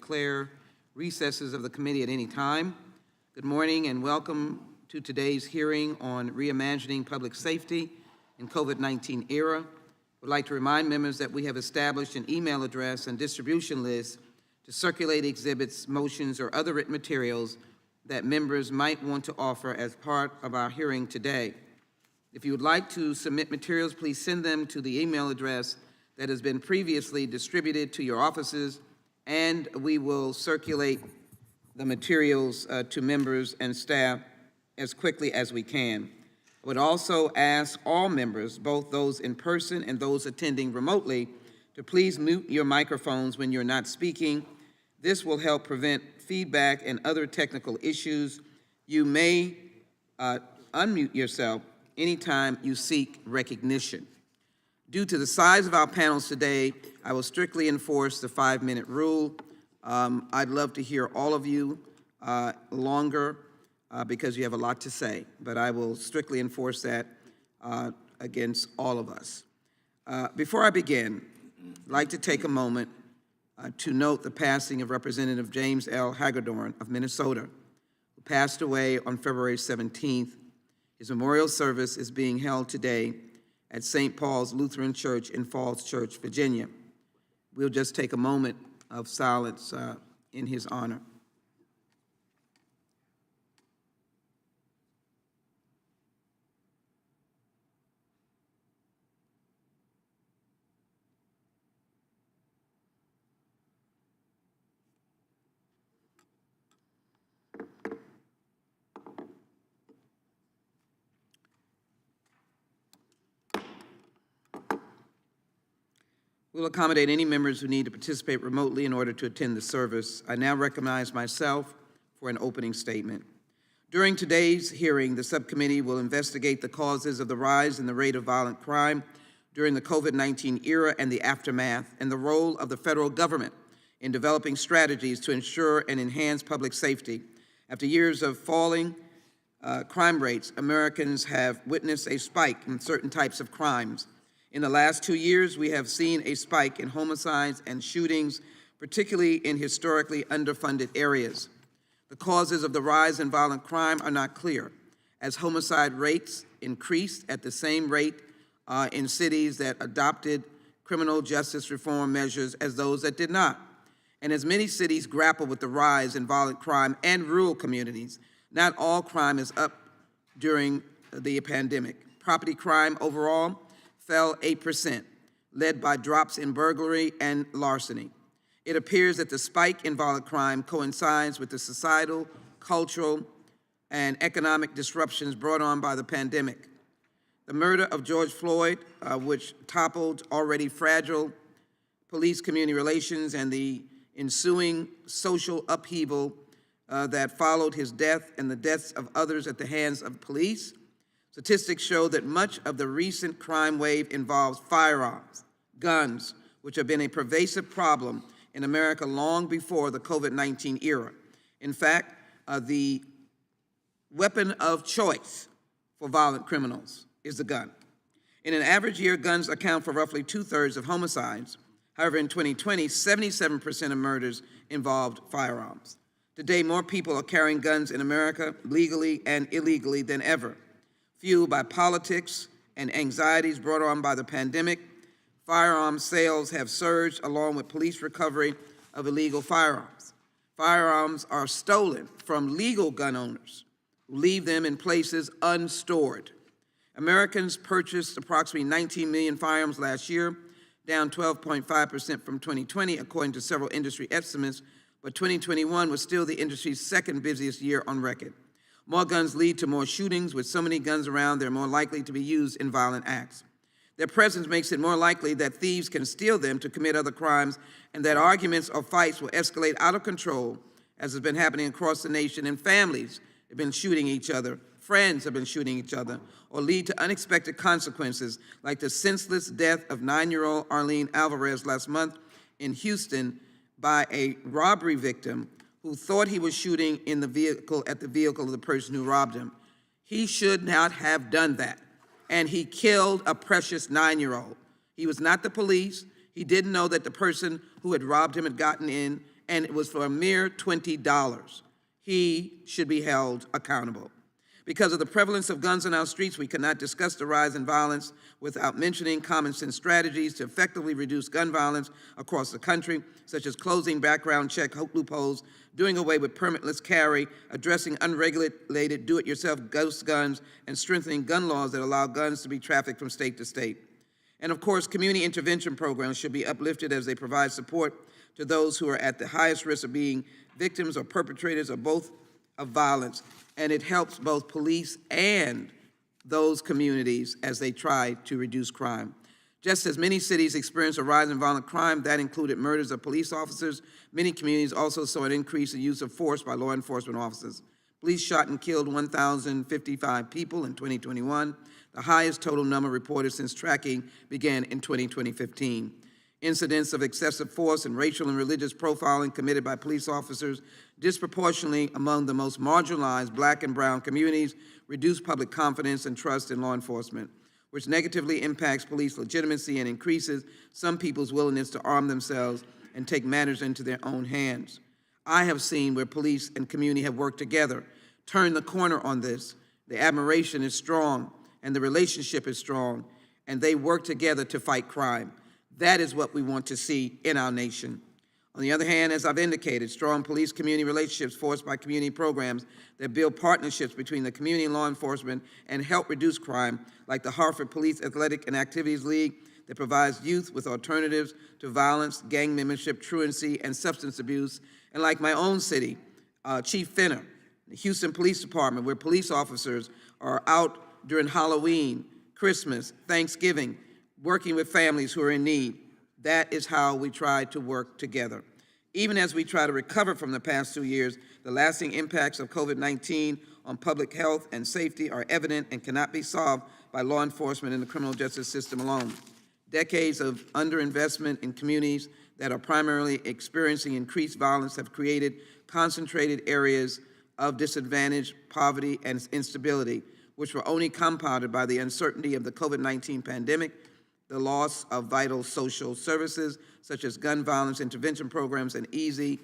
declare recesses of the committee at any time. Good morning and welcome to today's hearing on reimagining public safety in COVID-19 era. I would like to remind members that we have established an email address and distribution list to circulate exhibits, motions, or other written materials that members might want to offer as part of our hearing today. If you would like to submit materials, please send them to the email address that has been previously distributed to your offices, and we will circulate the materials to members and staff as quickly as we can. I would also ask all members, both those in person and those attending remotely, to please mute your microphones when you're not speaking. This will help prevent feedback and other technical issues. You may unmute yourself anytime you seek recognition. Due to the size of our panels today, I will strictly enforce the 5-minute rule. I'd love to hear all of you longer because you have a lot to say, but I will strictly enforce that against all of us. Before I begin, I'd like to take a moment to note the passing of Representative James L. Hagedorn of Minnesota, who passed away on February 17th. His memorial service is being held today at St. Paul's Lutheran Church in Falls Church, Virginia. We'll just take a moment of silence in his honor. We'll accommodate any members who need to participate remotely in order to attend the service. I now recognize myself for an opening statement. During today's hearing, the subcommittee will investigate the causes of the rise in the rate of violent crime during the COVID-19 era and the aftermath, and the role of the federal government in developing strategies to ensure and enhance public safety. After years of falling crime rates, Americans have witnessed a spike in certain types of crimes. In the last 2 years, we have seen a spike in homicides and shootings, particularly in historically underfunded areas. The causes of the rise in violent crime are not clear, as homicide rates increased at the same rate in cities that adopted criminal justice reform measures as those that did not. And as many cities grapple with the rise in violent crime and rural communities, not all crime is up during the pandemic. Property crime overall fell 8%, led by drops in burglary and larceny. It appears that the spike in violent crime coincides with the societal, cultural, and economic disruptions brought on by the pandemic. The murder of George Floyd, which toppled already fragile police-community relations, and the ensuing social upheaval that followed his death and the deaths of others at the hands of police. Statistics show that much of the recent crime wave involves firearms, guns, which have been a pervasive problem in America long before the COVID-19 era. In fact, the weapon of choice for violent criminals is the gun. In an average year, guns account for roughly 2/3 of homicides. However, in 2020, 77% of murders involved firearms. Today, more people are carrying guns in America, legally and illegally, than ever. Fueled by politics and anxieties brought on by the pandemic, firearm sales have surged along with police recovery of illegal firearms. Firearms are stolen from legal gun owners who leave them in places unstored. Americans purchased approximately 19 million firearms last year, down 12.5% from 2020, according to several industry estimates, but 2021 was still the industry's second busiest year on record. More guns lead to more shootings. With so many guns around, they're more likely to be used in violent acts. Their presence makes it more likely that thieves can steal them to commit other crimes, and that arguments or fights will escalate out of control, as has been happening across the nation, and families have been shooting each other, friends have been shooting each other, or lead to unexpected consequences, like the senseless death of 9-year-old Arlene Alvarez last month in Houston by a robbery victim who thought he was shooting in the vehicle at the vehicle of the person who robbed him. He should not have done that. And he killed a precious 9-year-old. He was not the police. He didn't know that the person who had robbed him had gotten in and it was for a mere $20. He should be held accountable. Because of the prevalence of guns on our streets, we cannot discuss the rise in violence without mentioning common sense strategies to effectively reduce gun violence across the country, such as closing background check loopholes, doing away with permitless carry, addressing unregulated do-it-yourself ghost guns, and strengthening gun laws that allow guns to be trafficked from state to state. And of course, community intervention programs should be uplifted as they provide support to those who are at the highest risk of being victims or perpetrators of both of violence, and it helps both police and those communities as they try to reduce crime. Just as many cities experienced a rise in violent crime, that included murders of police officers, many communities also saw an increase in use of force by law enforcement officers. Police shot and killed 1,055 people in 2021, the highest total number reported since tracking began in 2015. Incidents of excessive force and racial and religious profiling committed by police officers disproportionately among the most marginalized Black and brown communities reduce public confidence and trust in law enforcement, which negatively impacts police legitimacy and increases some people's willingness to arm themselves and take matters into their own hands. I have seen where police and community have worked together, turn the corner on this. The admiration is strong and the relationship is strong, and they work together to fight crime. That is what we want to see in our nation. On the other hand, as I've indicated, strong police-community relationships forced by community programs that build partnerships between the community and law enforcement and help reduce crime, like the Hartford Police Athletic and Activities League that provides youth with alternatives to violence, gang membership, truancy, and substance abuse, and like my own city, Chief Finner, the Houston Police Department, where police officers are out during Halloween, Christmas, Thanksgiving, working with families who are in need. That is how we try to work together. Even as we try to recover from the past 2 years, the lasting impacts of COVID-19 on public health and safety are evident and cannot be solved by law enforcement and the criminal justice system alone. Decades of underinvestment in communities that are primarily experiencing increased violence have created concentrated areas of disadvantage, poverty, and instability, which were only compounded by the uncertainty of the COVID-19 pandemic, the loss of vital social services, such as gun violence intervention programs and easy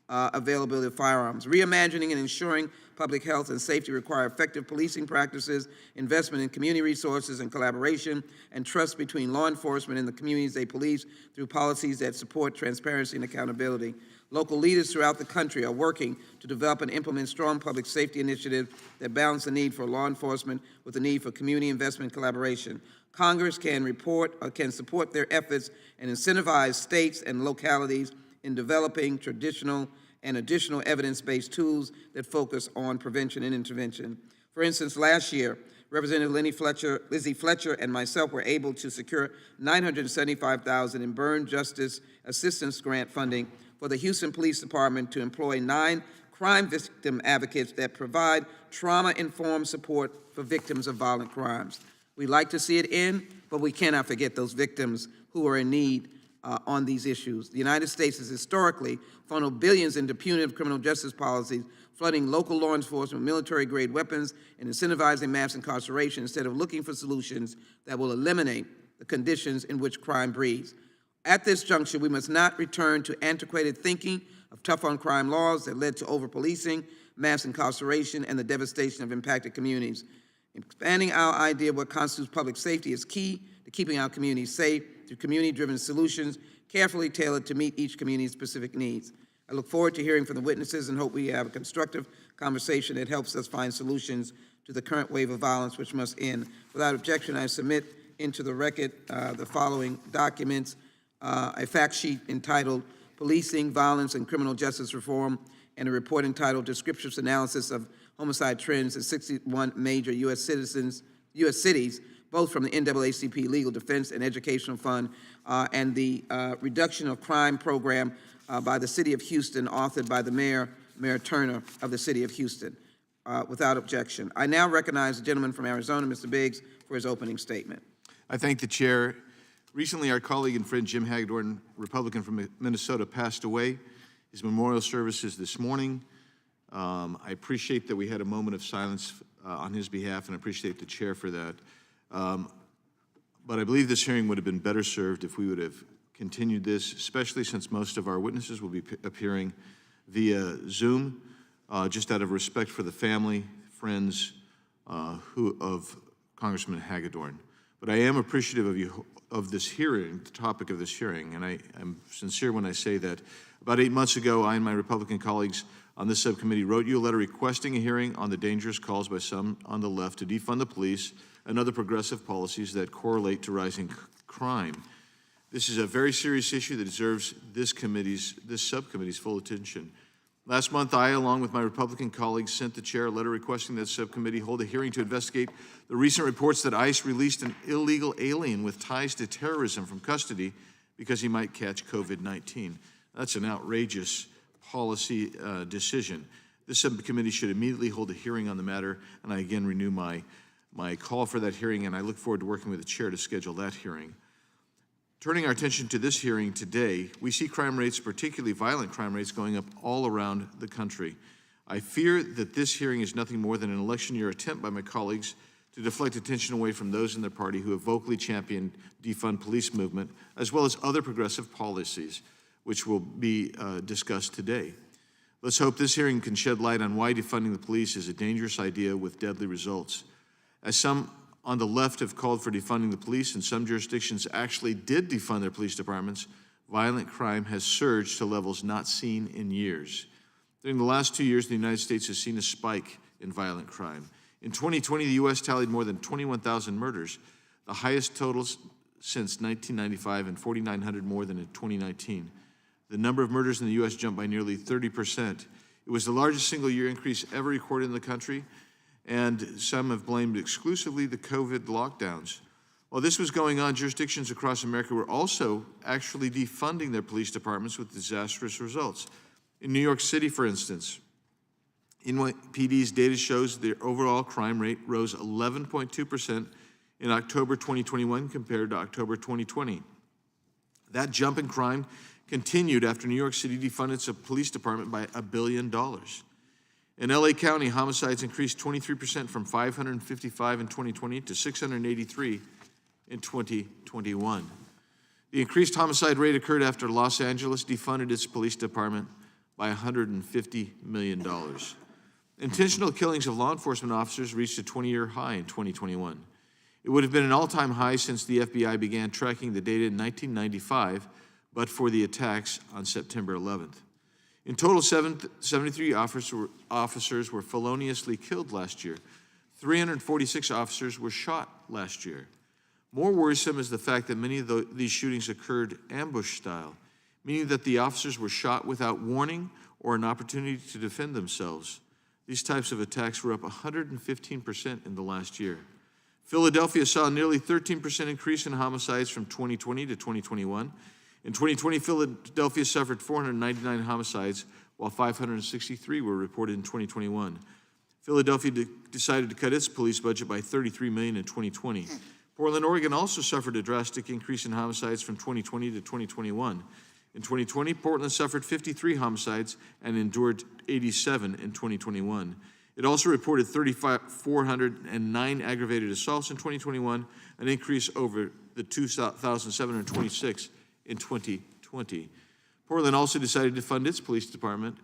availability of firearms. Reimagining and ensuring public health and safety require effective policing practices, investment in community resources and collaboration, and trust between law enforcement and the communities they police through policies that support transparency and accountability. Local leaders throughout the country are working to develop and implement strong public safety initiatives that balance the need for law enforcement with the need for community investment and collaboration. Congress can support their efforts and incentivize states and localities in developing traditional and additional evidence-based tools that focus on prevention and intervention. For instance, last year, Representative Lizzie Fletcher and myself were able to secure $975,000 in burn justice assistance grant funding for the Houston Police Department to employ 9 crime victim advocates that provide trauma-informed support for victims of violent crimes. We like to see it end, but we cannot forget those victims who are in need on these issues. The United States has historically funneled billions into punitive criminal justice policies, flooding local law enforcement with military-grade weapons and incentivizing mass incarceration instead of looking for solutions that will eliminate the conditions in which crime breeds. At this juncture, we must not return to antiquated thinking of tough-on-crime laws that led to over-policing, mass incarceration, and the devastation of impacted communities. Expanding our idea of what constitutes public safety is key to keeping our communities safe through community-driven solutions carefully tailored to meet each community's specific needs. I look forward to hearing from the witnesses and hope we have a constructive conversation that helps us find solutions to the current wave of violence which must end. Without objection, I submit into the record the following documents: a fact sheet entitled Policing, Violence, and Criminal Justice Reform, and a report entitled Descriptive Analysis of Homicide Trends in 61 Major U.S. cities, both from the NAACP Legal Defense and Educational Fund, and the Reduction of Crime Program by the City of Houston, authored by the Mayor Turner of the City of Houston. Without objection. I now recognize the gentleman from Arizona, Mr. Biggs, for his opening statement. I thank the chair. Recently, our colleague and friend Jim Hagedorn, Republican from Minnesota, passed away. His memorial services this morning. I appreciate that we had a moment of silence on his behalf, and I appreciate the chair for that. But I believe this hearing would have been better served if we would have continue this, especially since most of our witnesses will be appearing via Zoom, just out of respect for the family, friends of Congressman Hagedorn. But I am appreciative of this hearing, the topic of this hearing, and I'm sincere when I say that about 8 months ago, I and my Republican colleagues on this subcommittee wrote you a letter requesting a hearing on the dangerous calls by some on the left to defund the police and other progressive policies that correlate to rising crime. This is a very serious issue that deserves this subcommittee's full attention. Last month, I, along with my Republican colleagues, sent the chair a letter requesting that the subcommittee hold a hearing to investigate the recent reports that ICE released an illegal alien with ties to terrorism from custody because he might catch COVID-19. That's an outrageous policy decision. This subcommittee should immediately hold a hearing on the matter, and I again renew my call for that hearing, and I look forward to working with the chair to schedule that hearing. Turning our attention to this hearing today, we see crime rates, particularly violent crime rates, going up all around the country. I fear that this hearing is nothing more than an election year attempt by my colleagues to deflect attention away from those in their party who have vocally championed defund police movement, as well as other progressive policies, which will be discussed today. Let's hope this hearing can shed light on why defunding the police is a dangerous idea with deadly results. As some on the left have called for defunding the police, and some jurisdictions actually did defund their police departments, violent crime has surged to levels not seen in years. During the last 2 years, the United States has seen a spike in violent crime. In 2020, the U.S. tallied more than 21,000 murders, the highest totals since 1995 and 4,900 more than in 2019. The number of murders in the U.S. jumped by nearly 30%. It was the largest single-year increase ever recorded in the country, and some have blamed exclusively the COVID lockdowns. While this was going on, jurisdictions across America were also actually defunding their police departments with disastrous results. In New York City, for instance, NYPD's data shows their overall crime rate rose 11.2% in October 2021 compared to October 2020. That jump in crime continued after New York City defunded its police department by $1 billion. In LA County, homicides increased 23% from 555 in 2020 to 683 in 2021. The increased homicide rate occurred after Los Angeles defunded its police department by $150 million. Intentional killings of law enforcement officers reached a 20-year high in 2021. It would have been an all-time high since the FBI began tracking the data in 1995, but for the attacks on September 11th. In total, 73 officers were feloniously killed last year. 346 officers were shot last year. More worrisome is the fact that many of these shootings occurred ambush style, meaning that the officers were shot without warning or an opportunity to defend themselves. These types of attacks were up 115% in the last year. Philadelphia saw a nearly 13% increase in homicides from 2020 to 2021. In 2020, Philadelphia suffered 499 homicides, while 563 were reported in 2021. Philadelphia decided to cut its police budget by $33 million in 2020. Portland, Oregon also suffered a drastic increase in homicides from 2020 to 2021. In 2020, Portland suffered 53 homicides and endured 87 in 2021. It also reported 3,409 aggravated assaults in 2021, an increase over the 2,726 in 2020. Portland also decided to fund its police department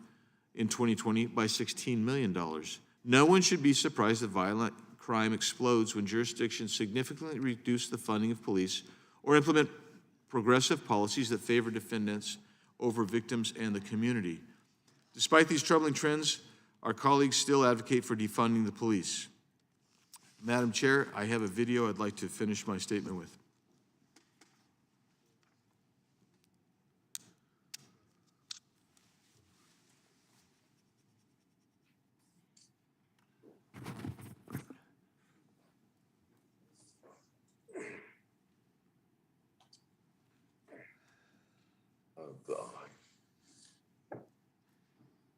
in 2020 by $16 million. No one should be surprised that violent crime explodes when jurisdictions significantly reduce the funding of police or implement progressive policies that favor defendants over victims and the community. Despite these troubling trends, our colleagues still advocate for defunding the police. Madam Chair, I have a video I'd like to finish my statement with.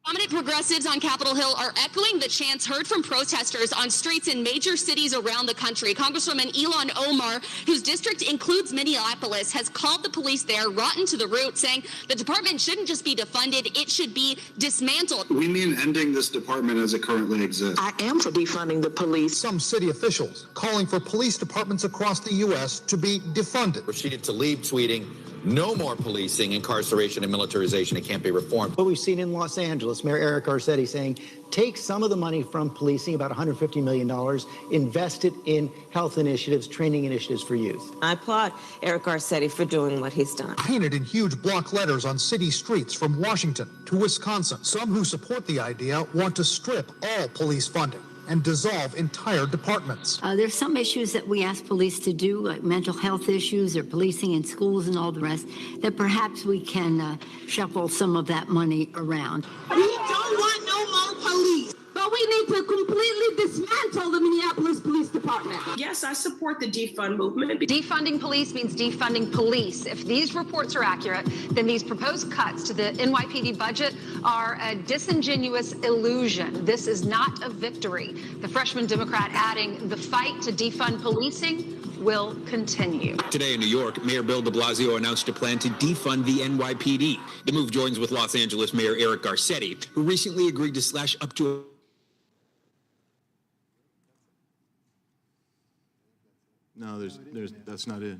Prominent progressives on Capitol Hill are echoing the chants heard from protesters on streets in major cities around the country. Congresswoman Ilhan Omar, whose district includes Minneapolis, has called the police there rotten to the root, saying the department shouldn't just be defunded, it should be dismantled. We mean ending this department as it currently exists. I am for defunding the police. Some city officials calling for police departments across the U.S. to be defunded. Proceeded to leave tweeting, No more policing, incarceration, and militarization. It can't be reformed. What we've seen in Los Angeles, Mayor Eric Garcetti saying, take some of the money from policing, about $150 million, invest it in health initiatives, training initiatives for youth. I applaud Eric Garcetti for doing what he's done. Painted in huge block letters on city streets from Washington to Wisconsin. Some who support the idea want to strip all police funding and dissolve entire departments. There's some issues that we ask police to do, like mental health issues or policing in schools and all the rest, that perhaps we can shuffle some of that money around. We don't want no more police, but we need to completely dismantle the Minneapolis Police Department. Yes, I support the defund movement. Defunding police means defunding police. If these reports are accurate, then these proposed cuts to the NYPD budget are a disingenuous illusion. This is not a victory. The freshman Democrat adding, the fight to defund policing will continue. Today in New York, Mayor Bill de Blasio announced a plan to defund the NYPD. The move joins with Los Angeles Mayor Eric Garcetti, who recently agreed to slash up to No, that's not it.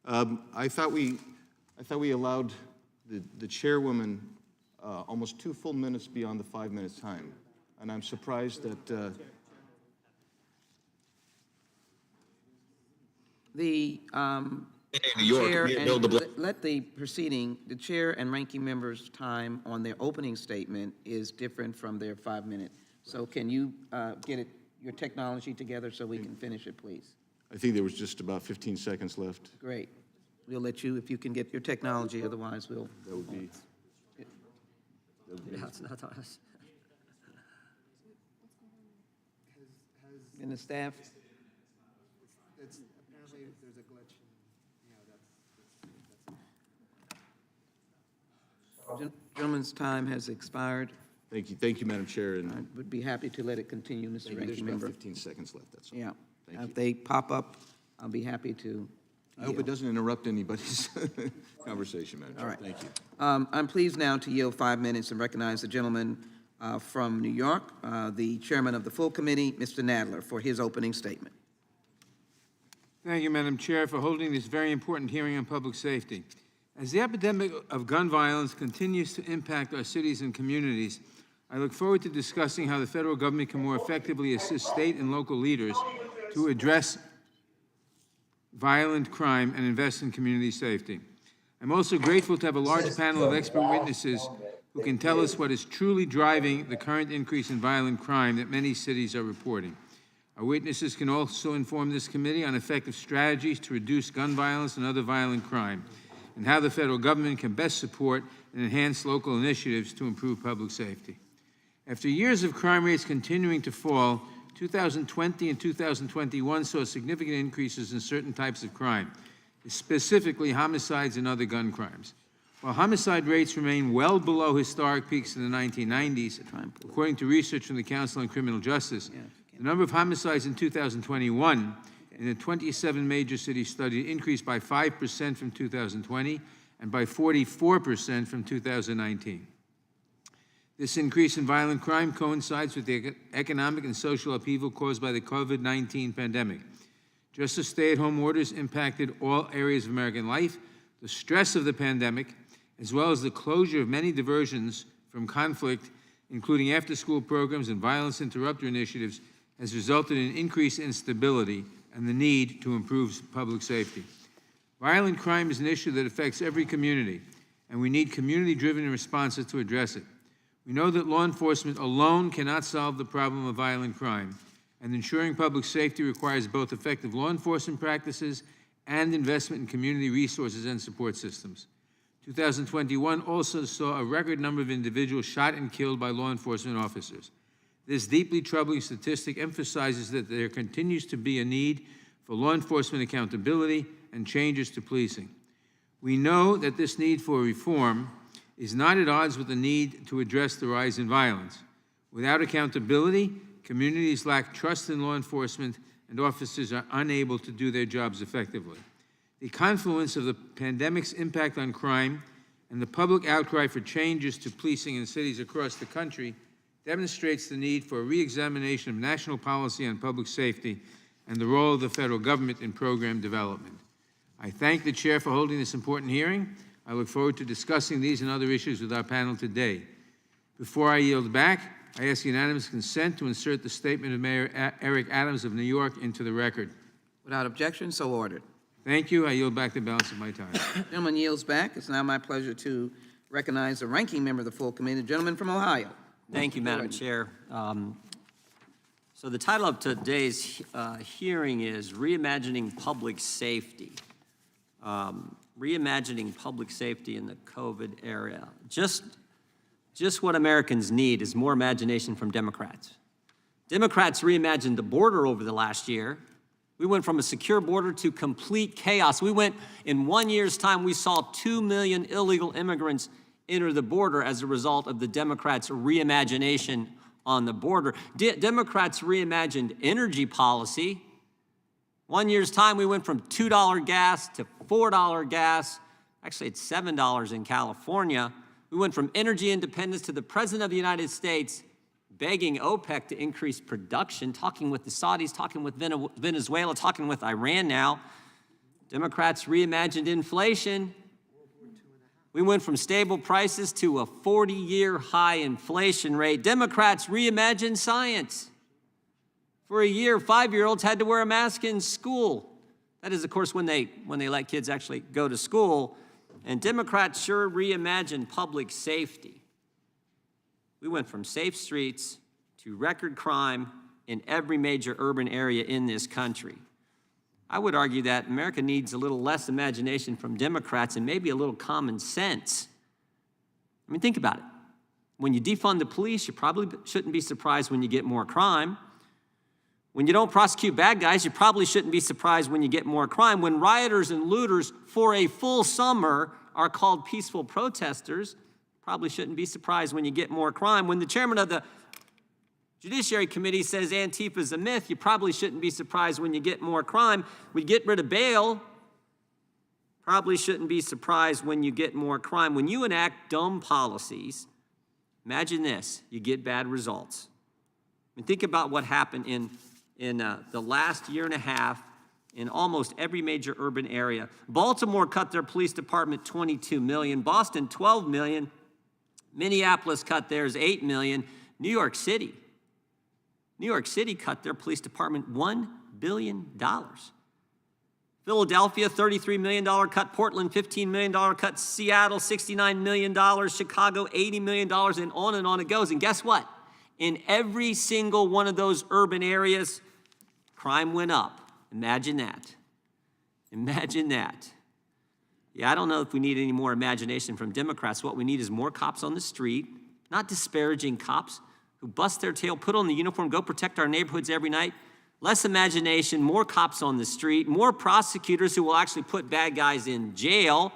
I thought we allowed the chairwoman almost 2 full minutes beyond the 5 minutes time, and I'm surprised that the New York, chair Mayor and Bill de Blasio. let the proceeding, the chair and ranking members' time on their opening statement is different from their 5-minute. So can you get your technology together so we can finish it, please? I think there was just about 15 seconds left. Great. We'll let you, if you can get your technology, otherwise we'll. That would be. That's not us. And the staff? Apparently there's a glitch. Gentleman's time has expired. Thank you, Madam Chair. I And would be happy to let it continue, Mr. there's Ranking about Member. 15 seconds left, that's all. Yeah. Thank you. If they pop up, I'll be happy to. I hope it doesn't interrupt anybody's conversation, Madam Chair. All right. Thank you. I'm pleased now to yield 5 minutes and recognize the gentleman from New York, the chairman of the full committee, Mr. Nadler, for his opening statement. Thank you, Madam Chair, for holding this very important hearing on public safety. As the epidemic of gun violence continues to impact our cities and communities, I look forward to discussing how the federal government can more effectively assist state and local leaders to address violent crime and invest in community safety. I'm also grateful to have a large panel of expert witnesses who can tell us what is truly driving the current increase in violent crime that many cities are reporting. Our witnesses can also inform this committee on effective strategies to reduce gun violence and other violent crime, and how the federal government can best support and enhance local initiatives to improve public safety. After years of crime rates continuing to fall, 2020 and 2021 saw significant increases in certain types of crime, specifically homicides and other gun crimes. While homicide rates remain well below historic peaks in the 1990s, according to research from the Council on Criminal Justice, the number of homicides in 2021 in a 27 major city study increased by 5% from 2020 and by 44% from 2019. This increase in violent crime coincides with the economic and social upheaval caused by the COVID-19 pandemic. Just as stay-at-home orders impacted all areas of American life, the stress of the pandemic, as well as the closure of many diversions from conflict, including after-school programs and violence interrupter initiatives, has resulted in increased instability and the need to improve public safety. Violent crime is an issue that affects every community, and we need community-driven responses to address it. We know that law enforcement alone cannot solve the problem of violent crime, and ensuring public safety requires both effective law enforcement practices and investment in community resources and support systems. 2021 also saw a record number of individuals shot and killed by law enforcement officers. This deeply troubling statistic emphasizes that there continues to be a need for law enforcement accountability and changes to policing. We know that this need for reform is not at odds with the need to address the rise in violence. Without accountability, communities lack trust in law enforcement and officers are unable to do their jobs effectively. The confluence of the pandemic's impact on crime and the public outcry for changes to policing in cities across the country demonstrates the need for a re-examination of national policy on public safety and the role of the federal government in program development. I thank the chair for holding this important hearing. I look forward to discussing these and other issues with our panel today. Before I yield back, I ask unanimous consent to insert the statement of Mayor Eric Adams of New York into the record. Without objection, so ordered. Thank you. I yield back the balance of my time. Gentleman yields back. It's now my pleasure to recognize the ranking member of the full committee, the gentleman from Ohio. Thank you, Madam Chair. So the title of today's hearing is Reimagining Public Safety. Reimagining public safety in the COVID era. Just what Americans need is more imagination from Democrats. Democrats reimagined the border over the last year. We went from a secure border to complete chaos. We went, in 1 year's time, we saw 2 million illegal immigrants enter the border as a result of the Democrats' reimagination on the border. Democrats reimagined energy policy. 1 year's time, we went from $2 gas to $4 gas. Actually, it's $7 in California. We went from energy independence to the President of the United States begging OPEC to increase production, talking with the Saudis, talking with Venezuela, talking with Iran now. Democrats reimagined inflation. We went from stable prices to a 40-year high inflation rate. Democrats reimagined science. For a year, 5-year-olds had to wear a mask in school. That is, of course, when they let kids actually go to school. And Democrats sure reimagined public safety. We went from safe streets to record crime in every major urban area in this country. I would argue that America needs a little less imagination from Democrats and maybe a little common sense. I mean, think about it. When you defund the police, you probably shouldn't be surprised when you get more crime. When you don't prosecute bad guys, you probably shouldn't be surprised when you get more crime. When rioters and looters for a full summer are called peaceful protesters, probably shouldn't be surprised when you get more crime. When the chairman of the Judiciary Committee says Antifa is a myth, you probably shouldn't be surprised when you get more crime. We get rid of bail, probably shouldn't be surprised when you get more crime. When you enact dumb policies, imagine this, you get bad results. I mean, think about what happened in the last year and a half in almost every major urban area. Baltimore cut their police department $22 million, Boston $12 million, Minneapolis cut theirs $8 million, New York City cut their police department $1 billion. Philadelphia, $33 million cut, Portland, $15 million cut, Seattle, $69 million, Chicago, $80 million, and on it goes. And guess what? In every single one of those urban areas, crime went up. Imagine that. Imagine that. Yeah, I don't know if we need any more imagination from Democrats. What we need is more cops on the street, not disparaging cops who bust their tail, put on the uniform, go protect our neighborhoods every night. Less imagination, more cops on the street, more prosecutors who will actually put bad guys in jail.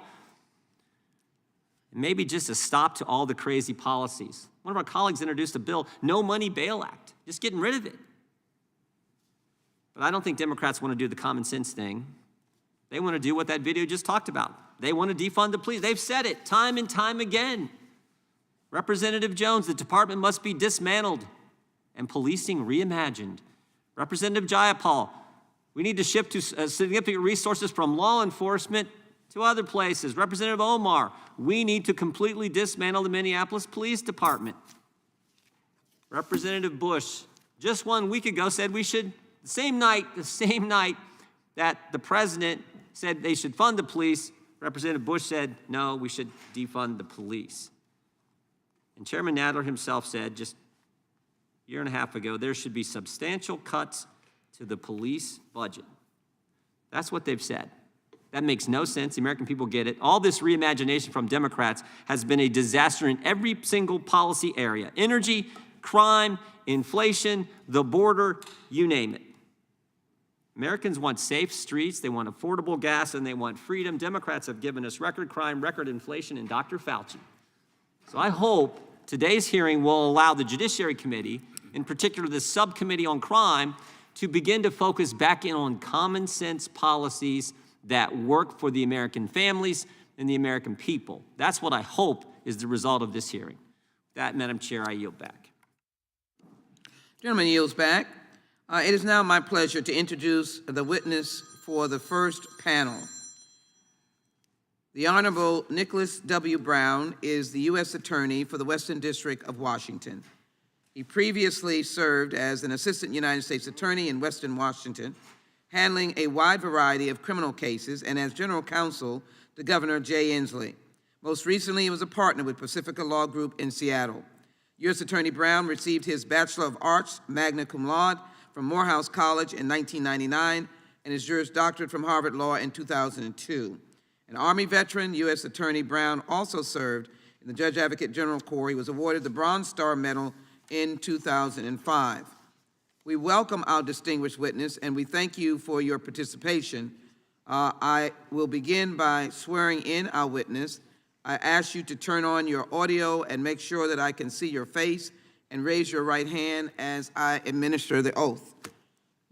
And maybe just a stop to all the crazy policies. One of our colleagues introduced a bill, No Money Bail Act, just getting rid of it. But I don't think Democrats want to do the common sense thing. They want to do what that video just talked about. They want to defund the police. They've said it time and time again. Representative Jones, the department must be dismantled and policing reimagined. Representative Jayapal, we need to shift to significant resources from law enforcement to other places. Representative Omar, we need to completely dismantle the Minneapolis Police Department. Representative Bush, just 1 week ago, said we should, the same night that the president said they should fund the police, Representative Bush said, no, we should defund the police. And Chairman Nadler himself said just a year and a half ago, there should be substantial cuts to the police budget. That's what they've said. That makes no sense. The American people get it. All this reimagination from Democrats has been a disaster in every single policy area. Energy, crime, inflation, the border, you name it. Americans want safe streets, they want affordable gas, and they want freedom. Democrats have given us record crime, record inflation, and Dr. Fauci. So I hope today's hearing will allow the Judiciary Committee, in particular the Subcommittee on Crime, to begin to focus back in on common sense policies that work for the American families and the American people. That's what I hope is the result of this hearing. With that, Madam Chair, I yield back. Gentleman yields back. It is now my pleasure to introduce the witness for the first panel. The Honorable Nicholas W. Brown is the U.S. Attorney for the Western District of Washington. He previously served as an Assistant United States Attorney in Western Washington, handling a wide variety of criminal cases, and as General Counsel to Governor Jay Inslee. Most recently, he was a partner with Pacifica Law Group in Seattle. U.S. Attorney Brown received his Bachelor of Arts, magna cum laude, from Morehouse College in 1999 and his Juris Doctorate from Harvard Law in 2002. An Army veteran, U.S. Attorney Brown also served in the Judge Advocate General Corps. He was awarded the Bronze Star Medal in 2005. We welcome our distinguished witness, and we thank you for your participation. I will begin by swearing in our witness. I ask you to turn on your audio and make sure that I can see your face, and raise your right hand as I administer the oath.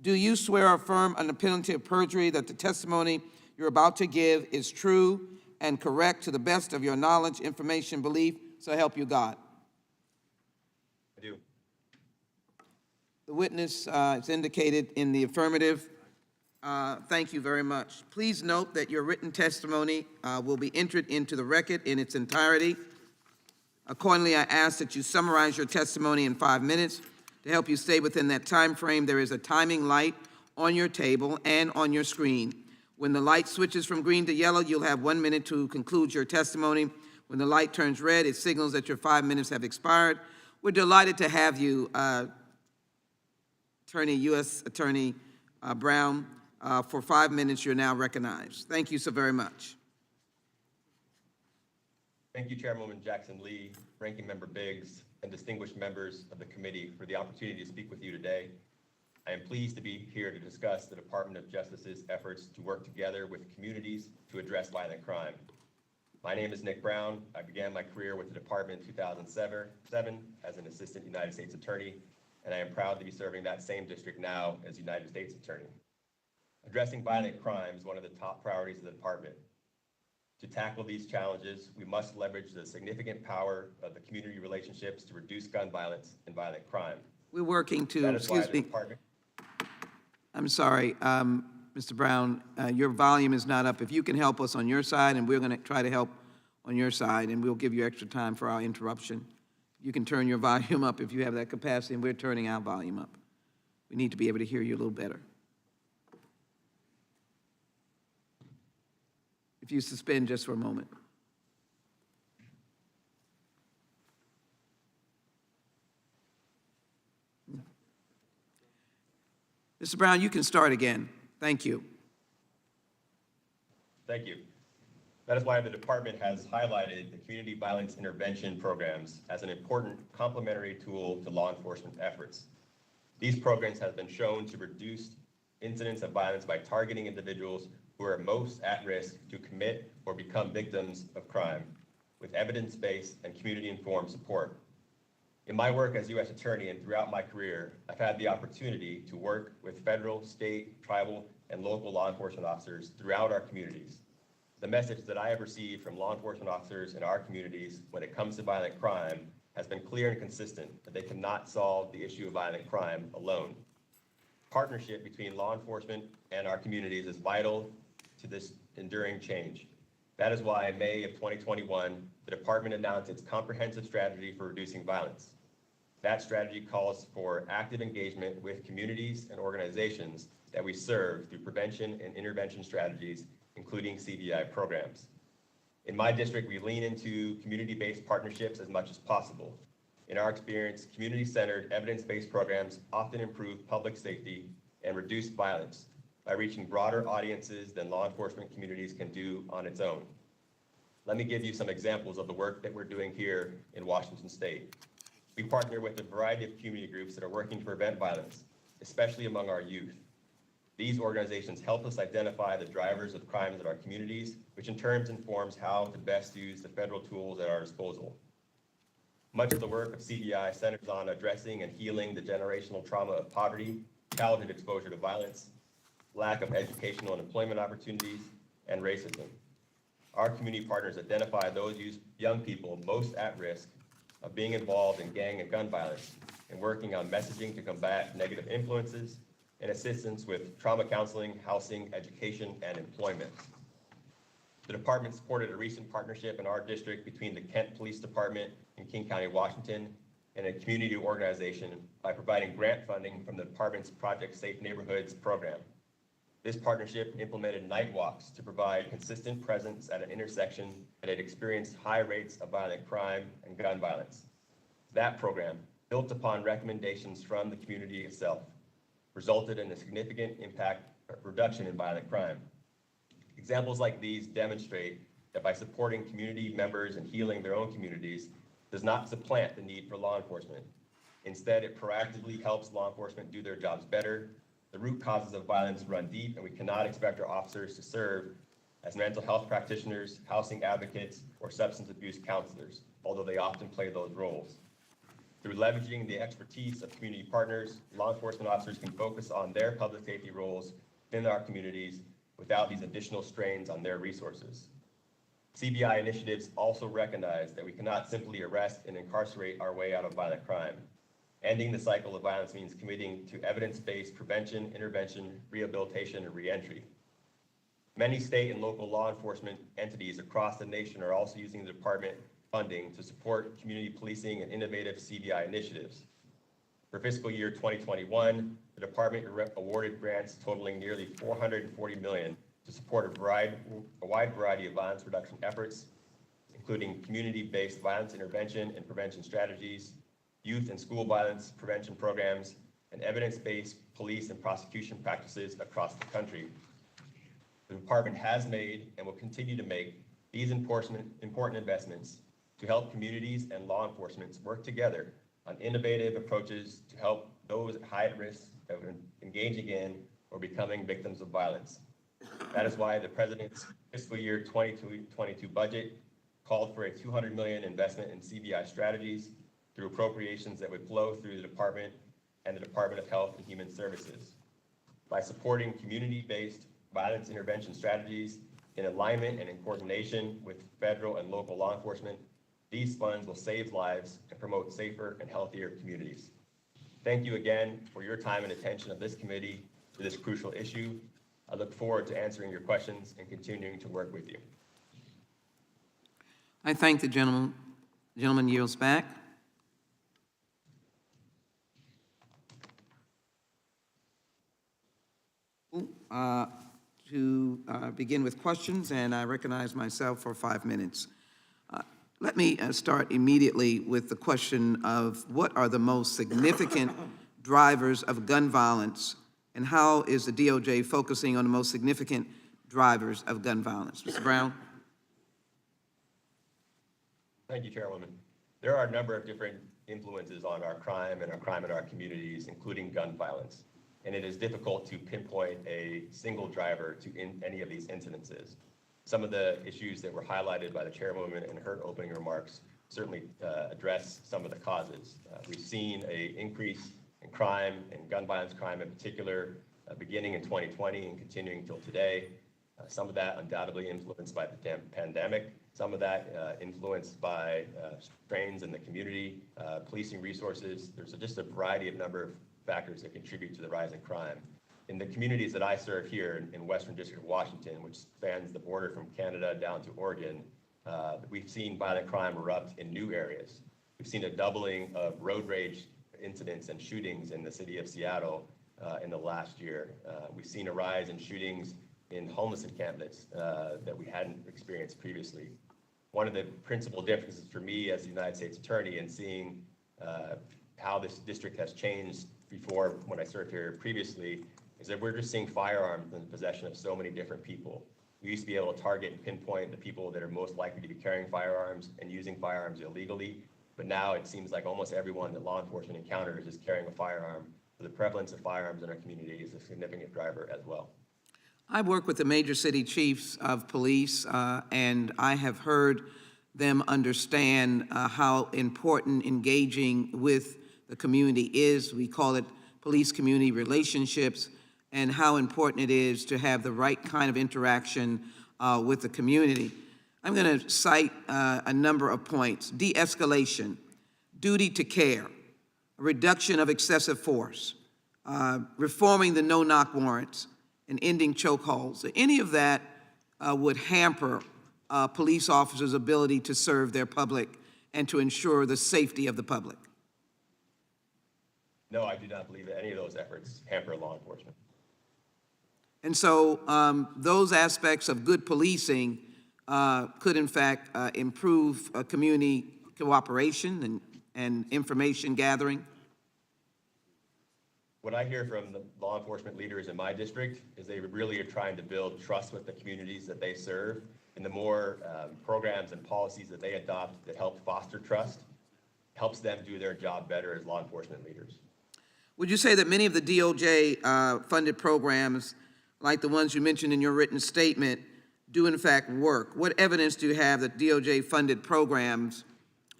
Do you swear or affirm under penalty of perjury that the testimony you're about to give is true and correct to the best of your knowledge, information, belief, so help you God? I do. The witness is indicated in the affirmative. Thank you very much. Please note that your written testimony will be entered into the record in its entirety. Accordingly, I ask that you summarize your testimony in 5 minutes. To help you stay within that time frame, there is a timing light on your table and on your screen. When the light switches from green to yellow, you'll have 1 minute to conclude your testimony. When the light turns red, it signals that your 5 minutes have expired. We're delighted to have you, U.S. Attorney Brown. For 5 minutes, you're now recognized. Thank you so very much. Thank you, Chairwoman Jackson Lee, Ranking Member Biggs, and distinguished members of the committee for the opportunity to speak with you today. I am pleased to be here to discuss the Department of Justice's efforts to work together with communities to address violent crime. My name is Nick Brown. I began my career with the department in 2007 as an Assistant United States Attorney, and I am proud to be serving that same district now as United States Attorney. Addressing violent crime is one of the top priorities of the department. To tackle these challenges, we must leverage the significant power of the community relationships to reduce gun violence and violent crime. We're working to, excuse me. I'm sorry, Mr. Brown, your volume is not up. If you can help us on your side, and we're going to try to help on your side, and we'll give you extra time for our interruption. You can turn your volume up if you have that capacity, and we're turning our volume up. We need to be able to hear you a little better. If you suspend just for a moment. Mr. Brown, you can start again. Thank you. Thank you. That is why the department has highlighted the community violence intervention programs as an important complementary tool to law enforcement efforts. These programs have been shown to reduce incidents of violence by targeting individuals who are most at risk to commit or become victims of crime, with evidence-based and community-informed support. In my work as U.S. Attorney and throughout my career, I've had the opportunity to work with federal, state, tribal, and local law enforcement officers throughout our communities. The message that I have received from law enforcement officers in our communities when it comes to violent crime has been clear and consistent that they cannot solve the issue of violent crime alone. Partnership between law enforcement and our communities is vital to this enduring change. That is why in May of 2021, the department announced its comprehensive strategy for reducing violence. That strategy calls for active engagement with communities and organizations that we serve through prevention and intervention strategies, including CVI programs. In my district, we lean into community-based partnerships as much as possible. In our experience, community-centered, evidence-based programs often improve public safety and reduce violence by reaching broader audiences than law enforcement communities can do on its own. Let me give you some examples of the work that we're doing here in Washington State. We partner with a variety of community groups that are working to prevent violence, especially among our youth. These organizations help us identify the drivers of crimes in our communities, which in turn informs how to best use the federal tools at our disposal. Much of the work of CVI centers on addressing and healing the generational trauma of poverty, childhood exposure to violence, lack of educational and employment opportunities, and racism. Our community partners identify those young people most at risk of being involved in gang and gun violence and working on messaging to combat negative influences, and assistance with trauma counseling, housing, education, and employment. The department supported a recent partnership in our district between the Kent Police Department in King County, Washington, and a community organization by providing grant funding from the department's Project Safe Neighborhoods program. This partnership implemented night walks to provide consistent presence at an intersection that had experienced high rates of violent crime and gun violence. That program, built upon recommendations from the community itself, resulted in a significant reduction in violent crime. Examples like these demonstrate that by supporting community members and healing their own communities does not supplant the need for law enforcement. Instead, it proactively helps law enforcement do their jobs better. The root causes of violence run deep, and we cannot expect our officers to serve as mental health practitioners, housing advocates, or substance abuse counselors, although they often play those roles. Through leveraging the expertise of community partners, law enforcement officers can focus on their public safety roles in our communities without these additional strains on their resources. CBI initiatives also recognize that we cannot simply arrest and incarcerate our way out of violent crime. Ending the cycle of violence means committing to evidence-based prevention, intervention, rehabilitation, and reentry. Many state and local law enforcement entities across the nation are also using the department funding to support community policing and innovative CBI initiatives. For fiscal year 2021, the department awarded grants totaling nearly $440 million to support a wide variety of violence reduction efforts, including community-based violence intervention and prevention strategies, youth and school violence prevention programs, and evidence-based police and prosecution practices across the country. The department has made and will continue to make these important investments to help communities and law enforcement work together on innovative approaches to help those at high risk of engaging in or becoming victims of violence. That is why the President's fiscal year 2022 budget called for a $200 million investment in CBI strategies through appropriations that would flow through the department and the Department of Health and Human Services. By supporting community-based violence intervention strategies in alignment and in coordination with federal and local law enforcement, these funds will save lives and promote safer and healthier communities. Thank you again for your time and attention of this committee to this crucial issue. I look forward to answering your questions and continuing to work with you. I thank the gentleman. The gentleman yields back. To begin with questions, and I recognize myself for 5 minutes. Let me start immediately with the question of what are the most significant drivers of gun violence, and how is the DOJ focusing on the most significant drivers of gun violence? Mr. Brown? Thank you, Chairwoman. There are a number of different influences on our crime and our communities, including gun violence. And it is difficult to pinpoint a single driver to any of these incidences. Some of the issues that were highlighted by the Chairwoman in her opening remarks certainly address some of the causes. We've seen an increase in crime and gun violence crime in particular, beginning in 2020 and continuing till today. Some of that undoubtedly influenced by the pandemic. Some of that influenced by strains in the community, policing resources. There's just a variety of number of factors that contribute to the rise in crime. In the communities that I serve here in Western District of Washington, which spans the border from Canada down to Oregon, we've seen violent crime erupt in new areas. We've seen a doubling of road rage incidents and shootings in the city of Seattle in the last year. We've seen a rise in shootings in homeless encampments that we hadn't experienced previously. One of the principal differences for me as the United States Attorney in seeing how this district has changed before when I served here previously is that we're just seeing firearms in the possession of so many different people. We used to be able to target and pinpoint the people that are most likely to be carrying firearms and using firearms illegally, but now it seems like almost everyone that law enforcement encounters is carrying a firearm. So the prevalence of firearms in our community is a significant driver as well. I work with the major city chiefs of police, and I have heard them understand how important engaging with the community is. We call it police-community relationships, and how important it is to have the right kind of interaction with the community. I'm going to cite a number of points. De-escalation, duty to care, a reduction of excessive force, reforming the no-knock warrants, and ending chokeholds. Any of that would hamper police officers' ability to serve their public and to ensure the safety of the public? No, I do not believe that any of those efforts hamper law enforcement. And so those aspects of good policing could in fact improve community cooperation and information gathering? What I hear from the law enforcement leaders in my district is they really are trying to build trust with the communities that they serve, and the more programs and policies that they adopt that help foster trust helps them do their job better as law enforcement leaders. Would you say that many of the DOJ funded programs, like the ones you mentioned in your written statement, do in fact work? What evidence do you have that DOJ funded programs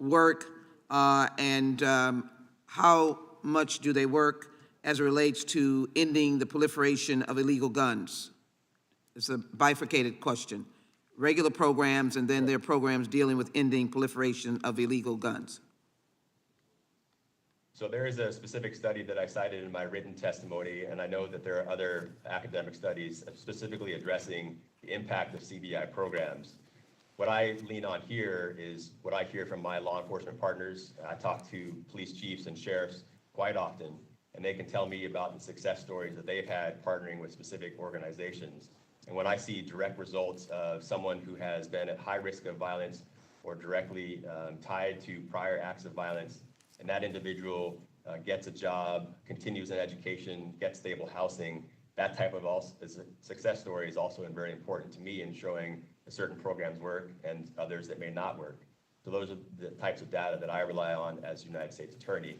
work, and how much do they work as it relates to ending the proliferation of illegal guns? It's a bifurcated question. Regular programs, and then there are programs dealing with ending proliferation of illegal guns. So there is a specific study that I cited in my written testimony, and I know that there are other academic studies specifically addressing the impact of CBI programs. What I lean on here is what I hear from my law enforcement partners. I talk to police chiefs and sheriffs quite often, and they can tell me about the success stories that they've had partnering with specific organizations. And when I see direct results of someone who has been at high risk of violence or directly tied to prior acts of violence, and that individual gets a job, continues in education, gets stable housing, that type of success story is also very important to me in showing that certain programs work and others that may not work. So those are the types of data that I rely on as United States Attorney.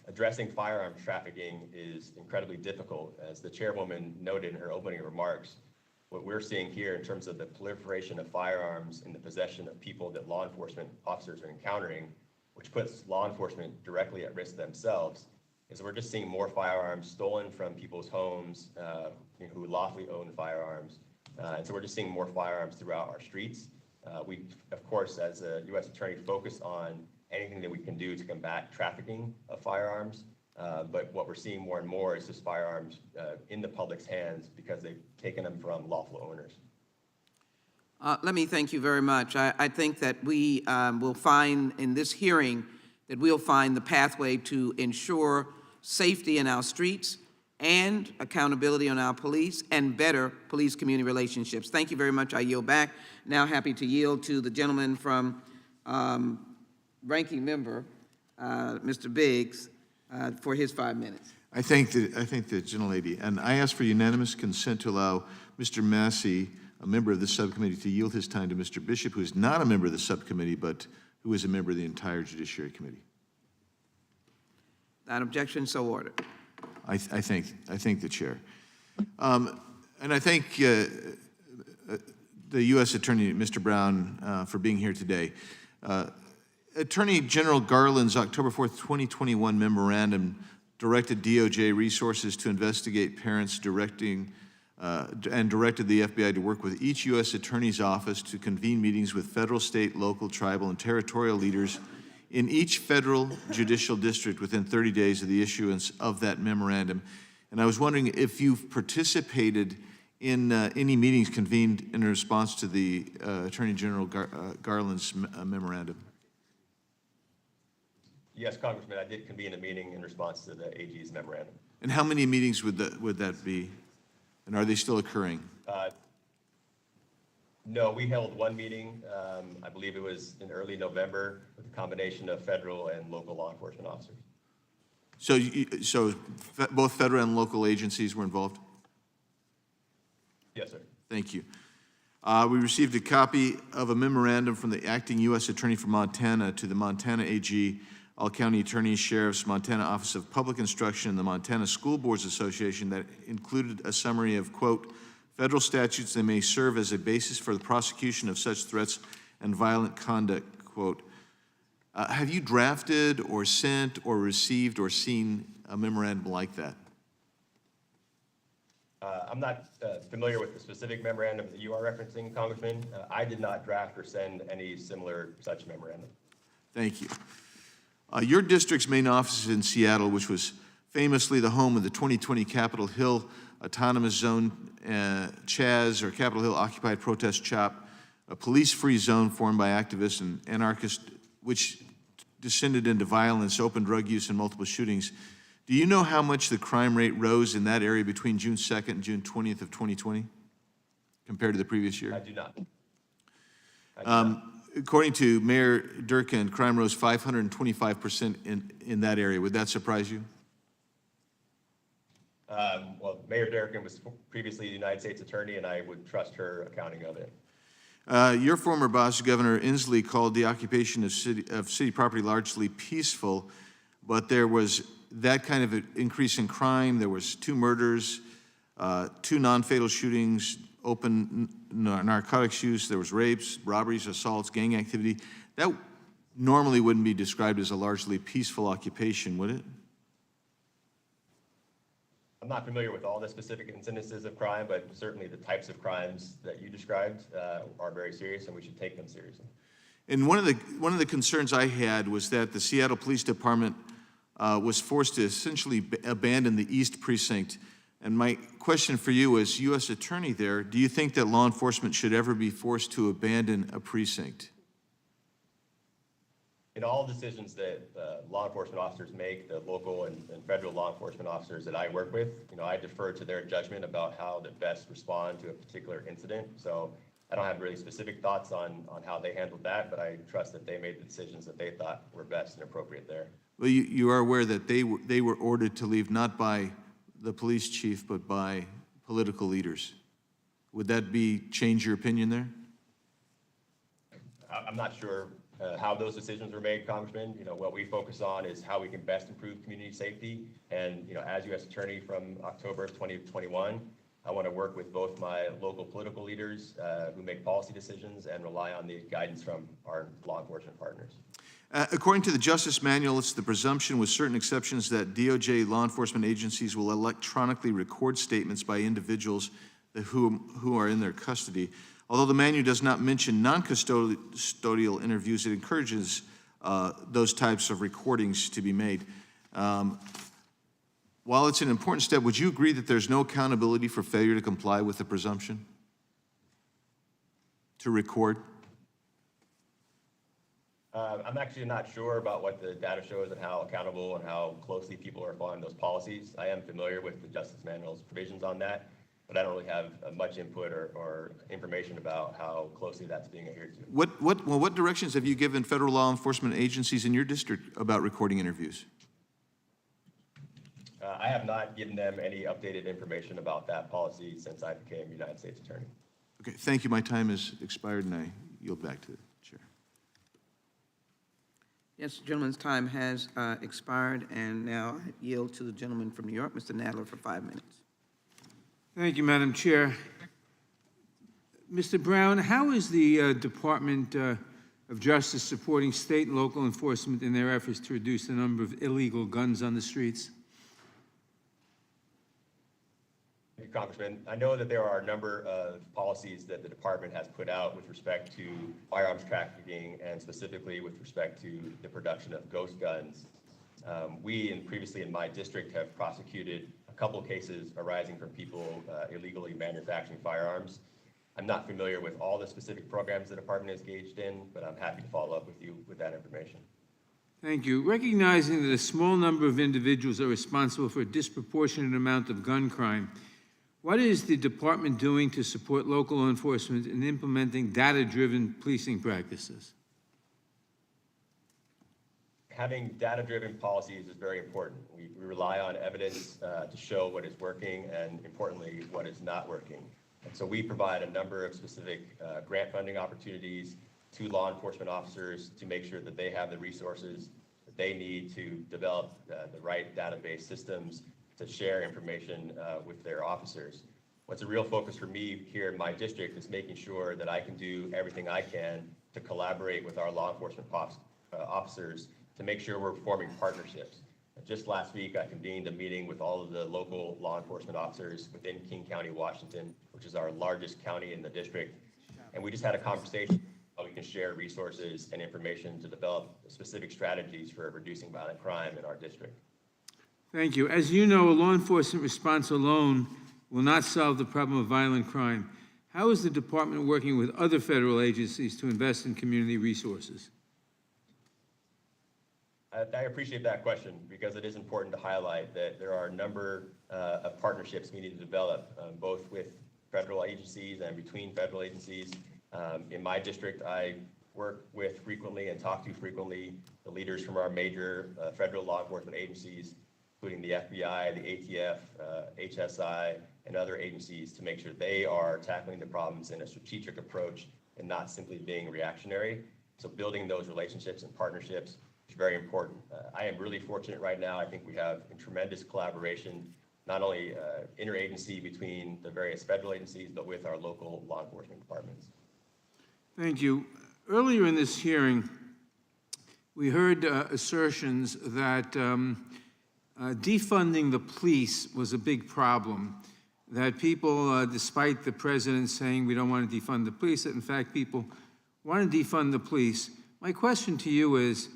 Addressing firearm trafficking is incredibly difficult. As the chairwoman noted in her opening remarks, what we're seeing here in terms of the proliferation of firearms in the possession of people that law enforcement officers are encountering, which puts law enforcement directly at risk themselves, is we're just seeing more firearms stolen from people's homes who lawfully own firearms. And so we're just seeing more firearms throughout our streets. We, of course, as a U.S. Attorney, focus on anything that we can do to combat trafficking of firearms. But what we're seeing more and more is just firearms in the public's hands because they've taken them from lawful owners. Let me thank you very much. I think that we will find in this hearing that we'll find the pathway to ensure safety in our streets and accountability on our police and better police-community relationships. Thank you very much. I yield back. Now happy to yield to the gentleman from Ranking Member, Mr. Biggs, for his 5 minutes. I thank the gentlelady, and I ask for unanimous consent to allow Mr. Massey, a member of the subcommittee, to yield his time to Mr. Bishop, who is not a member of the subcommittee, but who is a member of the entire Judiciary Committee. Without objection, so ordered. I thank the chair. And I thank the U.S. Attorney, Mr. Brown, for being here today. Attorney General Garland's October 4th, 2021 memorandum directed DOJ resources to investigate parents and directed the FBI to work with each U.S. Attorney's Office to convene meetings with federal, state, local, tribal, and territorial leaders in each federal judicial district within 30 days of the issuance of that memorandum. And I was wondering if you've participated in any meetings convened in response to the Attorney General Garland's memorandum. Yes, Congressman, I did convene a meeting in response to the AG's memorandum. And how many meetings would that be? And are they still occurring? No, we held one meeting. I believe it was in early November with a combination of federal and local law enforcement officers. So both federal and local agencies were involved? Yes, sir. Thank you. We received a copy of a memorandum from the acting U.S. Attorney for Montana to the Montana AG, all county attorneys, sheriffs, Montana Office of Public Instruction, and the Montana School Boards Association that included a summary of, quote, federal statutes that may serve as a basis for the prosecution of such threats and violent conduct, quote. Have you drafted or sent or received or seen a memorandum like that? I'm not familiar with the specific memorandum that you are referencing, Congressman. I did not draft or send any similar such memorandum. Thank you. Your district's main office is in Seattle, which was famously the home of the 2020 Capitol Hill Autonomous Zone, CHAZ, or Capitol Hill Occupied Protest CHOP, a police-free zone formed by activists and anarchists, which descended into violence, open drug use, and multiple shootings. Do you know how much the crime rate rose in that area between June 2nd and June 20th of 2020 compared to the previous year? I do not. According to Mayor Durkin, crime rose 525% in that area. Would that surprise you? Well, Mayor Durkin was previously the United States Attorney, and I would trust her accounting of it. Your former boss, Governor Inslee, called the occupation of city property largely peaceful, but there was that kind of an increase in crime. There was 2 murders, 2 non-fatal shootings, open narcotics use. There was rapes, robberies, assaults, gang activity. That normally wouldn't be described as a largely peaceful occupation, would it? I'm not familiar with all the specific incidences of crime, but certainly the types of crimes that you described are very serious, and we should take them seriously. And one of the concerns I had was that the Seattle Police Department was forced to essentially abandon the East Precinct. And my question for you as U.S. Attorney there, do you think that law enforcement should ever be forced to abandon a precinct? In all decisions that law enforcement officers make, the local and federal law enforcement officers that I work with, I defer to their judgment about how to best respond to a particular incident. So I don't have really specific thoughts on how they handled that, but I trust that they made the decisions that they thought were best and appropriate there. Well, you are aware that they were ordered to leave not by the police chief, but by political leaders. Would that change your opinion there? I'm not sure how those decisions were made, Congressman. What we focus on is how we can best improve community safety. And, as U.S. Attorney from October of 2021, I want to work with both my local political leaders who make policy decisions and rely on the guidance from our law enforcement partners. According to the Justice Manual, it's the presumption with certain exceptions that DOJ law enforcement agencies will electronically record statements by individuals who are in their custody. Although the manual does not mention non-custodial interviews, it encourages those types of recordings to be made. While it's an important step, would you agree that there's no accountability for failure to comply with the presumption to record? I'm actually not sure about what the data shows and how accountable and how closely people are following those policies. I am familiar with the Justice Manual's provisions on that, but I don't really have much input or information about how closely that's being adhered to. What directions have you given federal law enforcement agencies in your district about recording interviews? I have not given them any updated information about that policy since I became United States Attorney. Okay, thank you. My time has expired, and I yield back to the chair. Yes, the gentleman's time has expired, and now I yield to the gentleman from New York, Mr. Nadler, for 5 minutes. Thank you, Madam Chair. Mr. Brown, how is the Department of Justice supporting state and local enforcement in their efforts to reduce the number of illegal guns on the streets? Thank you, Congressman. I know that there are a number of policies that the department has put out with respect to firearms trafficking and specifically with respect to the production of ghost guns. Previously in my district have prosecuted a couple cases arising from people illegally manufacturing firearms. I'm not familiar with all the specific programs the department is engaged in, but I'm happy to follow up with you with that information. Thank you. Recognizing that a small number of individuals are responsible for a disproportionate amount of gun crime, what is the department doing to support local law enforcement in implementing data-driven policing practices? Having data-driven policies is very important. We rely on evidence to show what is working and, importantly, what is not working. And so we provide a number of specific grant funding opportunities to law enforcement officers to make sure that they have the resources that they need to develop the right database systems to share information with their officers. What's a real focus for me here in my district is making sure that I can do everything I can to collaborate with our law enforcement officers to make sure we're forming partnerships. Just last week, I convened a meeting with all of the local law enforcement officers within King County, Washington, which is our largest county in the district. And we just had a conversation how we can can share resources and information to develop specific strategies for reducing violent crime in our district. Thank you. As you know, a law enforcement response alone will not solve the problem of violent crime. How is the department working with other federal agencies to invest in community resources? I appreciate that question because it is important to highlight that there are a number of partnerships we need to develop, both with federal agencies and between federal agencies. In my district, I work with frequently and talk to frequently the leaders from our major federal law enforcement agencies, including the FBI, the ATF, HSI, and other agencies to make sure they are tackling the problems in a strategic approach and not simply being reactionary. So building those relationships and partnerships is very important. I am really fortunate right now. I think we have a tremendous collaboration, not only interagency between the various federal agencies, but with our local law enforcement departments. Thank you. Earlier in this hearing, we heard assertions that defunding the police was a big problem, that people, despite the president saying we don't want to defund the police, that in fact people want to defund the police. My question to you is,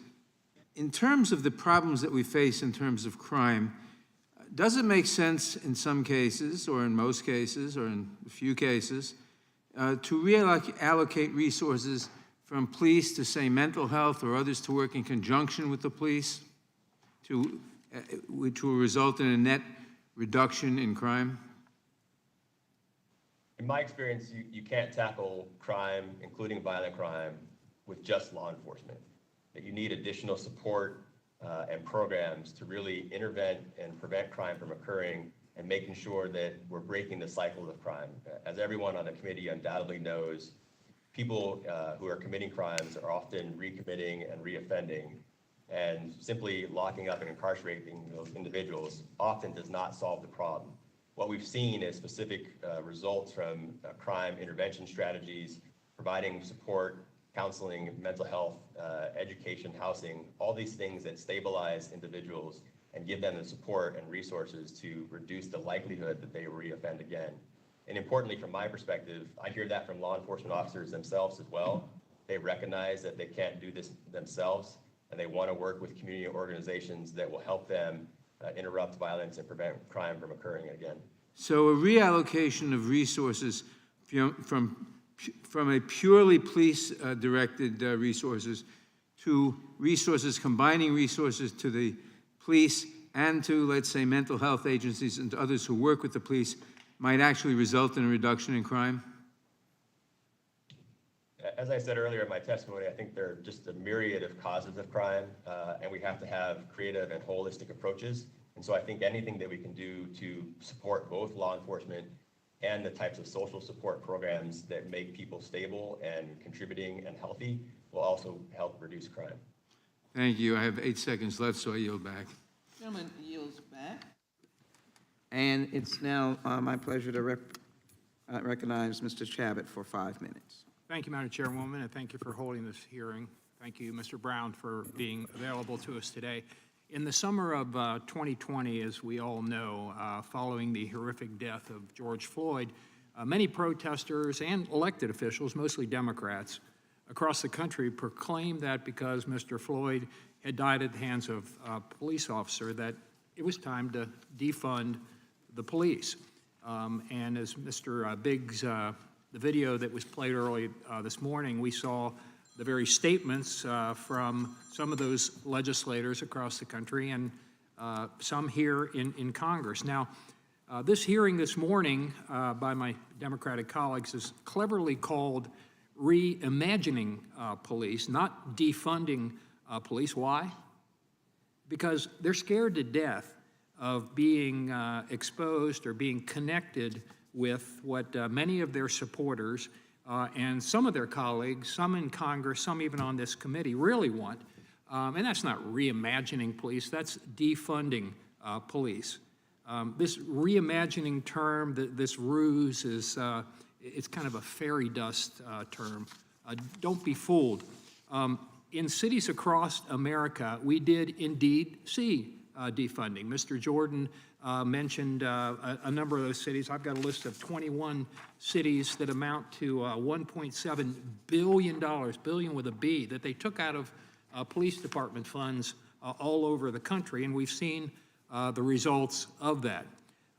in terms of the problems that we face in terms of crime, does it make sense in some cases, or in most cases, or in a few cases, to reallocate resources from police to, say, mental health or others to work in conjunction with the police, which will result in a net reduction in crime? In my experience, you can't tackle crime, including violent crime, with just law enforcement. That you need additional support and programs to really intervene and prevent crime from occurring and making sure that we're breaking the cycle of crime. As everyone on the committee undoubtedly knows, people who are committing crimes are often recommitting and reoffending, and simply locking up and incarcerating those individuals often does not solve the problem. What we've seen is specific results from crime intervention strategies, providing support, counseling, mental health, education, housing, all these things that stabilize individuals and give them the support and resources to reduce the likelihood that they reoffend again. And importantly, from my perspective, I hear that from law enforcement officers themselves as well. They recognize that they can't do this themselves, and they want to work with community organizations that will help them interrupt violence and prevent crime from occurring again. So a reallocation of resources from a purely police-directed resources to resources, combining resources to the police and to, let's say, mental health agencies and to others who work with the police might actually result in a reduction in crime? As I said earlier in my testimony, I think there are just a myriad of causes of crime, and we have to have creative and holistic approaches. And so I think anything that we can do to support both law enforcement and the types of social support programs that make people stable and contributing and healthy will also help reduce crime. Thank you. I have 8 seconds left, so I yield back. Gentleman yields back. And it's now my pleasure to recognize Mr. Chabot for 5 minutes. Thank you, Madam Chairwoman, and thank you for holding this hearing. Thank you, Mr. Brown, for being available to us today. In the summer of 2020, as we all know, following the horrific death of George Floyd, many protesters and elected officials, mostly Democrats, across the country proclaimed that because Mr. Floyd had died at the hands of a police officer, that it was time to defund the police. And as Mr. Biggs, the video that was played early this morning, we saw the very statements from some of those legislators across the country and some here in Congress. Now, this hearing this morning by my Democratic colleagues is cleverly called Reimagining Police, not defunding police. Why? Because they're scared to death of being exposed or being connected with what many of their supporters and some of their colleagues, some in Congress, some even on this committee, really want. And that's not reimagining police, that's defunding police. This reimagining term, this ruse, is it's kind of a fairy dust term. Don't be fooled. In cities across America, we did indeed see defunding. Mr. Jordan mentioned a number of those cities. I've got a list of 21 cities that amount to $1.7 billion, billion with a B, that they took out of police department funds all over the country, and we've seen the results of that.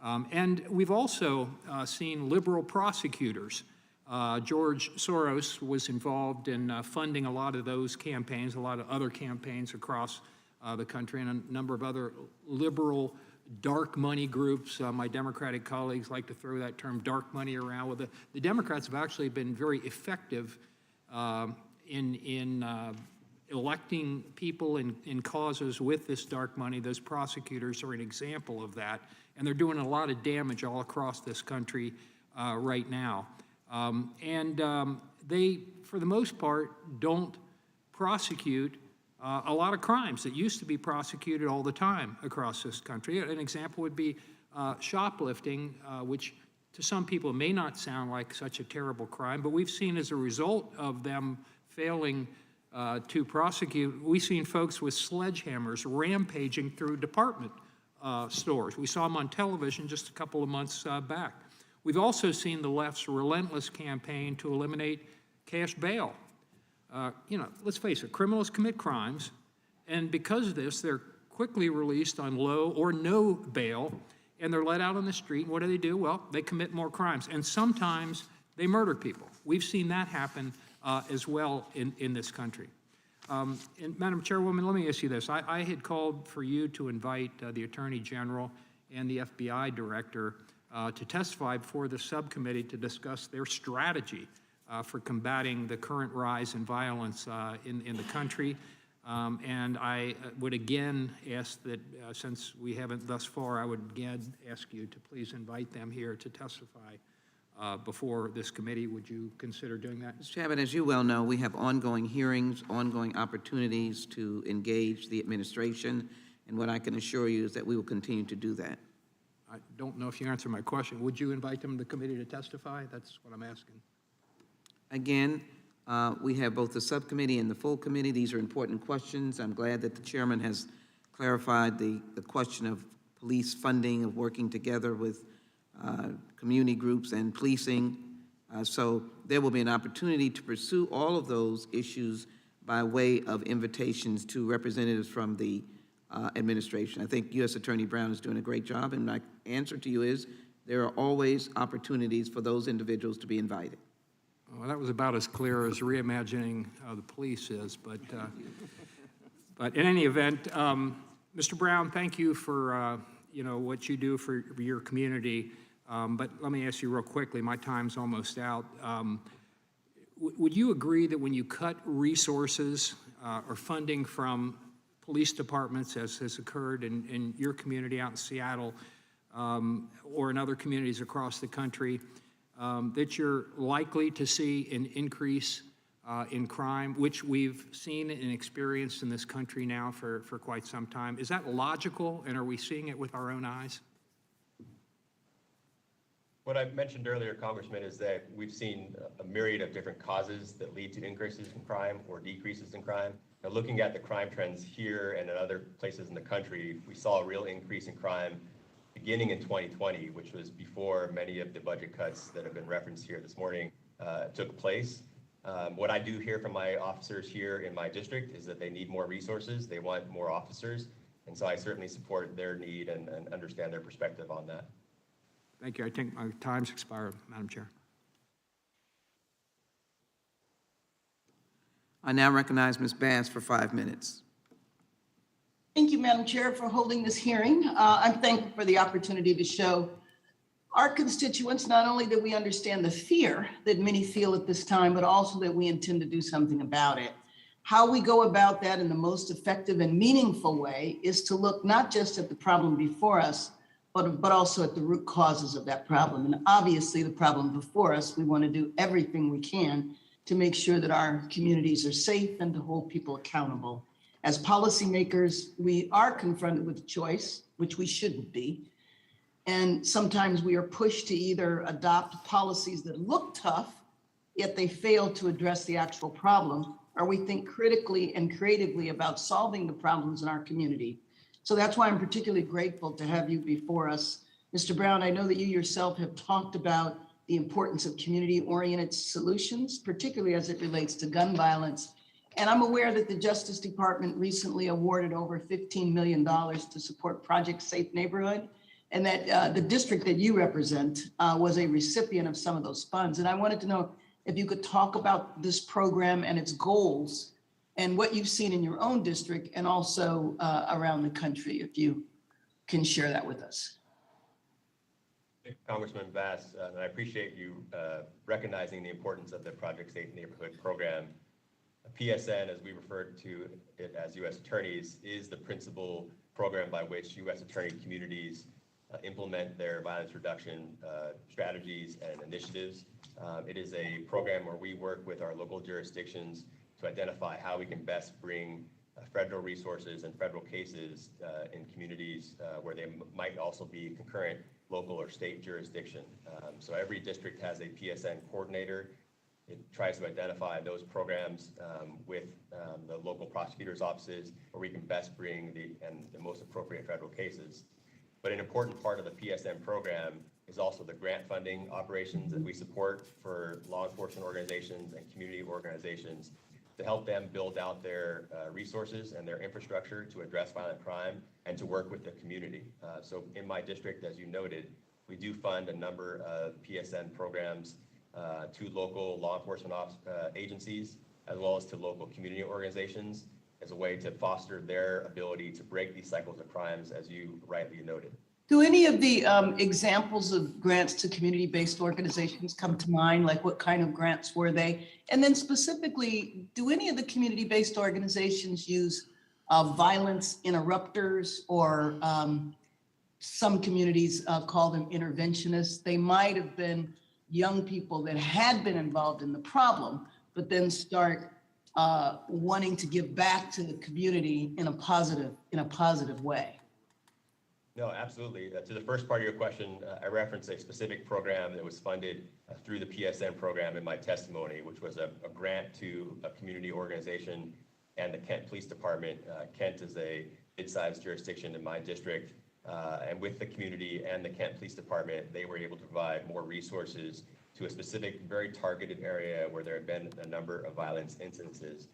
And we've also seen liberal prosecutors. George Soros was involved in funding a lot of those campaigns, a lot of other campaigns across the country, and a number of other liberal dark money groups. My Democratic colleagues like to throw that term dark money around. Well, the Democrats have actually been very effective in electing people in causes with this dark money. Those prosecutors are an example of that, and they're doing a lot of damage all across this country right now. They, for the most part, don't prosecute a lot of crimes that used to be prosecuted all the time across this country. An example would be shoplifting, which to some people may not sound like such a terrible crime, but we've seen as a result of them failing to prosecute, we've seen folks with sledgehammers rampaging through department stores. We saw them on television just a couple of months back. We've also seen the left's relentless campaign to eliminate cash bail. Let's face it, criminals commit crimes, and because of this, they're quickly released on low or no bail, and they're let out on the street. And what do? Well, they commit more crimes, and sometimes they murder people. We've seen that happen as well in this country. And Madam Chairwoman, let me ask you this. I had called for you to invite the Attorney General and the FBI Director to testify before the subcommittee to discuss their strategy for combating the current rise in violence in the country. And I would again ask that, since we haven't thus far, I would again ask you to please invite them here to testify before this committee. Would you consider doing that? Mr. Chairman, as you well know, we have ongoing hearings, ongoing opportunities to engage the administration, and what I can assure you is that we will continue to do that. I don't know if you answered my question. Would you invite them to the committee to testify? That's what I'm asking. Again, we have both the subcommittee and the full committee. These are important questions. I'm glad that the chairman has clarified the question of police funding, of working together with community groups and policing. So there will be an opportunity to pursue all of those issues by way of invitations to representatives from the administration. I think U.S. Attorney Brown is doing a great job, and my answer to you is there are always opportunities for those individuals to be invited. Well, that was about as clear as reimagining the police is, but in any event, Mr. Brown, thank you for what you do for your community. But let me ask you real quickly, my time's almost out. Would you agree that when you cut resources or funding from police departments, as has occurred in your community out in Seattle or in other communities across the country, that you're likely to see an increase in crime, which we've seen and experienced in this country now for quite some time? Is that logical, and are we seeing it with our own eyes? What I mentioned earlier, Congressman, is that we've seen a myriad of different causes that lead to increases in crime or decreases in crime. Now, looking at the crime trends here and in other places in the country, we saw a real increase in crime beginning in 2020, which was before many of the budget cuts that have been referenced here this morning took place. What I do hear from my officers here in my district is that they need more resources, they want more officers, and so I certainly support their need and understand their perspective on that. Thank you. I think my time's expired, Madam Chair. I now recognize Ms. Bass for 5 minutes. Thank you, Madam Chair, for holding this hearing. I'm thankful for the opportunity to show our constituents not only that we understand the fear that many feel at this time, but also that we intend to do something about it. How we go about that in the most effective and meaningful way is to look not just at the problem before us, but also at the root causes of that problem. And obviously the problem before us, we want to do everything we can to make sure that our communities are safe and to hold people accountable. As policymakers, we are confronted with a choice, which we shouldn't be. And sometimes we are pushed to either adopt policies that look tough, yet they fail to address the actual problem, or we think critically and creatively about solving the problems in our community. So that's why I'm particularly grateful to have you before us. Mr. Brown, I know that you yourself have talked about the importance of community-oriented solutions, particularly as it relates to gun violence. And I'm aware that the Justice Department recently awarded over $15 million to support Project Safe Neighborhood, and that the district that you represent was a recipient of some of those funds. And I wanted to know if you could talk about this program and its goals and what you've seen in your own district and also around the country, if you can share that with us. Congressman Bass, and I appreciate you recognizing the importance of the Project Safe Neighborhood program. PSN, as we refer to it as U.S. attorneys, is the principal program by which U.S. attorney communities implement their violence reduction strategies and initiatives. It is a program where we work with our local jurisdictions to identify how we can best bring federal resources and federal cases in communities where they might also be concurrent local or state jurisdiction. So every district has a PSN coordinator. It tries to identify those programs with the local prosecutors' offices where we can best bring the most appropriate federal cases. But an important part of the PSN program is also the grant funding operations that we support for law enforcement organizations and community organizations to help them build out their resources and their infrastructure to address violent crime and to work with the community. So in my district, as you noted, we do fund a number of PSN programs to local law enforcement agencies, as well as to local community organizations, as a way to foster their ability to break these cycles of crimes, as you rightly noted. Do any of the examples of grants to community-based organizations come to mind? Like what kind of grants were they? And then specifically, do any of the community-based organizations use violence interrupters, or some communities call them interventionists? They might have been young people that had been involved in the problem, but then start wanting to give back to the community in a positive way. No, absolutely. To the first part of your question, I referenced a specific program that was funded through the PSN program in my testimony, which was a grant to a community organization and the Kent Police Department. Kent is a mid-sized jurisdiction in my district, and with the community and the Kent Police Department, they were able to provide more resources to a specific, very targeted area where there had been a number of violence incidences.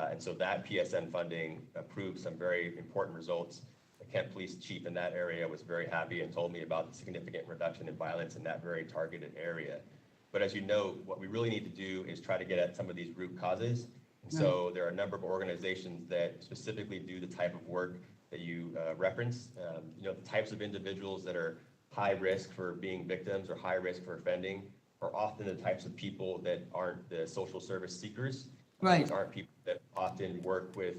And so that PSN funding proved some very important results. The Kent Police Chief in that area was very happy and told me about the significant reduction in violence in that very targeted area. But as you know, what we really need to do is try to get at some of these root causes. And so there are a number of organizations that specifically do the type of work that you referenced. You know, the types of individuals that are high risk for being victims or high risk for offending are often the types of people that aren't the social service seekers. Right. These aren't people that often work with,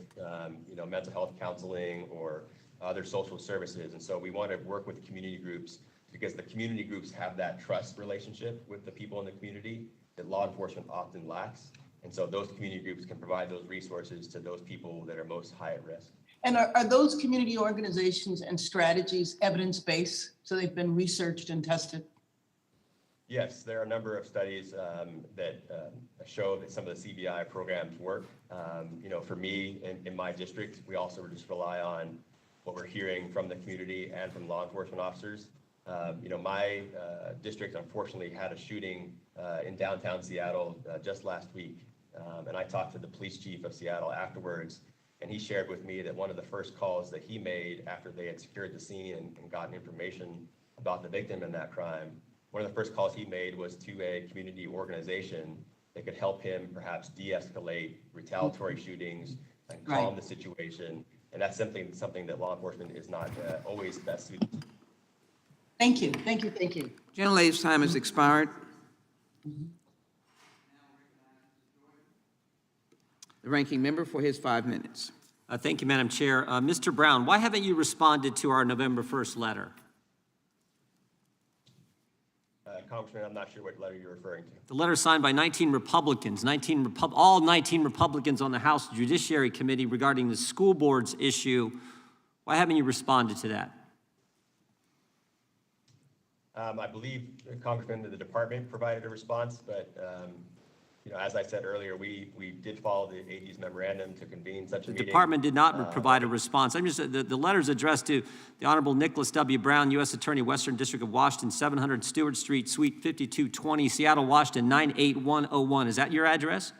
you know, mental health counseling or other social services. And so we want to work with community groups because the community groups have that trust relationship with the people in the community that law enforcement often lacks. And so those community groups can provide those resources to those people that are most high at risk. And are those community organizations and strategies evidence-based? So they've been researched and tested? Yes, there are a number of studies that show that some of the CBI programs work. You know, for me, in my district, we also just rely on what we're hearing from the community and from law enforcement officers. You know, my district unfortunately had a shooting in downtown Seattle just last week. And I talked to the police chief of Seattle afterwards, and he shared with me that one of the first calls that he made after they had secured the scene and gotten information about the victim in that crime, one of the first calls he made was to a community organization that could help him perhaps de-escalate retaliatory shootings and calm the situation. And that's something that law enforcement is not always best suited to. Thank you, thank you, thank you. Gentlelady's time has expired. The ranking member for his 5 minutes. Thank you, Madam Chair. Mr. Brown, why haven't you responded to our November 1st letter? Congressman, I'm not sure what letter you're referring to. The letter signed by 19 Republicans, all 19 Republicans on the House Judiciary Committee regarding the school board's issue. Why haven't you responded to that? I believe, Congressman, that the department provided a response, but as I said earlier, we did follow the AG's memorandum to convene such a meeting. The department did not provide a response. I'm just, the letter's addressed to the Honorable Nicholas W. Brown, U.S. Attorney, Western District of Washington, 700 Stewart Street, Suite 5220, Seattle, Washington, 98101. Is that your address?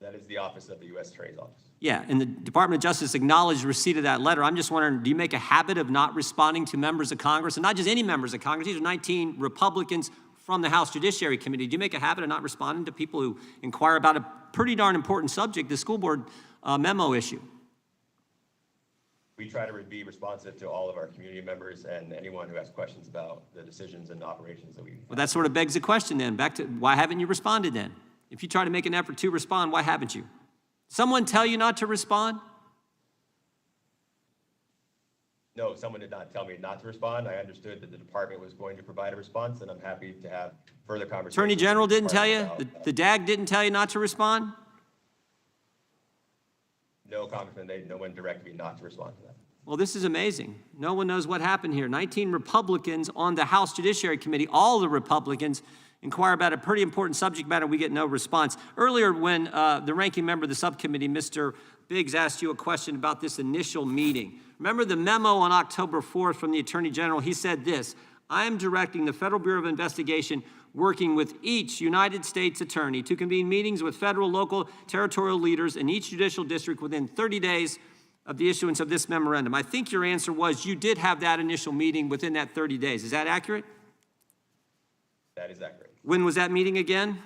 That is the office of the U.S. Attorney's Office. Yeah, and the Department of Justice acknowledged receipt of that letter. I'm just wondering, do you make a habit of not responding to members of Congress, and not just any members of Congress? These are 19 Republicans from the House Judiciary Committee. Do you make a habit of not responding to people who inquire about a pretty darn important subject, the school board memo issue? We try to be responsive to all of our community members and anyone who has questions about the decisions and operations that we. Well, that sort of begs the question then. Back to, why haven't you responded then? If you try to make an effort to respond, why haven't you? Someone tell you not to respond? No, someone did not tell me not to respond. I understood that the department was going to provide a response, and I'm happy to have further conversations. Attorney General didn't tell you? About, the DAG didn't tell you not to respond? No, Congressman, no one directed me not to respond to that. Well, this is amazing. No one knows what happened here. 19 Republicans on the House Judiciary Committee, all the Republicans, inquire about a pretty important subject matter. We get no response. Earlier, when the ranking member of the subcommittee, Mr. Biggs, asked you a question about this initial meeting. Remember the memo on October 4th from the Attorney General? He said this: I am directing the Federal Bureau of Investigation, working with each United States attorney, to convene meetings with federal, local, territorial leaders in each judicial district within 30 days of the issuance of this memorandum. I think your answer was you did have that initial meeting within that 30 days. Is that accurate? That is accurate. When was that meeting again?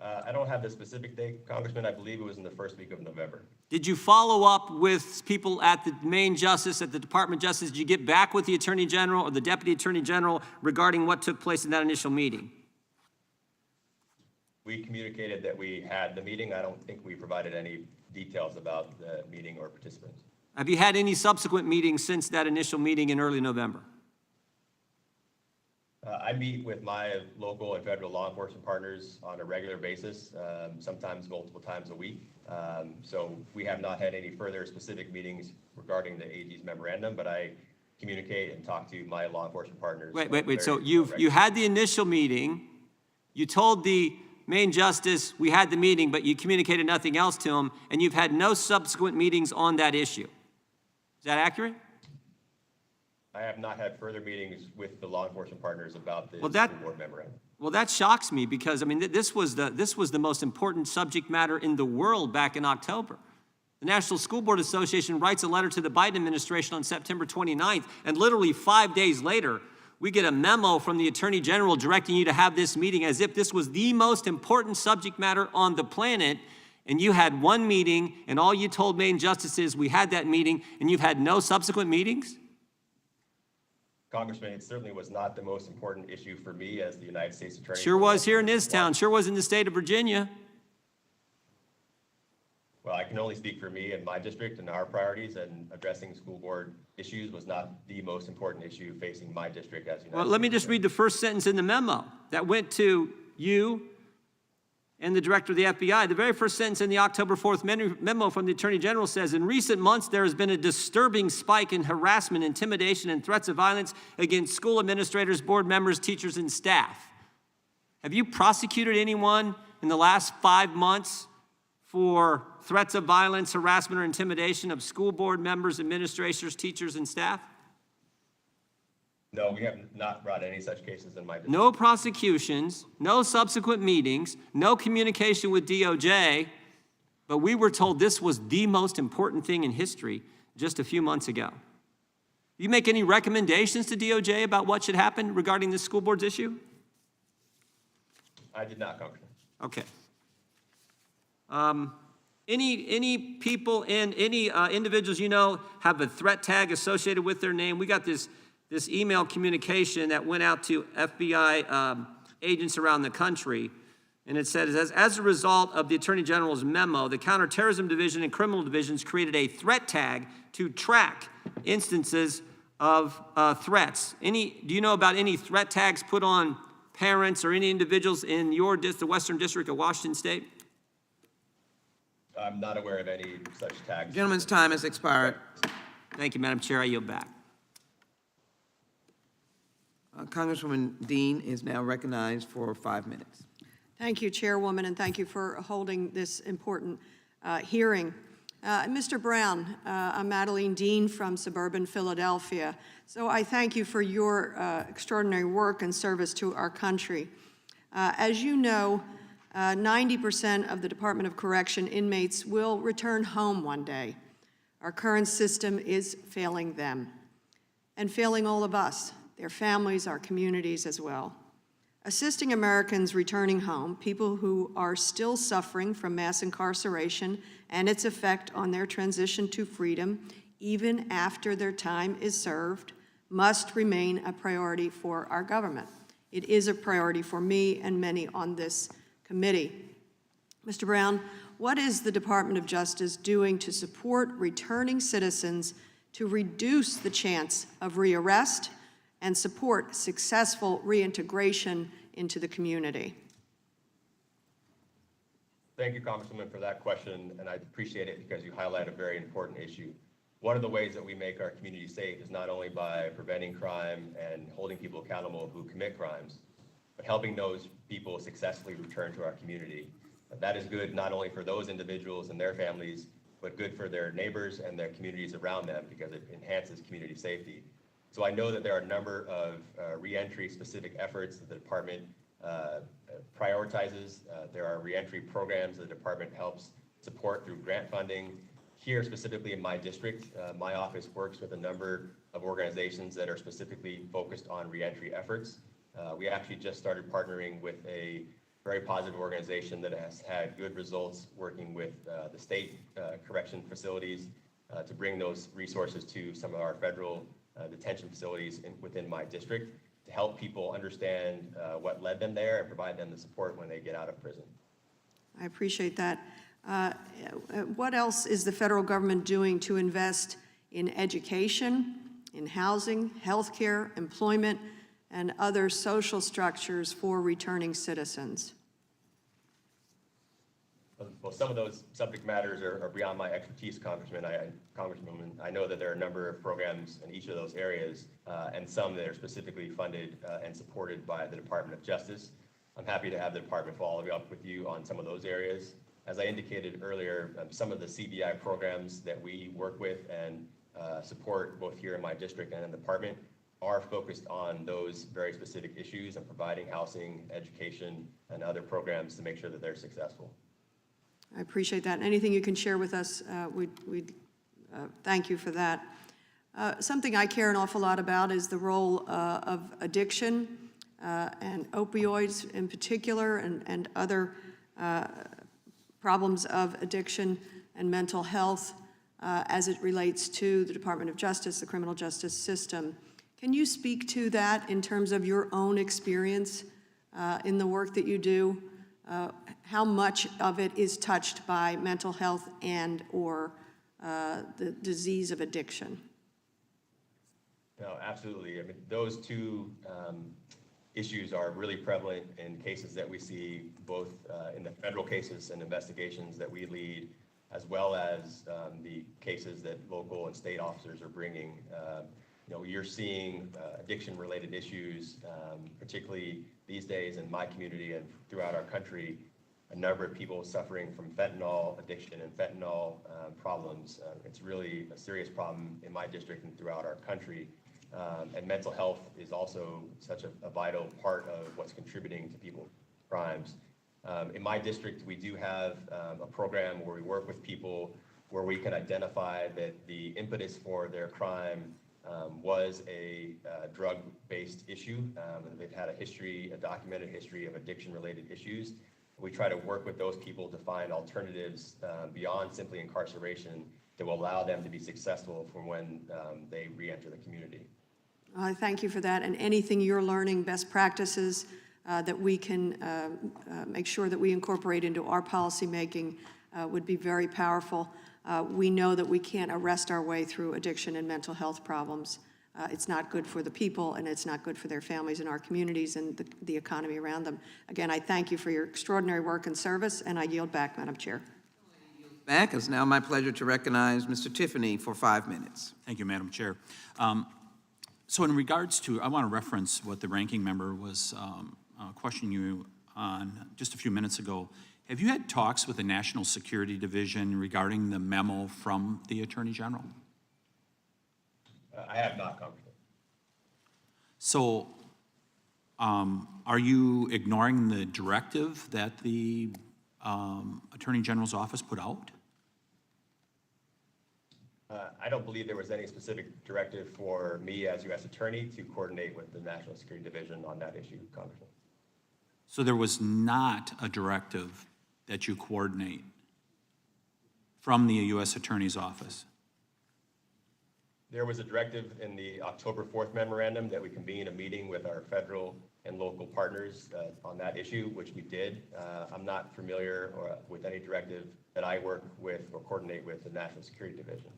I don't have the specific date, Congressman. I believe it was in the first week of November. Did you follow up with people at the main justice, at the Department of Justice? Did you get back with the Attorney General or the Deputy Attorney General regarding what took place in that initial meeting? We communicated that we had the meeting. I don't think we provided any details about the meeting or participants. Have you had any subsequent meetings since that initial meeting in early November? I meet with my local and federal law enforcement partners on a regular basis, sometimes multiple times a week. So we have not had any further specific meetings regarding the AG's memorandum, but I communicate and talk to my law enforcement partners. Wait. So you had the initial meeting. You told the main justice we had the meeting, but you communicated nothing else to him, and you've had no subsequent meetings on that issue. Is that accurate? I have not had further meetings with the law enforcement partners about the school board memorandum. Well, that shocks me because, I mean, this was the most important subject matter in the world back in October. The National School Board Association writes a letter to the Biden administration on September 29th, and literally 5 days later, we get a memo from the Attorney General directing you to have this meeting as if this was the most important subject matter on the planet, and you had one meeting, and all you told main justice is we had that meeting, and you've had no subsequent meetings? Congressman, it certainly was not the most important issue for me as the United States Attorney. Sure was here in this town. Sure was in the state of Virginia. Well, I can only speak for me and my district and our priorities, and addressing school board issues was not the most important issue facing my district as United States. Well, let me just read the first sentence in the memo that went to you and the director of the FBI. The very first sentence in the October 4th memo from the Attorney General says, in recent months, there has been a disturbing spike in harassment, intimidation, and threats of violence against school administrators, board members, teachers, and staff. Have you prosecuted anyone in the last 5 months for threats of violence, harassment, or intimidation of school board members, administrators, teachers, and staff? No, we have not brought any such cases in my district. No prosecutions, no subsequent meetings, no communication with DOJ, but we were told this was the most important thing in history just a few months ago. You make any recommendations to DOJ about what should happen regarding this school board's issue? I did not, Congressman. Okay. Any people and any individuals you know have a threat tag associated with their name? We got this email communication that went out to FBI agents around the country, and it says, as a result of the Attorney General's memo, the Counterterrorism Division and Criminal Divisions created a threat tag to track instances of threats. Do you know about any threat tags put on parents or any individuals in the Western District of Washington State? I'm not aware of any such tags. Gentleman's time has expired. Thank you, Madam Chair. I yield back. Congresswoman Dean is now recognized for 5 minutes. Thank you, Chairwoman, and thank you for holding this important hearing. Mr. Brown, I'm Madeline Dean from suburban Philadelphia. So I thank you for your extraordinary work and service to our country. As you know, 90% of the Department of Correction inmates will return home one day. Our current system is failing them and failing all of us, their families, our communities as well. Assisting Americans returning home, people who are still suffering from mass incarceration and its effect on their transition to freedom, even after their time is served, must remain a priority for our government. It is a priority for me and many on this committee. Mr. Brown, what is the Department of Justice doing to support returning citizens to reduce the chance of rearrest and support successful reintegration into the community? Thank you, Congresswoman, for that question, and I appreciate it because you highlight a very important issue. One of the ways that we make our community safe is not only by preventing crime and holding people accountable who commit crimes, but helping those people successfully return to our community. That is good not only for those individuals and their families, but good for their neighbors and their communities around them because it enhances community safety. So I know that there are a number of reentry specific efforts that the department prioritizes. There are reentry programs the department helps support through grant funding. Here specifically in my district, my office works with a number of organizations that are specifically focused on reentry efforts. We actually just started partnering with a very positive organization that has had good results working with the state correction facilities to bring those resources to some of our federal detention facilities within my district to help people understand what led them there and provide them the support when they get out of prison. I appreciate that. What else is the federal government doing to invest in education, in housing, healthcare, employment, and other social structures for returning citizens? Well, some of those subject matters are beyond my expertise, Congresswoman. I know that there are a number of programs in each of those areas, and some that are specifically funded and supported by the Department of Justice. I'm happy to have the department follow up with you on some of those areas. As I indicated earlier, some of the CBI programs that we work with and support both here in my district and in the department are focused on those very specific issues and providing housing, education, and other programs to make sure that they're successful. I appreciate that. Anything you can share with us, we'd thank you for that. Something I care an awful lot about is the role of addiction and opioids in particular and other problems of addiction and mental health as it relates to the Department of Justice, the criminal justice system. Can you speak to that in terms of your own experience in the work that you do? How much of it is touched by mental health and or the disease of addiction? No, absolutely. I mean, those two issues are really prevalent in cases that we see both in the federal cases and investigations that we lead, as well as the cases that local and state officers are bringing. You're seeing addiction-related issues, particularly these days in my community and throughout our country, a number of people suffering from fentanyl addiction and fentanyl problems. It's really a serious problem in my district and throughout our country. And mental health is also such a vital part of what's contributing to people's crimes. In my district, we do have a program where we work with people where we can identify that the impetus for their crime was a drug-based issue. They've had a documented history of addiction-related issues. We try to work with those people to find alternatives beyond simply incarceration that will allow them to be successful from when they re-enter the community. I thank you for that, and anything you're learning, best practices that we can make sure that we incorporate into our policymaking would be very powerful. We know that we can't arrest our way through addiction and mental health problems. It's not good for the people, and it's not good for their families and our communities and the economy around them. Again, I thank you for your extraordinary work and service, and I yield back, Madam Chair. Back. It's now my pleasure to recognize Mr. Tiffany for 5 minutes. Thank you, Madam Chair. So in regards to, I want to reference what the ranking member was questioning you on just a few minutes ago. Have you had talks with the National Security Division regarding the memo from the Attorney General? I have not, Congressman. So are you ignoring the directive that the Attorney General's office put out? I don't believe there was any specific directive for me as U.S. Attorney to coordinate with the National Security Division on that issue, Congressman. So there was not a directive that you coordinate from the U.S. Attorney's office? There was a directive in the October 4th memorandum that we convene a meeting with our federal and local partners on that issue, which we did. I'm not familiar with any directive that I work with or coordinate with the National Security Division.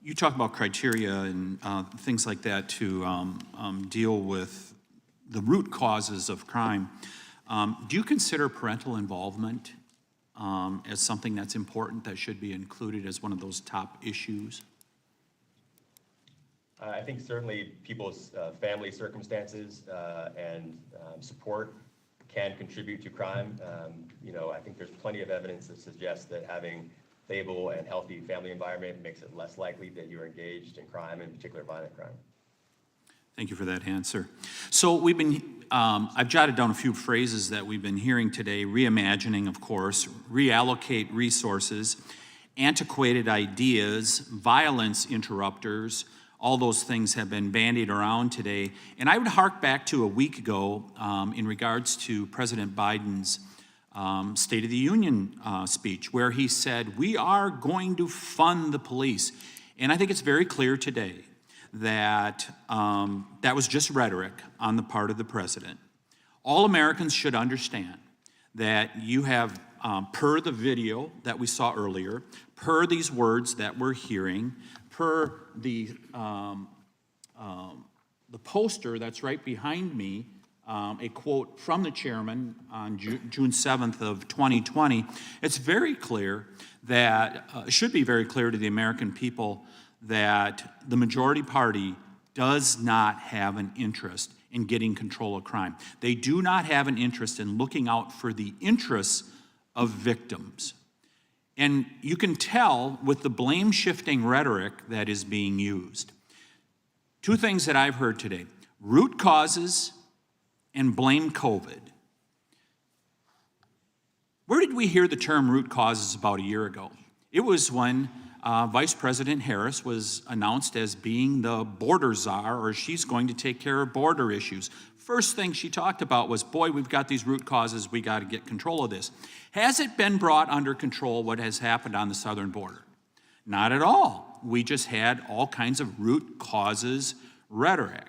You talk about criteria and things like that to deal with the root causes of crime. Do you consider parental involvement as something that's important that should be included as one of those top issues? I think certainly people's family circumstances and support can contribute to crime. I think there's plenty of evidence that suggests that having stable and healthy family environment makes it less likely that you're engaged in crime, in particular violent crime. Thank you for that answer. So I've jotted down a few phrases that we've been hearing today: reimagining, of course, reallocate resources, antiquated ideas, violence interrupters. All those things have been bandied around today. And I would hark back to a week ago in regards to President Biden's State of the Union speech, where he said, we are going to fund the police. And I think it's very clear today that that was just rhetoric on the part of the president. All Americans should understand that you have, per the video that we saw earlier, per these words that we're hearing, per the poster that's right behind me, a quote from the chairman on June 7th of 2020, it's very clear that, it should be very clear to the American people that the majority party does not have an interest in getting control of crime. They do not have an interest in looking out for the interests of victims. And you can tell with the blame-shifting rhetoric that is being used. Two things that I've heard today: root causes and blame COVID. Where did we hear the term root causes about a year ago? It was when Vice President Harris was announced as being the border czar, or she's going to take care of border issues. First thing she talked about was, boy, we've got these root causes, we got to get control of this. Has it been brought under control what has happened on the southern border? Not at all. We just had all kinds of root causes rhetoric.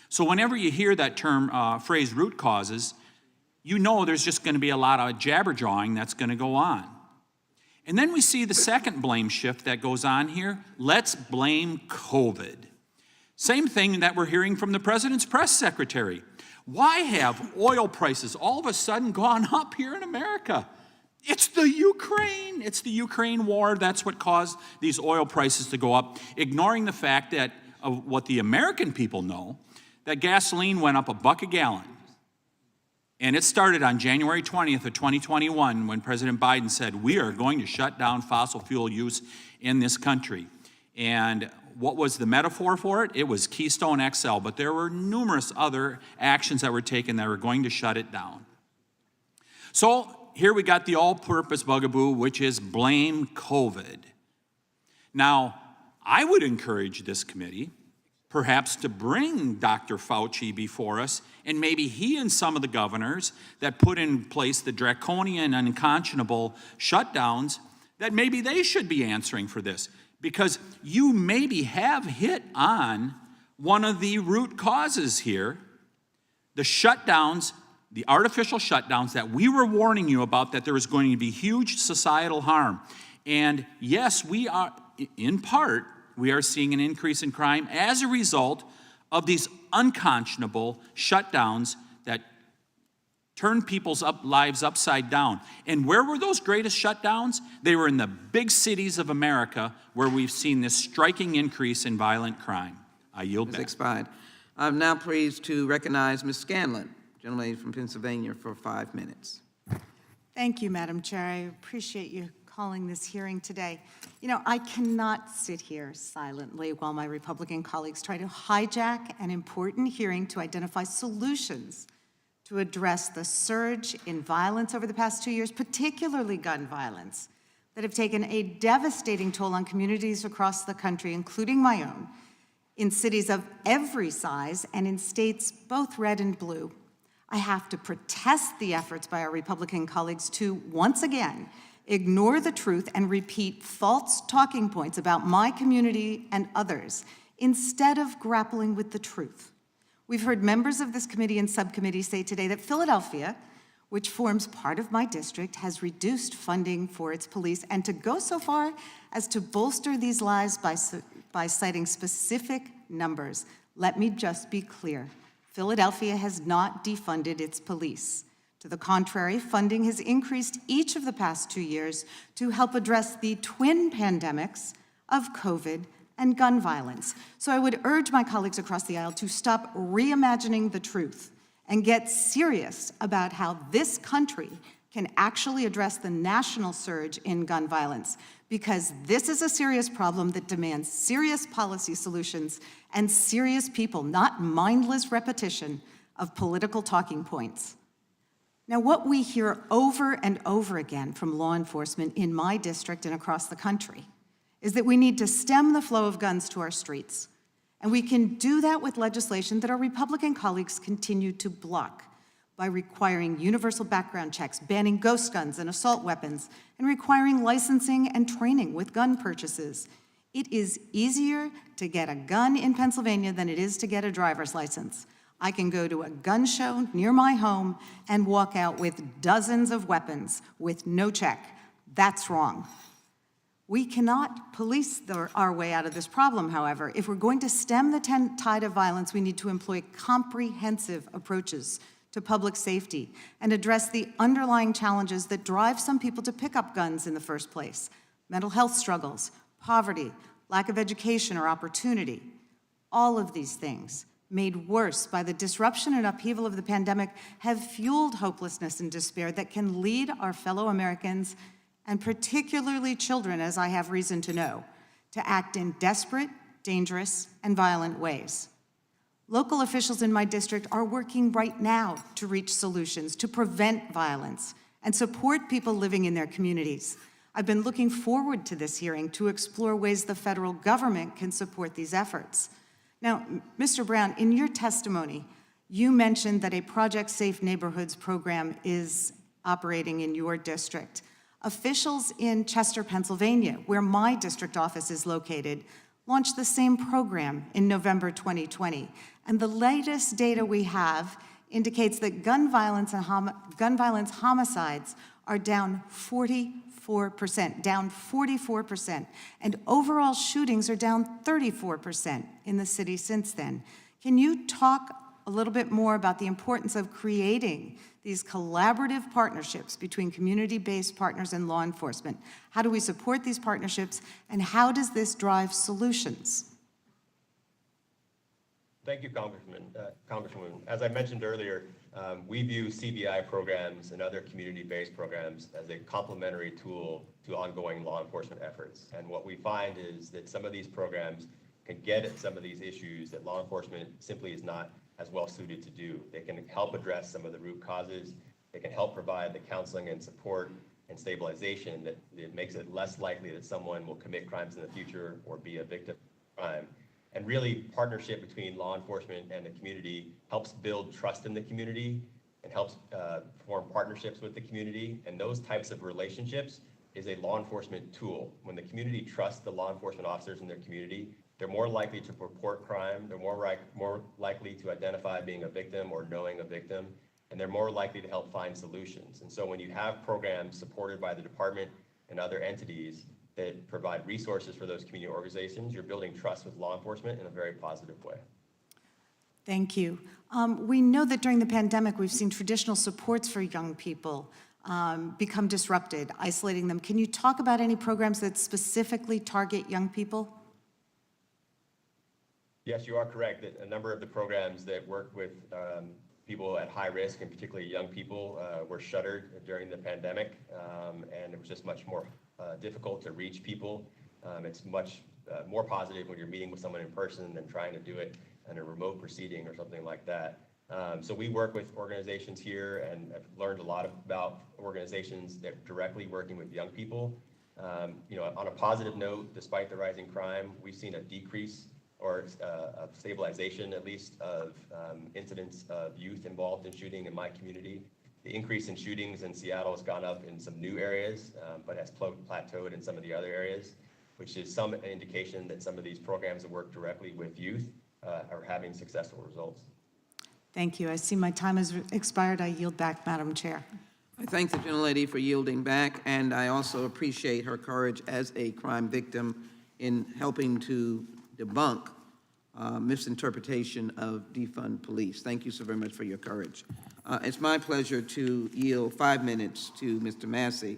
So whenever you hear that term, phrase root causes, you know there's just going to be a lot of jabber-jawing that's going to go on. And then we see the second blame shift that goes on here. Let's blame COVID. Same thing that we're hearing from the president's press secretary. Why have oil prices all of a sudden gone up here in America? It's the Ukraine. It's the Ukraine war. That's what caused these oil prices to go up, ignoring the fact that of what the American people know, that gasoline went up $1 a gallon. And it started on January 20th of 2021 when President Biden said, we are going to shut down fossil fuel use in this country. And what was the metaphor for it? It was Keystone XL, but there were numerous other actions that were taken that were going to shut it down. So here we got the all-purpose bugaboo, which is blame COVID. Now, I would encourage this committee perhaps to bring Dr. Fauci before us, and maybe he and some of the governors that put in place the draconian and unconscionable shutdowns, that maybe they should be answering for this. Because you maybe have hit on one of the root causes here, the shutdowns, the artificial shutdowns that we were warning you about, that there was going to be huge societal harm. And yes, we are, in part, we are seeing an increase in crime as a result of these unconscionable shutdowns that turned people's lives upside down. And where were those greatest shutdowns? They were in the big cities of America, where we've seen this striking increase in violent crime. I yield back. Expired. I'm now pleased to recognize Ms. Scanlon, gentlelady from Pennsylvania, for 5 minutes. Thank you, Madam Chair. I appreciate you calling this hearing today. You know, I cannot sit here silently while my Republican colleagues try to hijack an important hearing to identify solutions to address the surge in violence over the past 2 years, particularly gun violence, that have taken a devastating toll on communities across the country, including my own, in cities of every size and in states both red and blue. I have to protest the efforts by our Republican colleagues to, once again, ignore the truth and repeat false talking points about my community and others, instead of grappling with the truth. We've heard members of this committee and subcommittee say today that Philadelphia, which forms part of my district, has reduced funding for its police, and to go so far as to bolster these lies by citing specific numbers. Let me just be clear. Philadelphia has not defunded its police. To the contrary, funding has increased each of the past 2 years to help address the twin pandemics of COVID and gun violence. So I would urge my colleagues across the aisle to stop reimagining the truth and get serious about how this country can actually address the national surge in gun violence, because this is a serious problem that demands serious policy solutions and serious people, not mindless repetition of political talking points. Now, what we hear over and over again from law enforcement in my district and across the country is that we need to stem the flow of guns to our streets. And we can do that with legislation that our Republican colleagues continue to block by requiring universal background checks, banning ghost guns and assault weapons, and requiring licensing and training with gun purchases. It is easier to get a gun in Pennsylvania than it is to get a driver's license. I can go to a gun show near my home and walk out with dozens of weapons with no check. That's wrong. We cannot police our way out of this problem, however. If we're going to stem the tide of violence, we need to employ comprehensive approaches to public safety and address the underlying challenges that drive some people to pick up guns in the first place. Mental health struggles, poverty, lack of education or opportunity. All of these things, made worse by the disruption and upheaval of the pandemic, have fueled hopelessness and despair that can lead our fellow Americans, and particularly children, as I have reason to know, to act in desperate, dangerous, and violent ways. Local officials in my district are working right now to reach solutions to prevent violence and support people living in their communities. I've been looking forward to this hearing to explore ways the federal government can support these efforts. Now, Mr. Brown, in your testimony, you mentioned that a Project Safe Neighborhoods program is operating in your district. Officials in Chester, Pennsylvania, where my district office is located, launched the same program in November 2020. And the latest data we have indicates that gun violence homicides are down 44%, and overall shootings are down 34% in the city since then. Can you talk a little bit more about the importance of creating these collaborative partnerships between community-based partners and law enforcement? How do we support these partnerships, and how does this drive solutions? Thank you, Congresswoman. As I mentioned earlier, we view CBI programs and other community-based programs as a complementary tool to ongoing law enforcement efforts. And what we find is that some of these programs can get at some of these issues that law enforcement simply is not as well suited to do. They can help address some of the root causes. They can help provide the counseling and support and stabilization that makes it less likely that someone will commit crimes in the future or be a victim of crime. And really, partnership between law enforcement and the community helps build trust in the community and helps form partnerships with the community. And those types of relationships is a law enforcement tool. When the community trusts the law enforcement officers in their community, they're more likely to report crime, they're more likely to identify being a victim or knowing a victim, and they're more likely to help find solutions. And so when you have programs supported by the department and other entities that provide resources for those community organizations, you're building trust with law enforcement in a very positive way. Thank you. We know that during the pandemic, we've seen traditional supports for young people become disrupted, isolating them. Can you talk about any programs that specifically target young people? Yes, you are correct that a number of the programs that work with people at high risk, and particularly young people, were shuttered during the pandemic, and it was just much more difficult to reach people. It's much more positive when you're meeting with someone in person than trying to do it in a remote proceeding or something like that. So we work with organizations here, and I've learned a lot about organizations that are directly working with young people. You know, on a positive note, despite the rising crime, we've seen a decrease or a stabilization, at least, of incidents of youth involved in shooting in my community. The increase in shootings in Seattle has gone up in some new areas, but has plateaued in some of the other areas, which is some indication that some of these programs that work directly with youth are having successful results. Thank you. I see my time has expired. I yield back, Madam Chair. I thank the gentlelady for yielding back, and I also appreciate her courage as a crime victim in helping to debunk misinterpretation of defund police. Thank you so very much for your courage. It's my pleasure to yield 5 minutes to Mr. Massey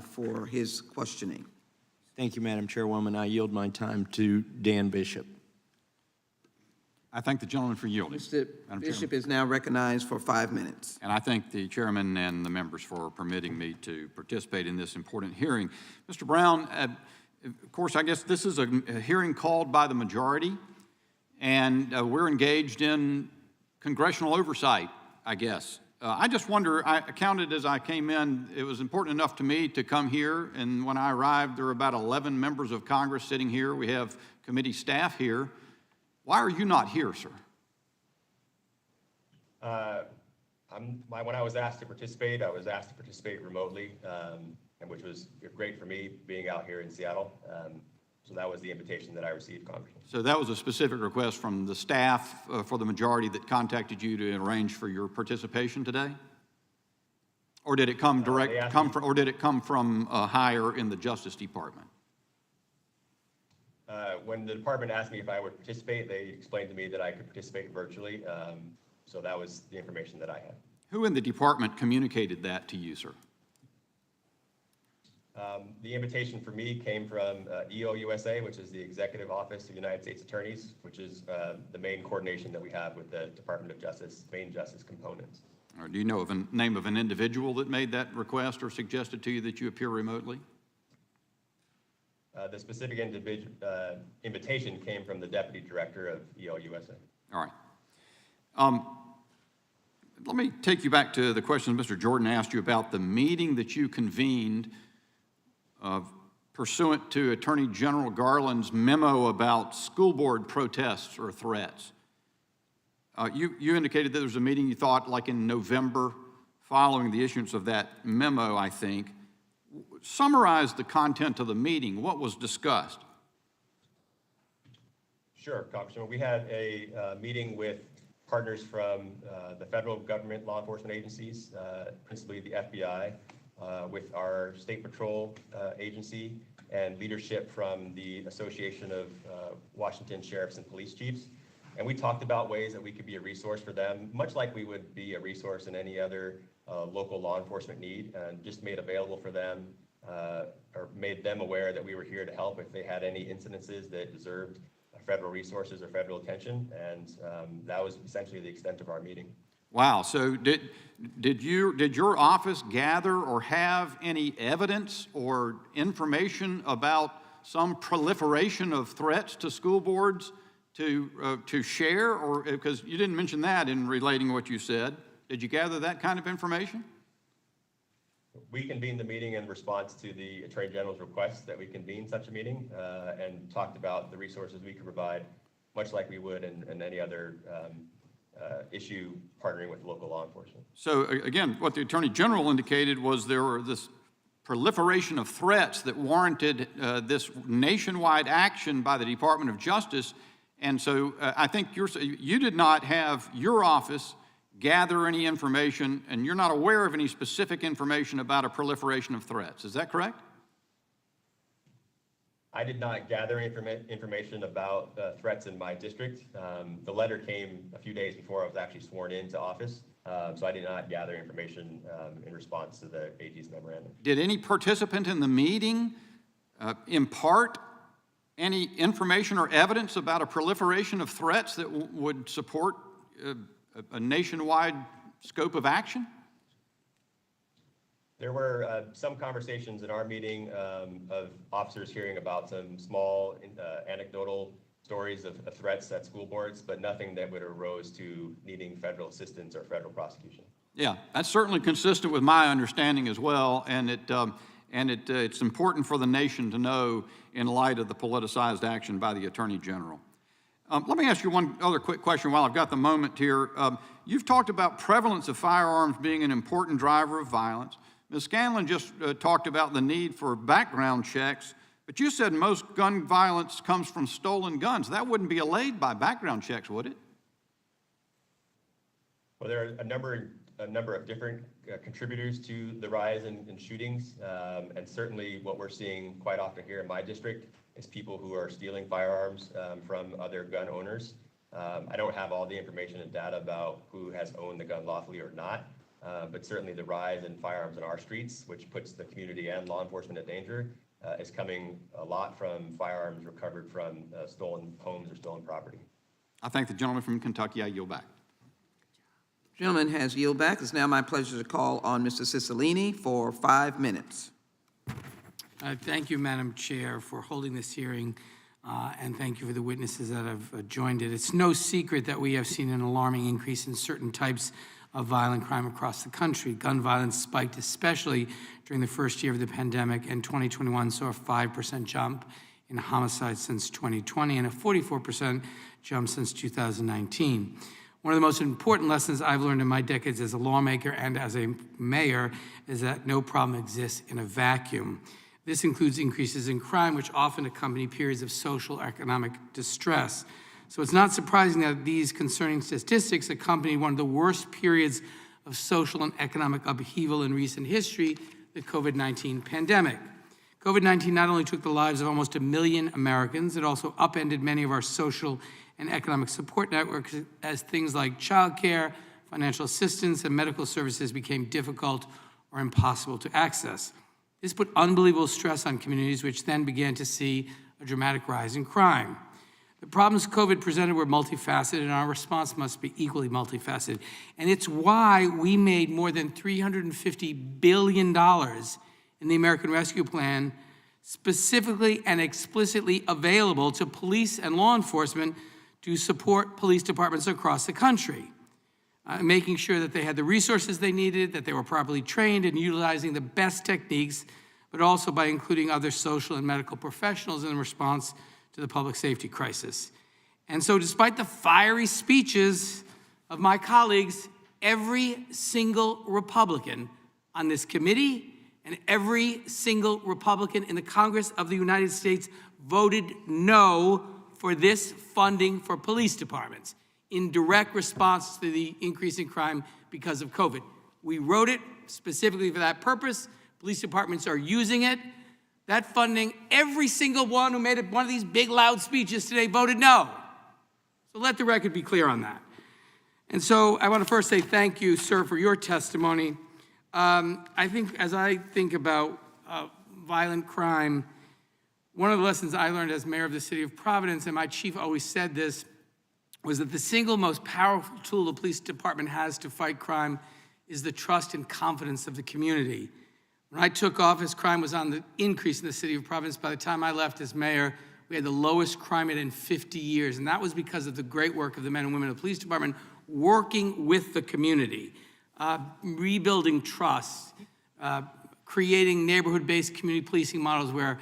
for his questioning. Thank you, Madam Chairwoman. I yield my time to Dan Bishop. I thank the gentleman for yielding. Mr. Bishop is now recognized for 5 minutes. And I thank the chairman and the members for permitting me to participate in this important hearing. Mr. Brown, of course, I guess this is a hearing called by the majority, and we're engaged in congressional oversight, I guess. I just wonder, I counted as I came in, it was important enough to me to come here, and when I arrived, there were about 11 members of Congress sitting here. We have committee staff here. Why are you not here, sir? When I was asked to participate, I was asked to participate remotely, and which was great for me being out here in Seattle. So that was the invitation that I received, Congressman. So that was a specific request from the staff for the majority that contacted you to arrange for your participation today? Or did it come from higher in the Justice Department? When the department asked me if I would participate, they explained to me that I could participate virtually. So that was the information that I had. Who in the department communicated that to you, sir? The invitation for me came from EOUSA, which is the Executive Office of United States Attorneys, which is the main coordination that we have with the Department of Justice, main justice components. Or do you know of a name of an individual that made that request or suggested to you that you appear remotely? The specific invitation came from the Deputy Director of EOUSA. All right. Let me take you back to the question Mr. Jordan asked you about the meeting that you convened pursuant to Attorney General Garland's memo about school board protests or threats. You indicated that there was a meeting you thought like in November following the issuance of that memo, I think. Summarize the content of the meeting. What was discussed? Sure, Congressman. We had a meeting with partners from the federal government law enforcement agencies, principally the FBI, with our State Patrol agency, and leadership from the Association of Washington Sheriffs and Police Chiefs. And we talked about ways that we could be a resource for them, much like we would be a resource in any other local law enforcement need, and just made available for them or made them aware that we were here to help if they had any incidences that deserved federal resources or federal attention. And that was essentially the extent of our meeting. Wow. So did your office gather or have any evidence or information about some proliferation of threats to school boards to share? Or because you didn't mention that in relating what you said. Did you gather that kind of information? We convened the meeting in response to the Attorney General's request that we convene such a meeting and talked about the resources we could provide, much like we would in any other issue partnering with local law enforcement. So again, what the Attorney General indicated was there were this proliferation of threats that warranted this nationwide action by the Department of Justice. And so I think you did not have your office gather any information, and you're not aware of any specific information about a proliferation of threats. Is that correct? I did not gather information about threats in my district. The letter came a few days before I was actually sworn into office, so I did not gather information in response to the AG's memorandum. Did any participant in the meeting impart any information or evidence about a proliferation of threats that would support a nationwide scope of action? There were some conversations in our meeting of officers hearing about some small anecdotal stories of threats at school boards, but nothing that would arose to needing federal assistance or federal prosecution. Yeah, that's certainly consistent with my understanding as well, and it's important for the nation to know in light of the politicized action by the Attorney General. Let me ask you one other quick question while I've got the moment here. You've talked about prevalence of firearms being an important driver of violence. Ms. Scanlon just talked about the need for background checks, but you said most gun violence comes from stolen guns. That wouldn't be allayed by background checks, would it? Well, there are a number of different contributors to the rise in shootings, and certainly what we're seeing quite often here in my district is people who are stealing firearms from other gun owners. I don't have all the information and data about who has owned the gun lawfully or not, but certainly the rise in firearms in our streets, which puts the community and law enforcement at danger, is coming a lot from firearms recovered from stolen homes or stolen property. I thank the gentleman from Kentucky. I yield back. Gentleman has yield back. It's now my pleasure to call on Mr. Cicilline for 5 minutes. Thank you, Madam Chair, for holding this hearing, and thank you for the witnesses that have joined it. It's no secret that we have seen an alarming increase in certain types of violent crime across the country. Gun violence spiked especially during the first year of the pandemic, and 2021 saw a 5% jump in homicides since 2020 and a 44% jump since 2019. One of the most important lessons I've learned in my decades as a lawmaker and as a mayor is that no problem exists in a vacuum. This includes increases in crime, which often accompany periods of social or economic distress. So it's not surprising that these concerning statistics accompany one of the worst periods of social and economic upheaval in recent history, the COVID-19 pandemic. COVID-19 not only took the lives of almost 1 million Americans, it also upended many of our social and economic support networks as things like childcare, financial assistance, and medical services became difficult or impossible to access. This put unbelievable stress on communities, which then began to see a dramatic rise in crime. The problems COVID presented were multifaceted, and our response must be equally multifaceted. And it's why we made more than $350 billion in the American Rescue Plan specifically and explicitly available to police and law enforcement to support police departments across the country, making sure that they had the resources they needed, that they were properly trained and utilizing the best techniques, but also by including other social and medical professionals in response to the public safety crisis. And so despite the fiery speeches of my colleagues, every single Republican on this committee and every single Republican in the Congress of the United States voted no for this funding for police departments in direct response to the increase in crime because of COVID. We wrote it specifically for that purpose. Police departments are using it. That funding, every single one who made one of these big, loud speeches today voted no. So let the record be clear on that. And so I want to first say thank you, sir, for your testimony. I think as I think about violent crime, one of the lessons I learned as mayor of the city of Providence, and my chief always said this, was that the single most powerful tool the police department has to fight crime is the trust and confidence of the community. When I took office, crime was on the increase in the city of Providence. By the time I left as mayor, we had the lowest crime rate in 50 years, and that was because of the great work of the men and women of the police department working with the community, rebuilding trust, creating neighborhood-based community policing models where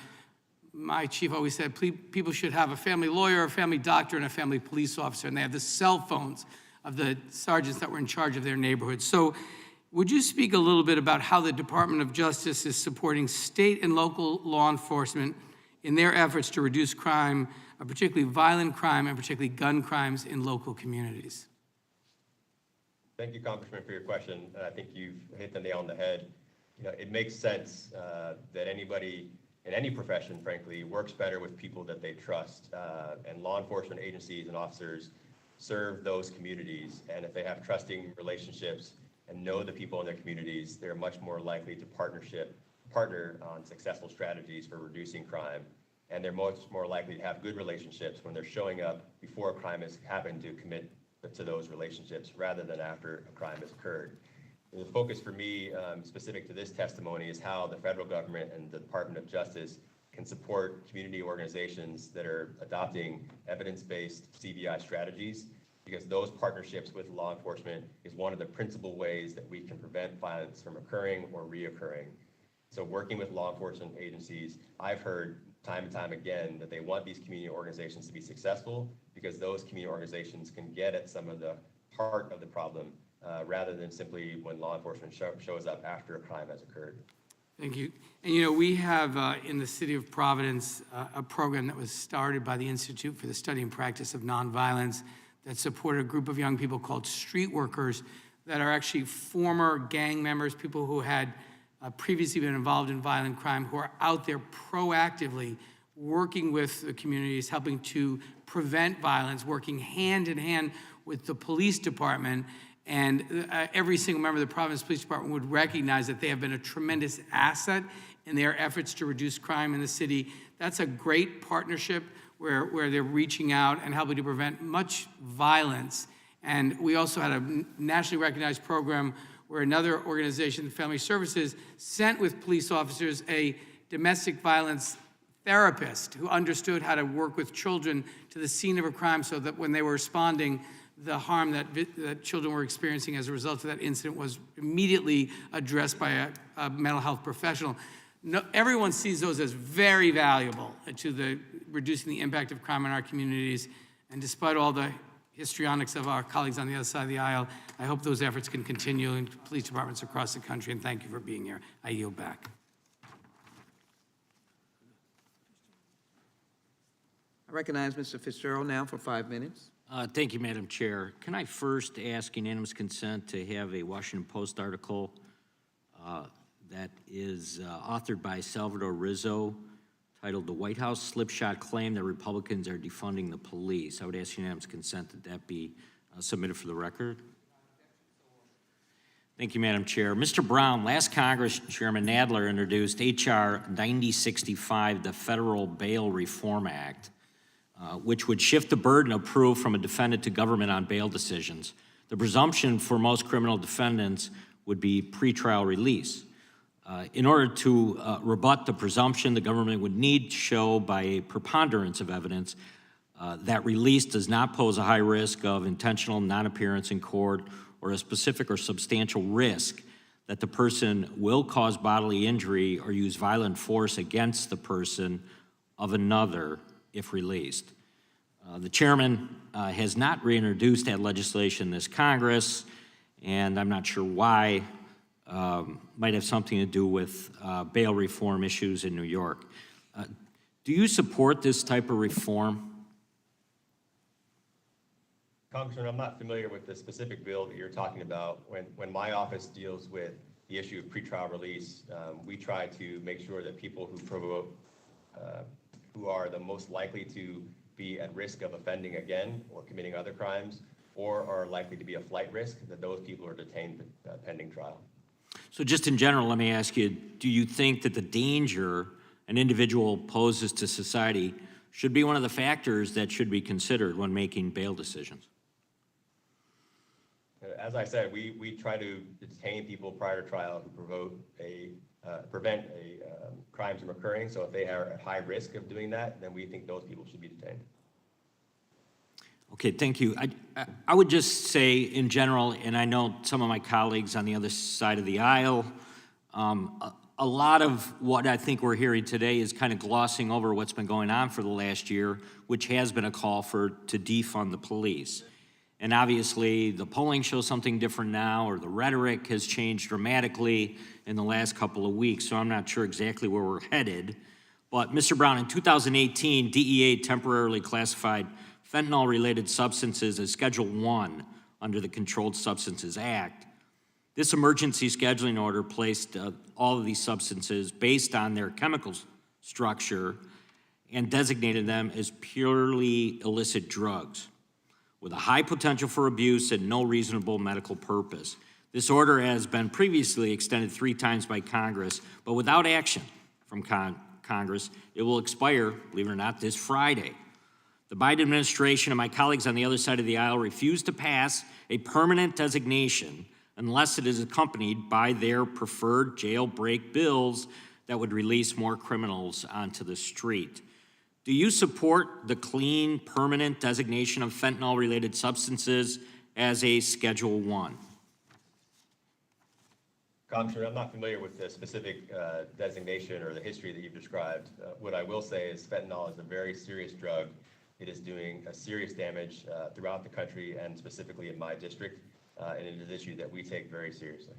my chief always said people should have a family lawyer, a family doctor, and a family police officer, and they have the cell phones of the sergeants that were in charge of their neighborhoods. So would you speak a little bit about how the Department of Justice is supporting state and local law enforcement in their efforts to reduce crime, particularly violent crime and particularly gun crimes in local communities? Thank you, Congressman, for your question. I think you've hit the nail on the head. You know, it makes sense that anybody in any profession, frankly, works better with people that they trust. And law enforcement agencies and officers serve those communities. And if they have trusting relationships and know the people in their communities, they're much more likely to partner on successful strategies for reducing crime. And they're much more likely to have good relationships when they're showing up before a crime has happened to commit to those relationships rather than after a crime has occurred. And the focus for me, specific to this testimony, is how the federal government and the Department of Justice can support community organizations that are adopting evidence-based CBI strategies, because those partnerships with law enforcement is one of the principal ways that we can prevent violence from occurring or reoccurring. So working with law enforcement agencies, I've heard time and time again that they want these community organizations to be successful because those community organizations can get at some of the heart of the problem rather than simply when law enforcement shows up after a crime has occurred. Thank you. And you know, we have in the city of Providence a program that was started by the Institute for the Study and Practice of Nonviolence that supported a group of young people called street workers that are actually former gang members, people who had previously been involved in violent crime, who are out there proactively working with the communities, helping to prevent violence, working hand in hand with the police department. And every single member of the Providence Police Department would recognize that they have been a tremendous asset in their efforts to reduce crime in the city. That's a great partnership where they're reaching out and helping to prevent much violence. And we also had a nationally recognized program where another organization, Family Services, sent with police officers a domestic violence therapist who understood how to work with children to the scene of a crime so that when they were responding, the harm that children were experiencing as a result of that incident was immediately addressed by a mental health professional. No, everyone sees those as very valuable to the reducing the impact of crime in our communities. And despite all the histrionics of our colleagues on the other side of the aisle, I hope those efforts can continue in police departments across the country, and thank you for being here. I yield back. I recognize Mr. Fitzgerald now for 5 minutes. Thank you, Madam Chair. Can I first ask unanimous consent to have a Washington Post article that is authored by Salvador Rizzo, titled "The White House Slipshot Claim That Republicans Are Defunding the Police"? I would ask unanimous consent that that be submitted for the record. Thank you, Madam Chair. Mr. Brown, last Congress, Chairman Nadler introduced H.R. 9065, the Federal Bail Reform Act, which would shift the burden of proof from a defendant to government on bail decisions. The presumption for most criminal defendants would be pretrial release. In order to rebut the presumption, the government would need to show by a preponderance of evidence that release does not pose a high risk of intentional non-appearance in court or a specific or substantial risk that the person will cause bodily injury or use violent force against the person of another if released. The chairman has not reintroduced that legislation in this Congress, and I'm not sure why. Might have something to do with bail reform issues in New York. Do you support this type of reform? Congressman, I'm not familiar with the specific bill that you're talking about. When my office deals with the issue of pretrial release, we try to make sure that people who are the most likely to be at risk of offending again or committing other crimes or are likely to be a flight risk, that those people are detained pending trial. So just in general, let me ask you, do you think that the danger an individual poses to society should be one of the factors that should be considered when making bail decisions? As I said, we try to detain people prior to trial who prevent crimes from occurring. So if they are at high risk of doing that, then we think those people should be detained. Okay, thank you. I would just say in general, and I know some of my colleagues on the other side of the aisle, a lot of what I think we're hearing today is kind of glossing over what's been going on for the last year, which has been a call to defund the police. And obviously, the polling shows something different now, or the rhetoric has changed dramatically in the last couple of weeks, so I'm not sure exactly where we're headed. But Mr. Brown, in 2018, DEA temporarily classified fentanyl-related substances as Schedule 1 under the Controlled Substances Act. This emergency scheduling order placed all of these substances based on their chemical structure and designated them as purely illicit drugs with a high potential for abuse and no reasonable medical purpose. This order has been previously extended 3 times by Congress, but without action from Congress, it will expire, believe it or not, this Friday. The Biden administration and my colleagues on the other side of the aisle refuse to pass a permanent designation unless it is accompanied by their preferred jailbreak bills that would release more criminals onto the street. Do you support the clean, permanent designation of fentanyl-related substances as a Schedule 1? Commissioner, I'm not familiar with the specific designation or the history that you've described. What I will say is fentanyl is a very serious drug. It is doing serious damage throughout the country and specifically in my district, and it is an issue that we take very seriously.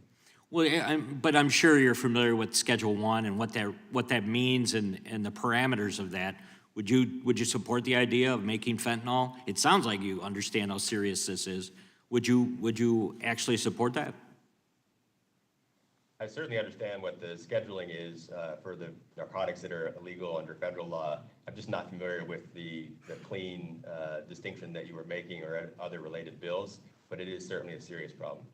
Well, but I'm sure you're familiar with Schedule 1 and what that means and the parameters of that. Would you support the idea of making fentanyl? It sounds like you understand how serious this is. Would you actually support that? I certainly understand what the scheduling is for the narcotics that are illegal under federal law. I'm just not familiar with the clean distinction that you were making or other related bills, but it is certainly a serious problem.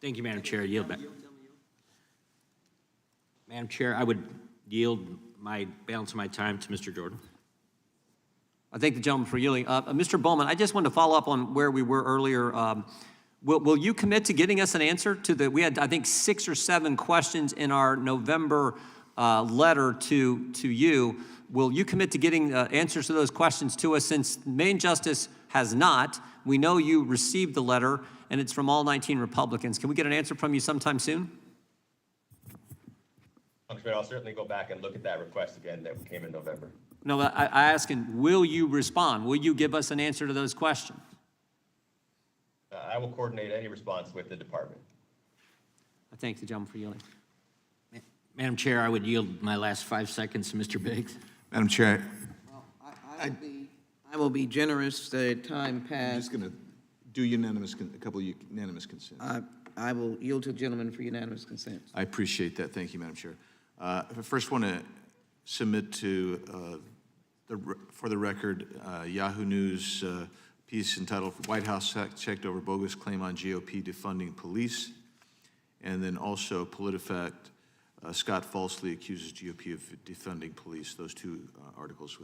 Thank you, Madam Chair. Yield back. Madam Chair, I would yield my balance of my time to Mr. Jordan. I thank the gentleman for yielding. Mr. Bowman, I just wanted to follow up on where we were earlier. Will you commit to getting us an answer to we had, I think, 6 or 7 questions in our November letter to you. Will you commit to getting answers to those questions to us since Main Justice has not? We know you received the letter, and it's from all 19 Republicans. Can we get an answer from you sometime soon? Congressman, I'll certainly go back and look at that request again that came in November. No, I asking, will you respond? Will you give us an answer to those questions? I will coordinate any response with the department. I thank the gentleman for yielding. Madam Chair, I would yield my last 5 seconds to Mr. Biggs. Madam Chair. Well, I will be generous. The time passed. I'm just going to do a couple of unanimous consents. I will yield to the gentleman for unanimous consent. I appreciate that. Thank you, Madam Chair. I first want to submit to for the record Yahoo News piece entitled "White House Checked Over Bogus Claim on GOP Defunding Police," and then also PolitiFact, Scott falsely accuses GOP of defunding police. Those 2 articles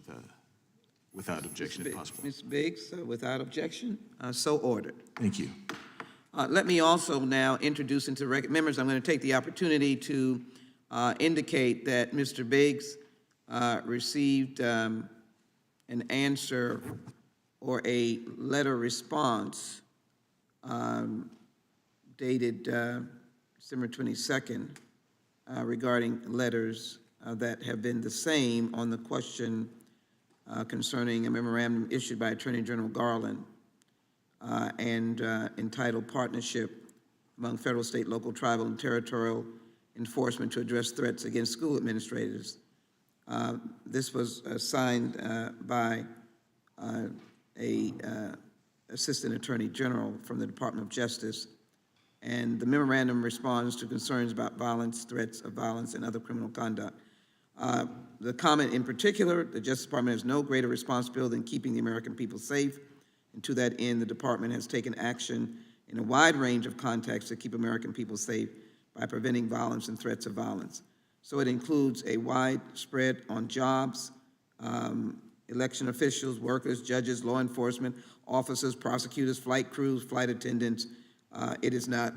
without objection, if possible. Ms. Biggs, without objection, so ordered. Thank you. Let me also now introduce into the record, members, I'm going to take the opportunity to indicate that Mr. Biggs received an answer or a letter response dated December 22nd regarding letters that have been the same on the question concerning a memorandum issued by Attorney General Garland and entitled Partnership Among Federal, State, Local, Tribal, and Territorial Enforcement to Address Threats Against School Administrators. This was signed by a Assistant Attorney General from the Department of Justice, and the memorandum responds to concerns about violence, threats of violence, and other criminal conduct. The comment in particular, the Justice Department has no greater responsibility than keeping the American people safe, and to that end, the department has taken action in a wide range of contexts to keep American people safe by preventing violence and threats of violence. So it includes a wide spread on jobs, election officials, workers, judges, law enforcement, officers, prosecutors, flight crews, flight attendants. It is not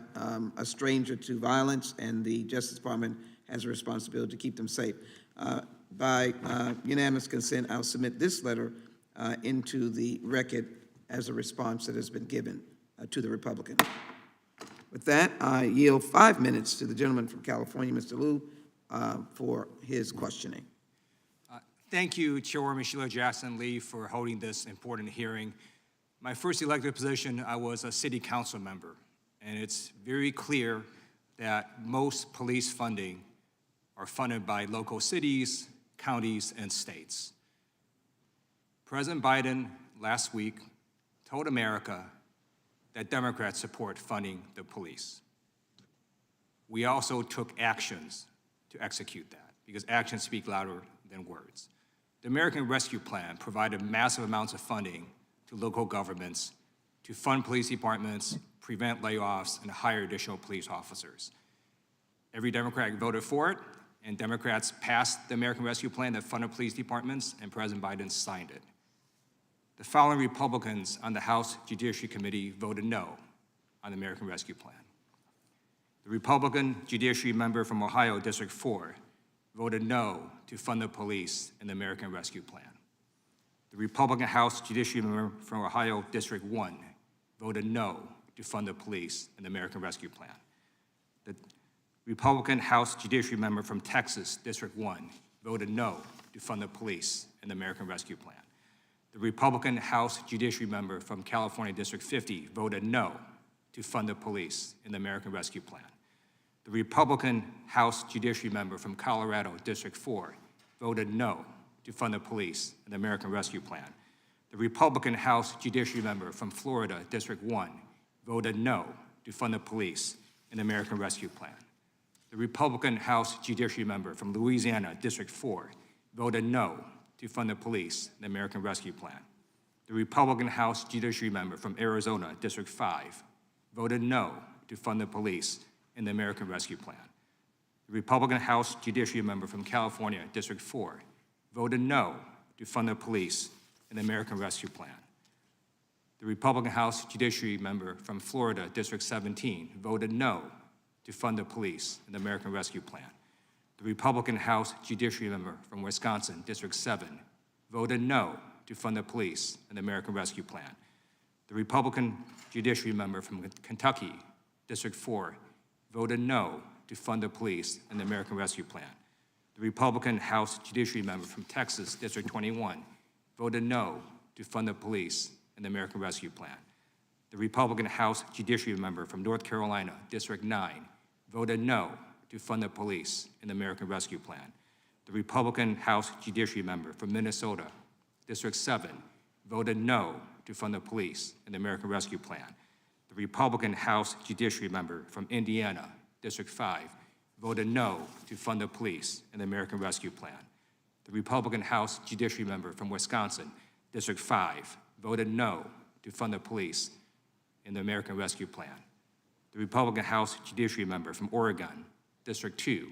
a stranger to violence, and the Justice Department has a responsibility to keep them safe. By unanimous consent, I'll submit this letter into the record as a response that has been given to the Republican. With that, I yield 5 minutes to the gentleman from California, Mr. Liu, for his questioning. Thank you, Chairwoman Sheila Jackson Lee, for holding this important hearing. My first elected position, I was a city council member, and it's very clear that most police funding are funded by local cities, counties, and states. President Biden last week told America that Democrats support funding the police. We also took actions to execute that because actions speak louder than words. The American Rescue Plan provided massive amounts of funding to local governments to fund police departments, prevent layoffs, and hire additional police officers. Every Democrat voted for it, and Democrats passed the American Rescue Plan that funded police departments, and President Biden signed it. The following Republicans on the House Judiciary Committee voted no on the American Rescue Plan. The Republican Judiciary member from Ohio, District 4, voted no to fund the police in the American Rescue Plan. The Republican House Judiciary member from Ohio, District 1, voted no to fund the police in the American Rescue Plan. The Republican House Judiciary member from Texas, District 1, voted no to fund the police in the American Rescue Plan. The Republican House Judiciary member from California, District 50, voted no to fund the police in the American Rescue Plan. The Republican House Judiciary member from Colorado, District 4, voted no to fund the police in the American Rescue Plan. The Republican House Judiciary member from Florida, District 1, voted no to fund the police in the American Rescue Plan. The Republican House Judiciary member from Louisiana, District 4, voted no to fund the police in the American Rescue Plan. The Republican House Judiciary member from Arizona, District 5, voted no to fund the police in the American Rescue Plan. The Republican House Judiciary member from California, District 4, voted no to fund the police in the American Rescue Plan. The Republican House Judiciary member from Florida, District 17, voted no to fund the police in the American Rescue Plan. The Republican House Judiciary member from Wisconsin, District 7, voted no to fund the police in the American Rescue Plan. The Republican Judiciary member from Kentucky, District 4, voted no to fund the police in the American Rescue Plan. The Republican House Judiciary member from Texas, District 21, voted no to fund the police in the American Rescue Plan. The Republican House Judiciary member from North Carolina, District 9, voted no to fund the police in the American Rescue Plan. The Republican House Judiciary member from Minnesota, District 7, voted no to fund the police in the American Rescue Plan. The Republican House Judiciary member from Indiana, District 5, voted no to fund the police in the American Rescue Plan. The Republican House Judiciary member from Wisconsin, District 5, voted no to fund the police in the American Rescue Plan. The Republican House Judiciary member from Oregon, District 2,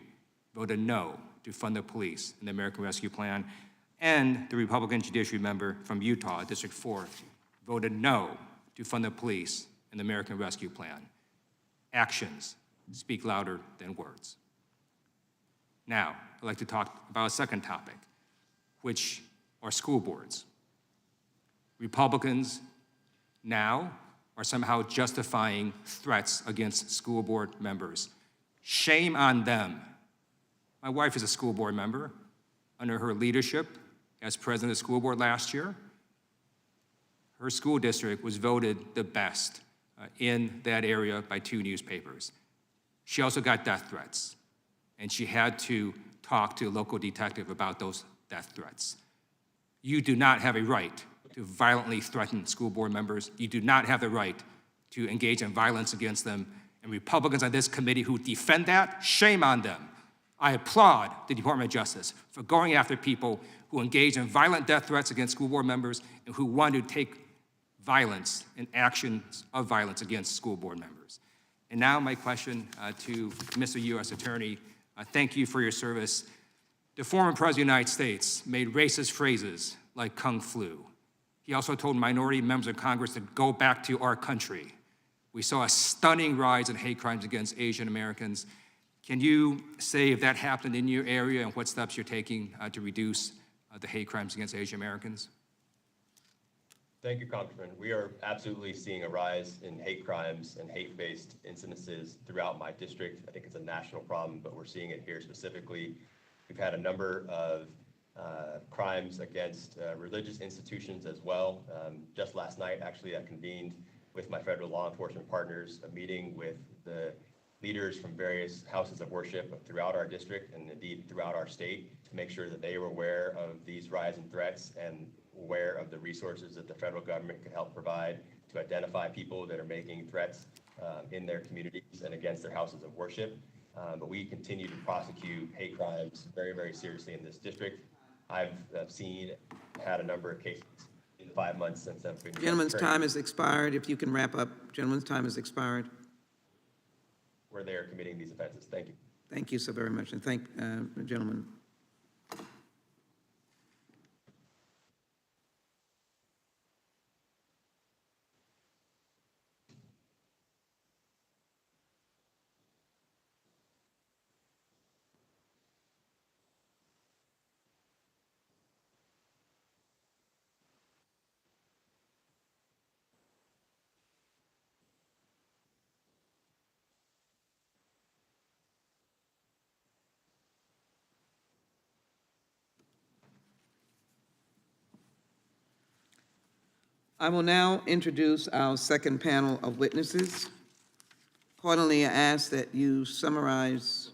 voted no to fund the police in the American Rescue Plan. And the Republican Judiciary member from Utah, District 4, voted no to fund the police in the American Rescue Plan. Actions speak louder than words. Now, I'd like to talk about a second topic, which are school boards. Republicans now are somehow justifying threats against school board members. Shame on them. My wife is a school board member. Under her leadership as president of the school board last year, her school district was voted the best in that area by 2 newspapers. She also got death threats, and she had to talk to a local detective about those death threats. You do not have a right to violently threaten school board members. You do not have the right to engage in violence against them. And Republicans on this committee who defend that, shame on them. I applaud the Department of Justice for going after people who engage in violent death threats against school board members and who want to take violence and actions of violence against school board members. And now my question to Mr. U.S. Attorney, thank you for your service. The former President of the United States made racist phrases like Kung Flu. He also told minority members of Congress to go back to our country. We saw a stunning rise in hate crimes against Asian Americans. Can you say if that happened in your area and what steps you're taking to reduce the hate crimes against Asian Americans? Thank you, Congressman. We are absolutely seeing a rise in hate crimes and hate-based incidences throughout my district. I think it's a national problem, but we're seeing it here specifically. We've had a number of crimes against religious institutions as well. Just last night, actually, I convened with my federal law enforcement partners a meeting with the leaders from various houses of worship throughout our district and indeed throughout our state to make sure that they were aware of these rising threats and aware of the resources that the federal government can help provide to identify people that are making threats in their communities and against their houses of worship. but we continue to prosecute hate crimes very, very seriously in this district. I've had a number of cases in the 5 months since I've been. Gentleman's time has expired. If you can wrap up. Gentleman's time has expired. Where they are committing these offenses. Thank you. Thank you so very much, and thank the gentleman. I will now introduce our second panel of witnesses. Accordingly, I ask that you summarize.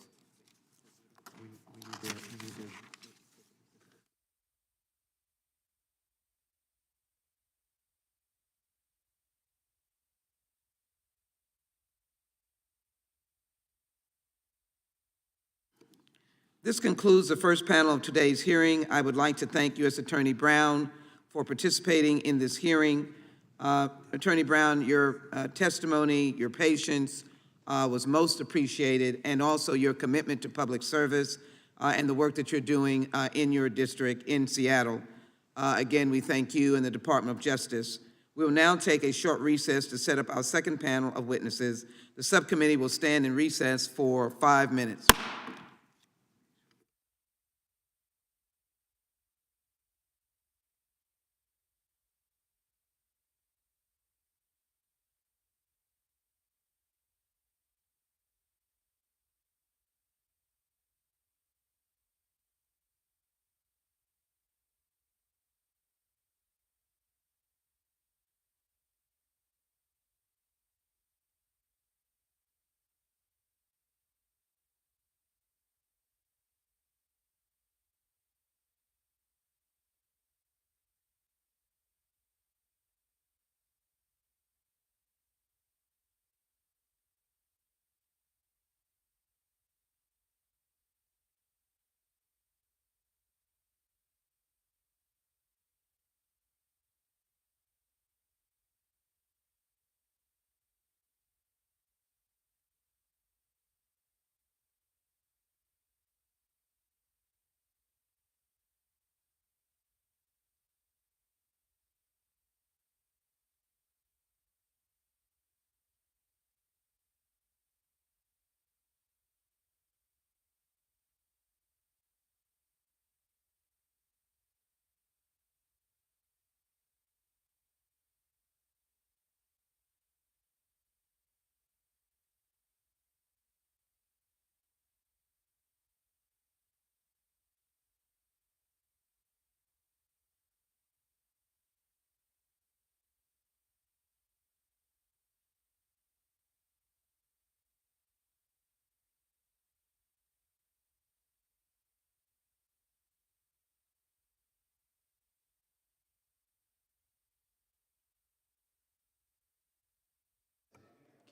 This concludes the first panel of today's hearing. I would like to thank U.S. Attorney Brown for participating in this hearing. Attorney Brown, your testimony, your patience was most appreciated, and also your commitment to public service and the work that you're doing in your district in Seattle. Again, we thank you and the Department of Justice. We will now take a short recess to set up our second panel of witnesses. The subcommittee will stand in recess for 5 minutes.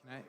Can I?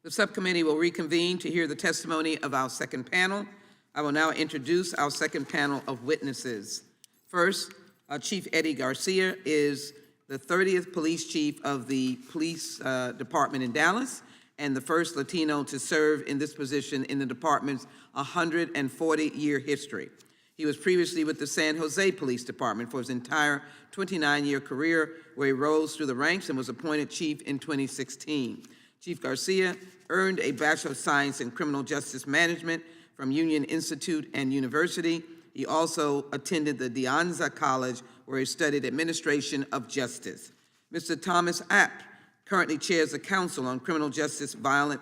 The subcommittee will reconvene to hear the testimony of our second panel. I will now introduce our second panel of witnesses. First, Chief Eddie Garcia is the 30th police chief of the police department in Dallas and the first Latino to serve in this position in the department's 140-year history. He was previously with the San Jose Police Department for his entire 29-year career, where he rose through the ranks and was appointed chief in 2016. Chief Garcia earned a Bachelor of Science in Criminal Justice Management from Union Institute and University. He also attended the De Anza College, where he studied Administration of Justice. Mr. Thomas Apt currently chairs the Council on Criminal Justice Violent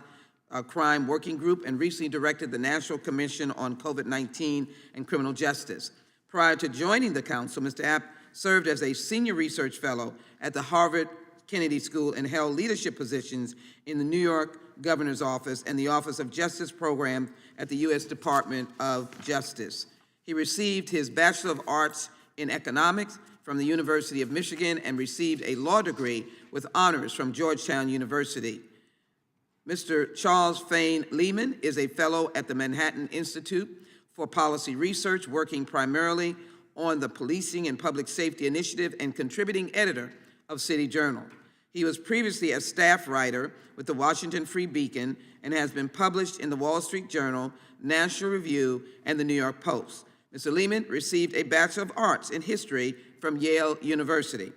Crime Working Group and recently directed the National Commission on COVID-19 and Criminal Justice. Prior to joining the Council, Mr. Apt served as a senior research fellow at the Harvard Kennedy School and held leadership positions in the New York Governor's Office and the Office of Justice Program at the U.S. Department of Justice. He received his Bachelor of Arts in Economics from the University of Michigan and received a law degree with honors from Georgetown University. Mr. Charles Fane Lehman is a fellow at the Manhattan Institute for Policy Research, working primarily on the Policing and Public Safety Initiative and contributing editor of City Journal. He was previously a staff writer with the Washington Free Beacon and has been published in the Wall Street Journal, National Review, and the New York Post. Mr. Lehman received a Bachelor of Arts in History from Yale University.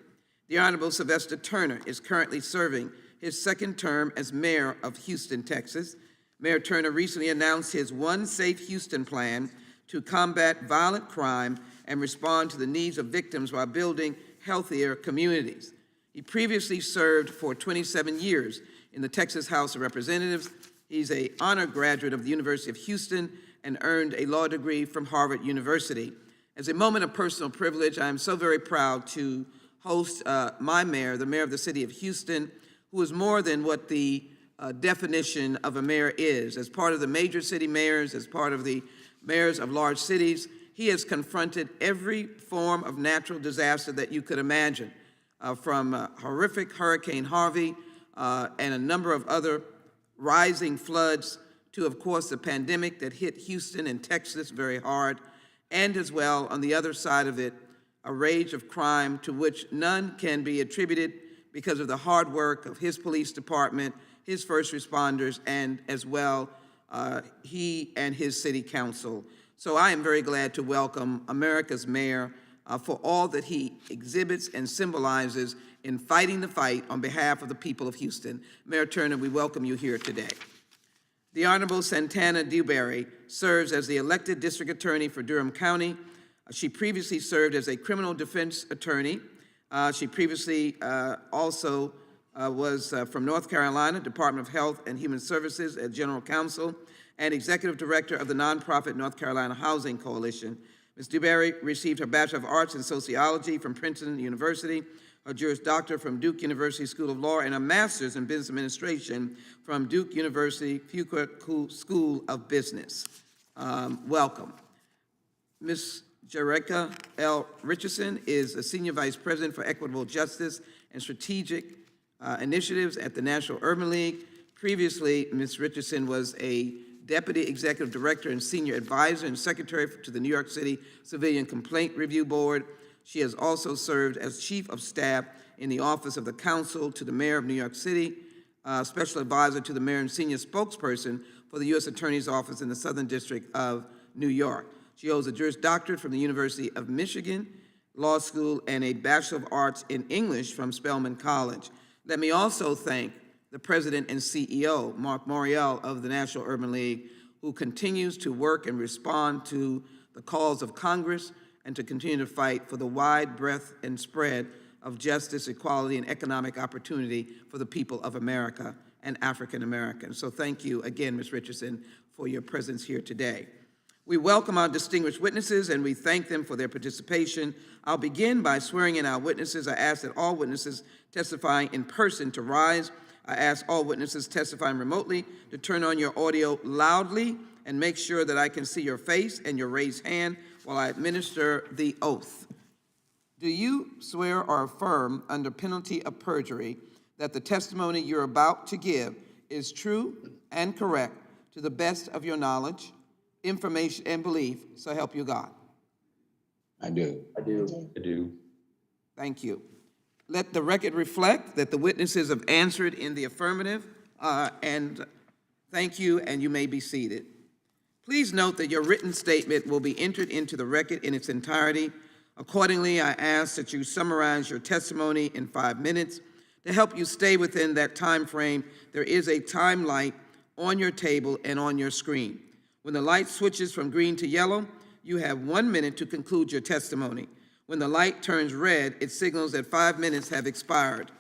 The Honorable Sylvester Turner is currently serving his second term as mayor of Houston, Texas. Mayor Turner recently announced his One Safe Houston plan to combat violent crime and respond to the needs of victims while building healthier communities. He previously served for 27 years in the Texas House of Representatives. He's an honor graduate of the University of Houston and earned a law degree from Harvard University. As a moment of personal privilege, I am so very proud to host my mayor, the mayor of the city of Houston, who is more than what the definition of a mayor is. As part of the major city mayors, as part of the mayors of large cities, he has confronted every form of natural disaster that you could imagine, from horrific Hurricane Harvey and a number of other rising floods to, of course, the pandemic that hit Houston and Texas very hard, and as well, on the other side of it, a rage of crime to which none can be attributed because of the hard work of his police department, his first responders, and as well, he and his city council. So I am very glad to welcome America's mayor for all that he exhibits and symbolizes in fighting the fight on behalf of the people of Houston. Mayor Turner, we welcome you here today. The Honorable Santana Dewberry serves as the elected district attorney for Durham County. She previously served as a criminal defense attorney. She previously also was from North Carolina, Department of Health and Human Services as General Counsel and Executive Director of the nonprofit North Carolina Housing Coalition. Ms. Dewberry received her Bachelor of Arts in Sociology from Princeton University, her Juris Doctor from Duke University School of Law, and a Master's in Business Administration from Duke University Fuqua School of Business. Welcome. Ms. Jereka L. Richardson is a Senior Vice President for Equitable Justice and Strategic Initiatives at the National Urban League. Previously, Ms. Richardson was a Deputy Executive Director and Senior Advisor and Secretary to the New York City Civilian Complaint Review Board. She has also served as Chief of Staff in the Office of the Counsel to the Mayor of New York City, Special Advisor to the Mayor and Senior Spokesperson for the U.S. Attorney's Office in the Southern District of New York. She holds a Juris Doctorate from the University of Michigan Law School and a Bachelor of Arts in English from Spelman College. Let me also thank the President and CEO, Mark Morial of the National Urban League, who continues to work and respond to the calls of Congress and to continue to fight for the wide breadth and spread of justice, equality, and economic opportunity for the people of America and African Americans. So thank you again, Ms. Richardson, for your presence here today. We welcome our distinguished witnesses and we thank them for their participation. I'll begin by swearing in our witnesses. I ask that all witnesses testifying in person to rise. I ask all witnesses testifying remotely to turn on your audio loudly and make sure that I can see your face and your raised hand while I administer the oath. Do you swear or affirm under penalty of perjury that the testimony you're about to give is true and correct to the best of your knowledge, information, and belief, so help you God? I do. I do. I do. Thank you. Let the record reflect that the witnesses have answered in the affirmative, and thank you, and you may be seated. Please note that your written statement will be entered into the record in its entirety. Accordingly, I ask that you summarize your testimony in 5 minutes. To help you stay within that time frame, there is a time light on your table and on your screen. When the light switches from green to yellow, you have 1 minute to conclude your testimony. When the light turns red, it signals that 5 minutes have expired.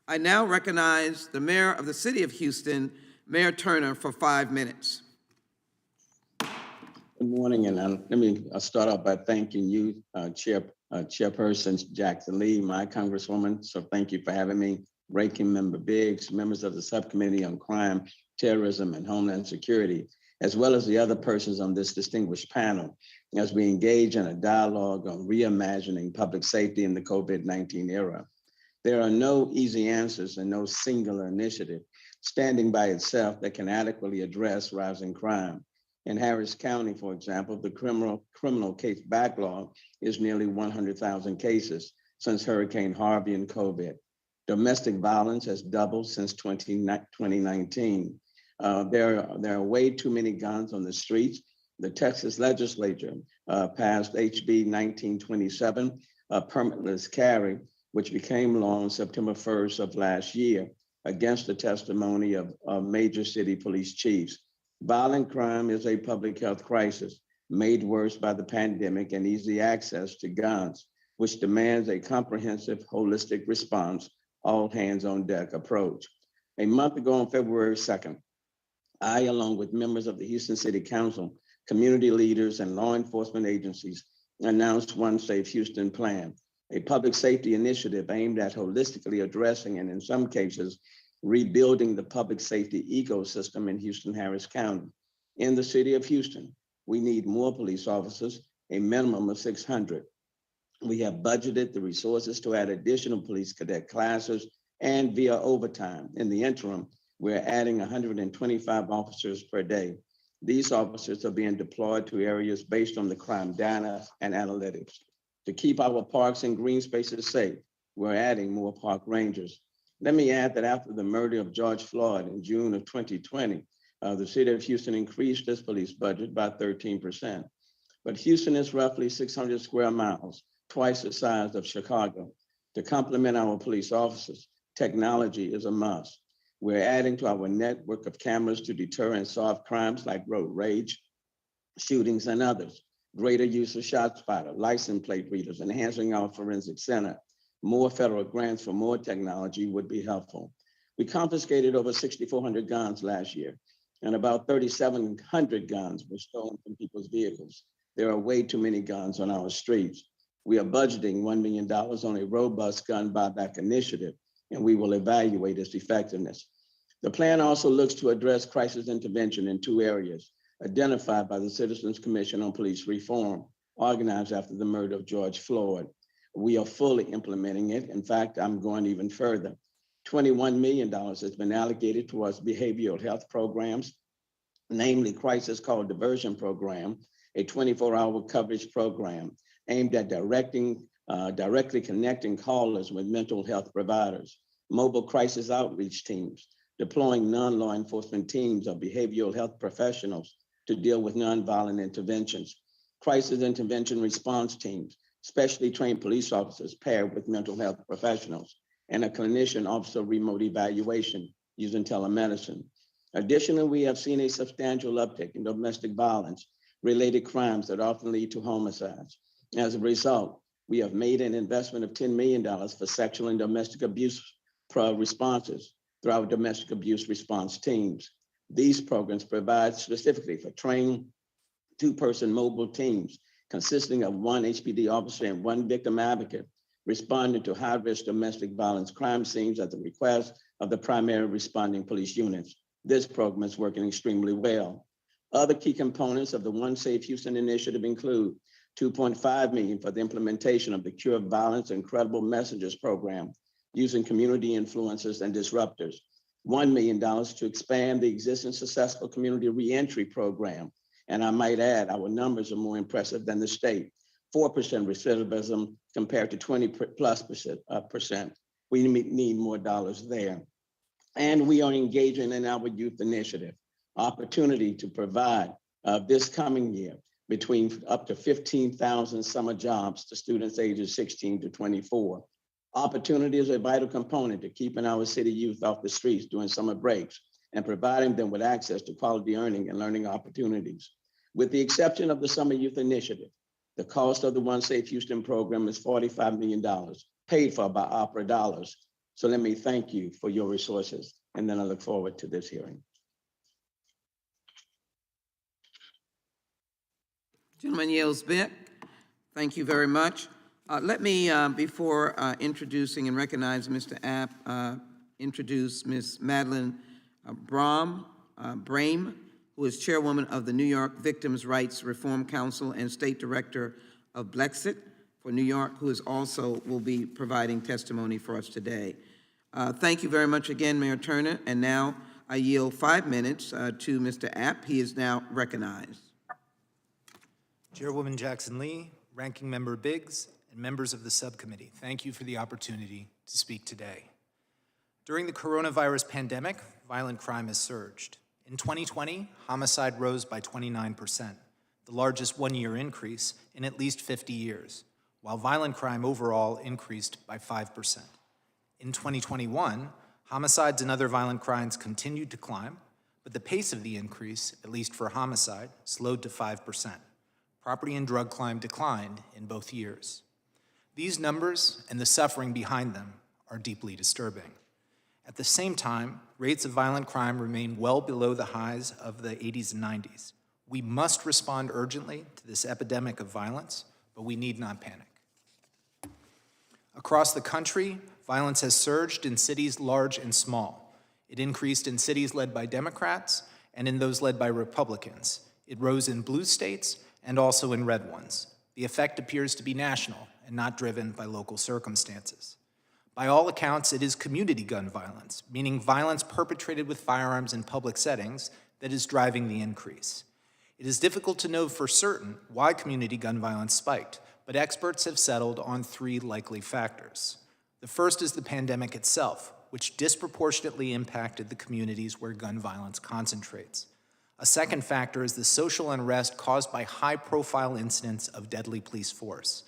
I now recognize the Mayor of the City of Houston, Mayor Turner, for 5 minutes. Good morning, and I'll start off by thanking you, Chairperson Jackson Lee, my Congresswoman. So thank you for having me. Ranking Member Biggs, members of the Subcommittee on Crime, Terrorism, and Homeland Security, as well as the other persons on this distinguished panel, as we engage in a dialogue on reimagining public safety in the COVID-19 era. There are no easy answers and no singular initiative standing by itself that can adequately address rising crime. In Harris County, for example, the criminal case backlog is nearly 100,000 cases since Hurricane Harvey and COVID. Domestic violence has doubled since 2019. There are way too many guns on the streets. The Texas legislature passed HB 1927, permitless carry, which became law on September 1st of last year, against the testimony of major city police chiefs. Violent crime is a public health crisis made worse by the pandemic and easy access to guns, which demands a comprehensive, holistic response, all hands on deck approach. A month ago on February 2nd, I, along with members of the Houston City Council, community leaders, and law enforcement agencies, announced One Safe Houston Plan, a public safety initiative aimed at holistically addressing and in some cases, rebuilding the public safety ecosystem in Houston-Harris County. In the city of Houston, we need more police officers, a minimum of 600. We have budgeted the resources to add additional police cadet classes and via overtime. In the interim, we're adding 125 officers per day. These officers are being deployed to areas based on the crime data and analytics. To keep our parks and green spaces safe, we're adding more park rangers. Let me add that after the murder of George Floyd in June of 2020, the city of Houston increased its police budget by 13%. But Houston is roughly 600 square miles, twice the size of Chicago. To complement our police officers, technology is a must. We're adding to our network of cameras to deter and solve crimes like road rage, shootings, and others. Greater use of ShotSpotter, license plate readers, enhancing our forensic center. More federal grants for more technology would be helpful. We confiscated over 6,400 guns last year, and about 3,700 guns were stolen from people's vehicles. There are way too many guns on our streets. We are budgeting $1 million on a robust gun buyback initiative, and we will evaluate its effectiveness. The plan also looks to address crisis intervention in 2 areas identified by the Citizens Commission on Police Reform, organized after the murder of George Floyd. We are fully implementing it. In fact, I'm going even further. $21 million has been allocated towards behavioral health programs, namely Crisis Call Diversion Program, a 24-hour coverage program aimed at directly connecting callers with mental health providers, mobile crisis outreach teams, deploying non-law enforcement teams of behavioral health professionals to deal with nonviolent interventions, crisis intervention response teams, specially trained police officers paired with mental health professionals, and a clinician officer remote evaluation using telemedicine. Additionally, we have seen a substantial uptick in domestic violence related crimes that often lead to homicides. As a result, we have made an investment of $10 million for sexual and domestic abuse responses through our domestic abuse response teams. These programs provide specifically for trained 2-person mobile teams consisting of 1 HPD officer and 1 victim advocate responding to high-risk domestic violence crime scenes at the request of the primary responding police units. This program is working extremely well. Other key components of the One Safe Houston initiative include $2.5 million for the implementation of the Cure Violence and Credible Messages program using community influencers and disruptors, $1 million to expand the existing successful community reentry program. And I might add, our numbers are more impressive than the state. 4% recidivism compared to 20+%. We need more dollars there. And we are engaging in our youth initiative, opportunity to provide this coming year between up to 15,000 summer jobs to students ages 16 to 24. Opportunity is a vital component to keeping our city youth off the streets during summer breaks and providing them with access to quality earning and learning opportunities. With the exception of the Summer Youth Initiative, the cost of the One Safe Houston program is $45 million, paid for by opera dollars. So let me thank you for your resources, and then I look forward to this hearing. Gentleman yields back. Thank you very much. Let me, before introducing and recognizing Mr. App, introduce Ms. Madeline Brame, who is chairwoman of the New York Victims' Rights Reform Council and state director of Blexit for New York, who is also will be providing testimony for us today. Thank you very much again, Mayor Turner. And now I yield 5 minutes to Mr. App. He is now recognized. Chairwoman Jackson-Lee, Ranking Member Biggs, and members of the subcommittee, thank you for the opportunity to speak today. During the coronavirus pandemic, violent crime has surged. In 2020, homicide rose by 29%, the largest one-year increase in at least 50 years, while violent crime overall increased by 5%. In 2021, homicides and other violent crimes continued to climb, but the pace of the increase, at least for homicide, slowed to 5%. Property and drug crime declined in both years. These numbers and the suffering behind them are deeply disturbing. At the same time, rates of violent crime remain well below the highs of the 80s and 90s. We must respond urgently to this epidemic of violence, but we need not panic. Across the country, violence has surged in cities large and small. It increased in cities led by Democrats and in those led by Republicans. It rose in blue states and also in red ones. The effect appears to be national and not driven by local circumstances. By all accounts, it is community gun violence, meaning violence perpetrated with firearms in public settings, that is driving the increase. It is difficult to know for certain why community gun violence spiked, but experts have settled on 3 likely factors. The first is the pandemic itself, which disproportionately impacted the communities where gun violence concentrates. A second factor is the social unrest caused by high-profile incidents of deadly police force.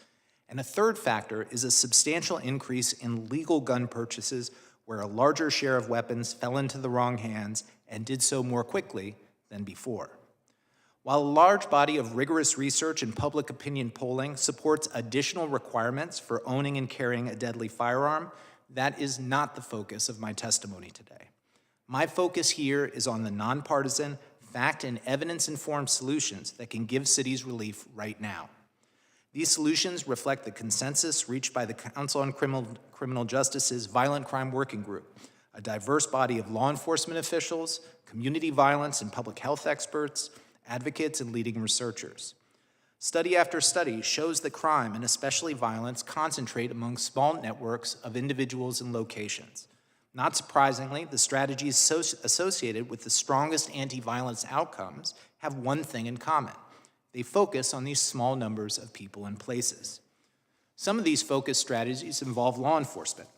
And a third factor is a substantial increase in legal gun purchases where a larger share of weapons fell into the wrong hands and did so more quickly than before. While a large body of rigorous research and public opinion polling supports additional requirements for owning and carrying a deadly firearm, that is not the focus of my testimony today. My focus here is on the nonpartisan, fact and evidence-informed solutions that can give cities relief right now. These solutions reflect the consensus reached by the Council on Criminal Justice's Violent Crime Working Group, a diverse body of law enforcement officials, community violence and public health experts, advocates, and leading researchers. Study after study shows that crime, and especially violence, concentrate among small networks of individuals and locations. Not surprisingly, the strategies associated with the strongest anti-violence outcomes have one thing in common. They focus on these small numbers of people and places. Some of these focus strategies involve law enforcement.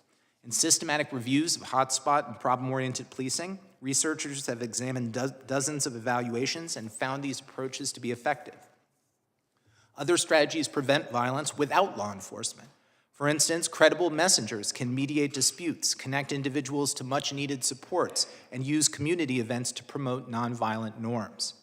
In systematic reviews of hotspot and problem-oriented policing, researchers have examined dozens of evaluations and found these approaches to be effective. Other strategies prevent violence without law enforcement. For instance, credible messengers can mediate disputes, connect individuals to much-needed supports, and use community events to promote nonviolent norms.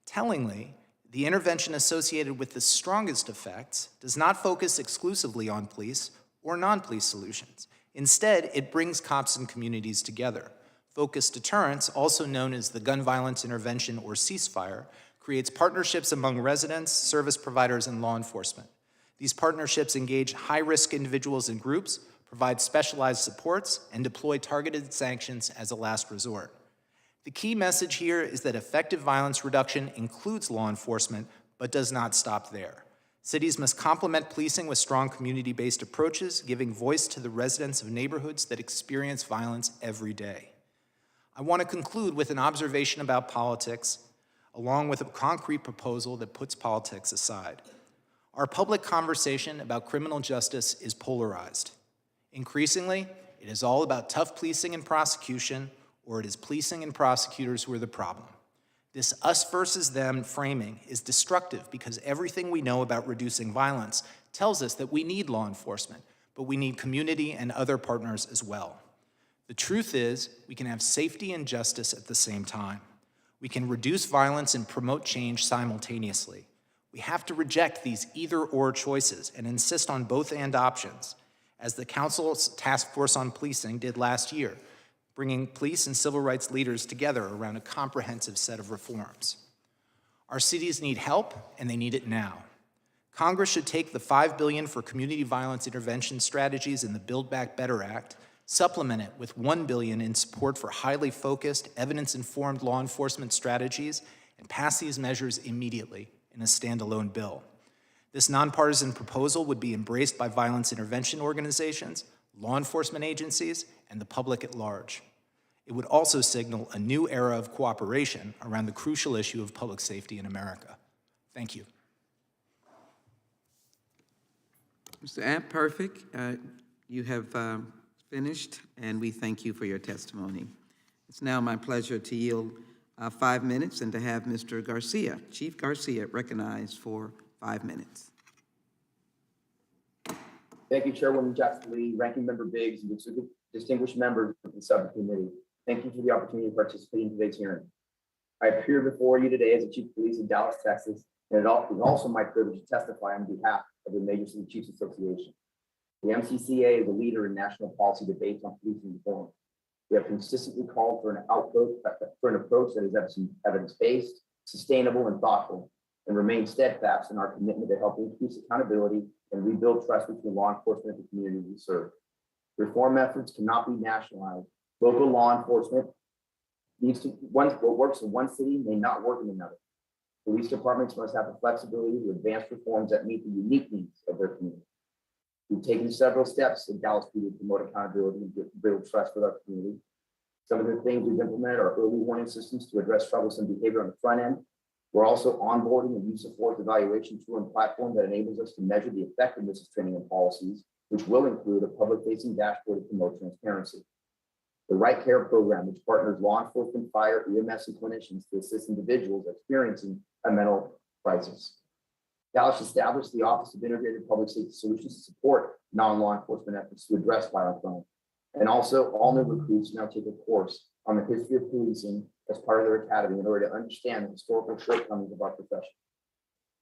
Tellingly, the intervention associated with the strongest effects does not focus exclusively on police or non-police solutions. Instead, it brings cops and communities together. Focused deterrence, also known as the gun violence intervention or ceasefire, creates partnerships among residents, service providers, and law enforcement. These partnerships engage high-risk individuals and groups, provide specialized supports, and deploy targeted sanctions as a last resort. The key message here is that effective violence reduction includes law enforcement, but does not stop there. Cities must complement policing with strong community-based approaches, giving voice to the residents of neighborhoods that experience violence every day. I want to conclude with an observation about politics, along with a concrete proposal that puts politics aside. Our public conversation about criminal justice is polarized. Increasingly, it is all about tough policing and prosecution, or it is policing and prosecutors who are the problem. This us versus them framing is destructive because everything we know about reducing violence tells us that we need law enforcement, but we need community and other partners as well. The truth is, we can have safety and justice at the same time. We can reduce violence and promote change simultaneously. We have to reject these either-or choices and insist on both-and options, as the Council's Task Force on Policing did last year, bringing police and civil rights leaders together around a comprehensive set of reforms. Our cities need help, and they need it now. Congress should take the $5 billion for community violence intervention strategies in the Build Back Better Act, supplement it with $1 billion in support for highly focused, evidence-informed law enforcement strategies, and pass these measures immediately in a standalone bill. This nonpartisan proposal would be embraced by violence intervention organizations, law enforcement agencies, and the public at large. It would also signal a new era of cooperation around the crucial issue of public safety in America. Thank you. Mr. Abt, perfect. You have finished, and we thank you for your testimony. It's now my pleasure to yield 5 minutes and to have Mr. Garcia, Chief Garcia, recognized for 5 minutes. Thank you, Chairwoman Jackson Lee, Ranking Member Biggs, and distinguished members of the Subcommittee. Thank you for the opportunity to participate in today's hearing. I appear before you today as the Chief of Police in Dallas, Texas, and it is also my privilege to testify on behalf of the Major City Chiefs Association. The MCCA is a leader in national policy debates on policing reform. We have consistently called for an approach that is evidence-based, sustainable, and thoughtful, and remain steadfast in our commitment to help increase accountability and rebuild trust between law enforcement and the community we serve. Reform efforts cannot be nationalized. Local law enforcement needs to, what works in one city may not work in another. Police departments must have the flexibility to advance reforms that meet the unique needs of their community. We've taken several steps in Dallas PD to promote accountability and build trust with our community. Some of the things we've implemented are early warning systems to address troublesome behavior on the front end. We're also onboarding a use of force evaluation tool and platform that enables us to measure the effectiveness of training and policies, which will include a public-facing dashboard to promote transparency. The Right Care program, which partners law enforcement, fire, EMS, and clinicians to assist individuals experiencing a mental crisis. Dallas established the Office of Integrated Public Safety Solutions to support non-law enforcement efforts to address violent crime. And also, all new recruits now take a course on the history of policing as part of their academy in order to understand the historical shortcomings of our profession.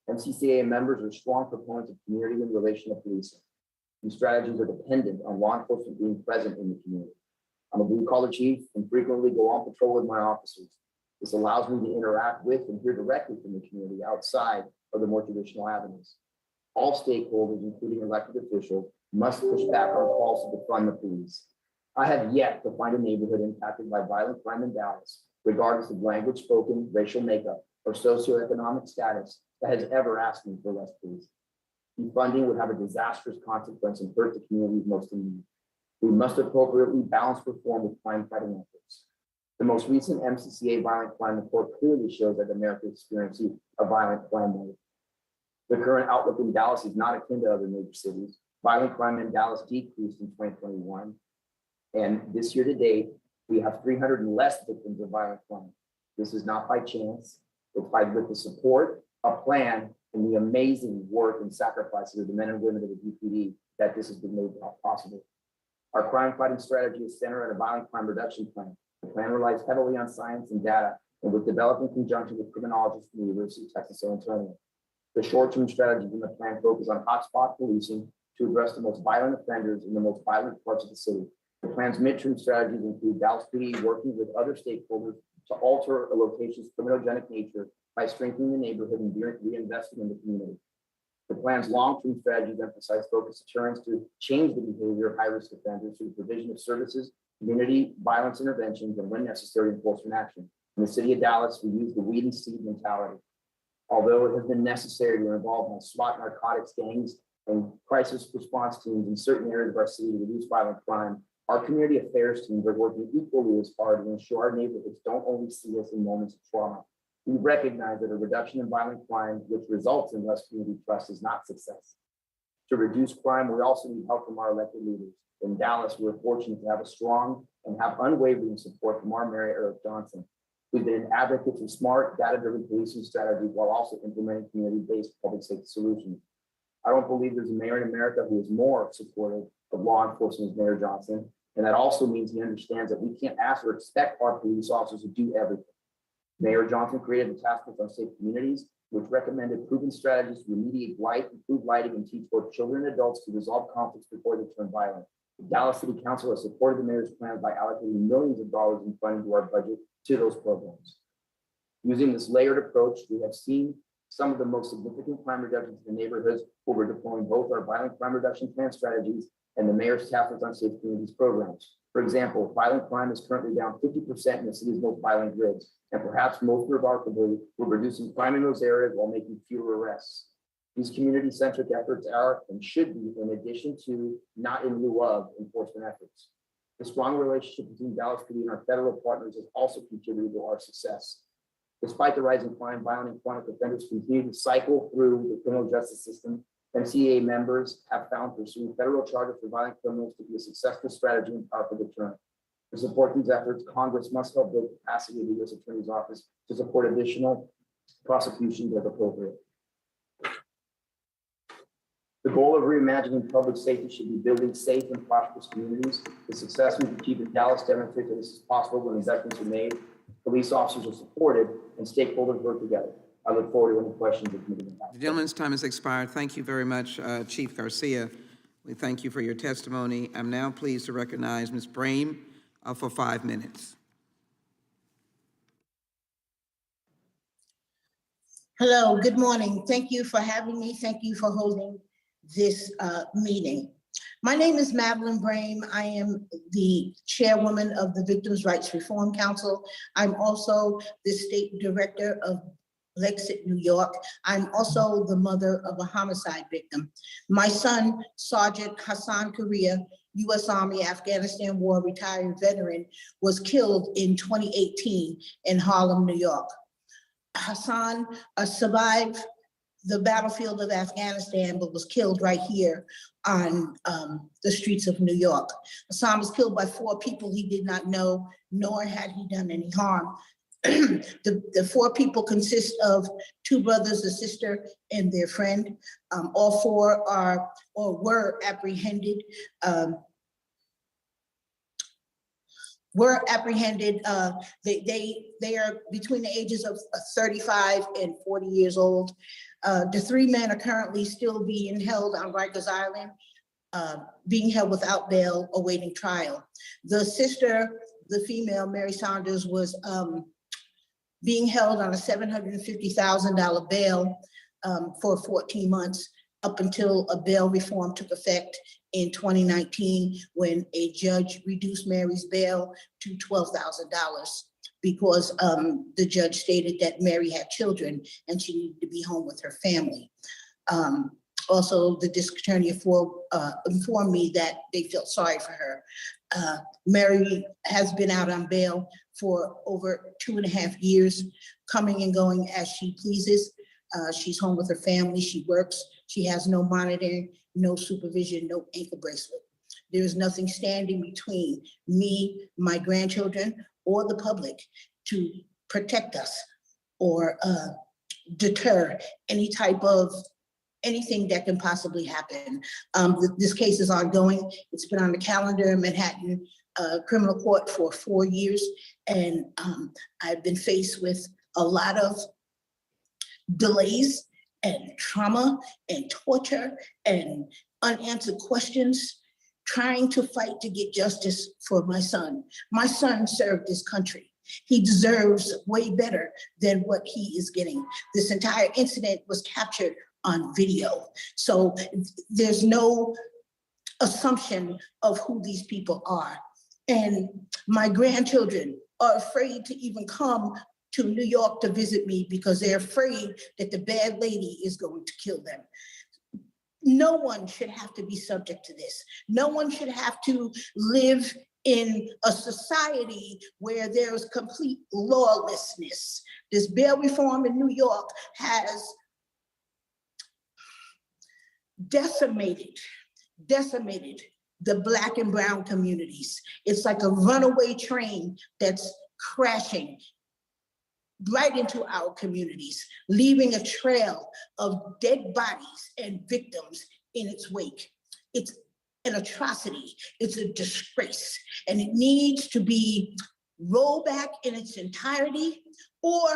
MCCA members are strong proponents of community and relational policing. These strategies are dependent on law enforcement being present in the community. I'm a blue-collar chief and frequently go on patrol with my officers. This allows me to interact with and hear directly from the community outside of the more traditional avenues. All stakeholders, including elected officials, must push back on calls to defund the police. I have yet to find a neighborhood impacted by violent crime in Dallas, regardless of language spoken, racial makeup, or socioeconomic status, that has ever asked me for less police. Defunding would have a disastrous consequence and hurt the communities most in need. We must appropriately balance reform with crime fighting efforts. The most recent MCCA violent crime report clearly shows that America is experiencing a violent crime wave. The current outlook in Dallas is not akin to other major cities. Violent crime in Dallas decreased in 2021. And this year to date, we have 300 and less victims of violent crime. This is not by chance. It's with the support, a plan, and the amazing work and sacrifices of the men and women of the DPD that this has been made possible. Our crime fighting strategy is centered on a violent crime reduction plan. The plan relies heavily on science and data and was developed in conjunction with criminologists from the University of Texas San Antonio. The short-term strategies in the plan focus on hotspot policing to address the most violent offenders in the most violent parts of the city. The plan's midterm strategies include Dallas PD working with other stakeholders to alter a location's criminogenic nature by strengthening the neighborhood and reinvesting in the community. The plan's long-term strategies emphasize focused deterrence to change the behavior of high-risk offenders through the provision of services, community violence interventions, and when necessary, enforcement action. In the city of Dallas, we use the weed and seed mentality. Although it has been necessary to involve my SWAT narcotics gangs and crisis response teams in certain areas of our city to reduce violent crime, Our community affairs teams are working equally as hard to ensure our neighborhoods don't only see us in moments of trauma. We recognize that a reduction in violent crime, which results in less community trust, is not success. To reduce crime, we also need help from our elected leaders. In Dallas, we're fortunate to have a strong and have unwavering support from our Mayor Eric Johnson, who's been an advocate for smart, data-driven policing strategies while also implementing community-based public safety solutions. I don't believe there's a mayor in America who is more supportive of law enforcement as Mayor Johnson, and that also means he understands that we can't ask or expect our police officers to do everything. Mayor Johnson created the Task Force on Safe Communities, which recommended proven strategies to remediate blight, improve lighting, and teach both children and adults to resolve conflicts before they turn violent. The Dallas City Council has supported the mayor's plan by allocating millions of dollars in funding to our budget to those programs. Using this layered approach, we have seen some of the most significant crime reductions in the neighborhoods where we're deploying both our violent crime reduction plan strategies and the mayor's Task Force on Safe Communities programs. For example, violent crime is currently down 50% in the city's most violent grids, and perhaps most remarkably, we're reducing crime in those areas while making fewer arrests. These community-centric efforts are and should be in addition to, not in lieu of, enforcement efforts. The strong relationship between Dallas City and our federal partners has also contributed to our success. Despite the rising crime, violent and chronic offenders continue to cycle through the criminal justice system, MCA members have found pursuing federal charges for violent criminals to be a successful strategy and powerful deterrent. To support these efforts, Congress must help build capacity of the U.S. Attorney's Office to support additional prosecutions as appropriate. The goal of reimagining public safety should be building safe and prosperous communities. The success we've achieved in Dallas demonstrates that this is possible when investments are made, police officers are supported, and stakeholders work together. I look forward to any questions the committee may have. The gentleman's time has expired. Thank you very much, Chief Garcia. We thank you for your testimony. I'm now pleased to recognize Ms. Brame for 5 minutes. Hello, good morning. Thank you for having me. Thank you for holding this meeting. My name is Madeline Brame. I am the chairwoman of the Victims' Rights Reform Council. I'm also the state director of Lexit, New York. I'm also the mother of a homicide victim. My son, Sergeant Hassan Korea, U.S. Army Afghanistan War retired veteran, was killed in 2018 in Harlem, New York. Hassan survived the battlefield of Afghanistan, but was killed right here on the streets of New York. Hassan was killed by 4 people he did not know, nor had he done any harm. The 4 people consist of 2 brothers, a sister, and their friend. All 4 are or were apprehended. They are between the ages of 35 and 40 years old. The 3 men are currently still being held on Rikers Island, being held without bail, awaiting trial. The sister, the female, Mary Saunders, was being held on a $750,000 bail for 14 months up until a bail reform took effect in 2019 when a judge reduced Mary's bail to $12,000 because the judge stated that Mary had children and she needed to be home with her family. Also, the district attorney informed me that they felt sorry for her. Mary has been out on bail for over 2.5 years, coming and going as she pleases. She's home with her family, she works, she has no monitoring, no supervision, no ankle bracelet. There is nothing standing between me, my grandchildren, or the public to protect us or deter any type of anything that can possibly happen. This case is ongoing. It's been on the calendar in Manhattan Criminal Court for 4 years, and I've been faced with a lot of delays and trauma and torture and unanswered questions, trying to fight to get justice for my son. My son served this country. He deserves way better than what he is getting. This entire incident was captured on video. So there's no assumption of who these people are. And my grandchildren are afraid to even come to New York to visit me because they're afraid that the bad lady is going to kill them. No one should have to be subject to this. No one should have to live in a society where there's complete lawlessness. This bail reform in New York has decimated the Black and brown communities. It's like a runaway train that's crashing right into our communities, leaving a trail of dead bodies and victims in its wake. It's an atrocity, it's a disgrace, and it needs to be rolled back in its entirety, or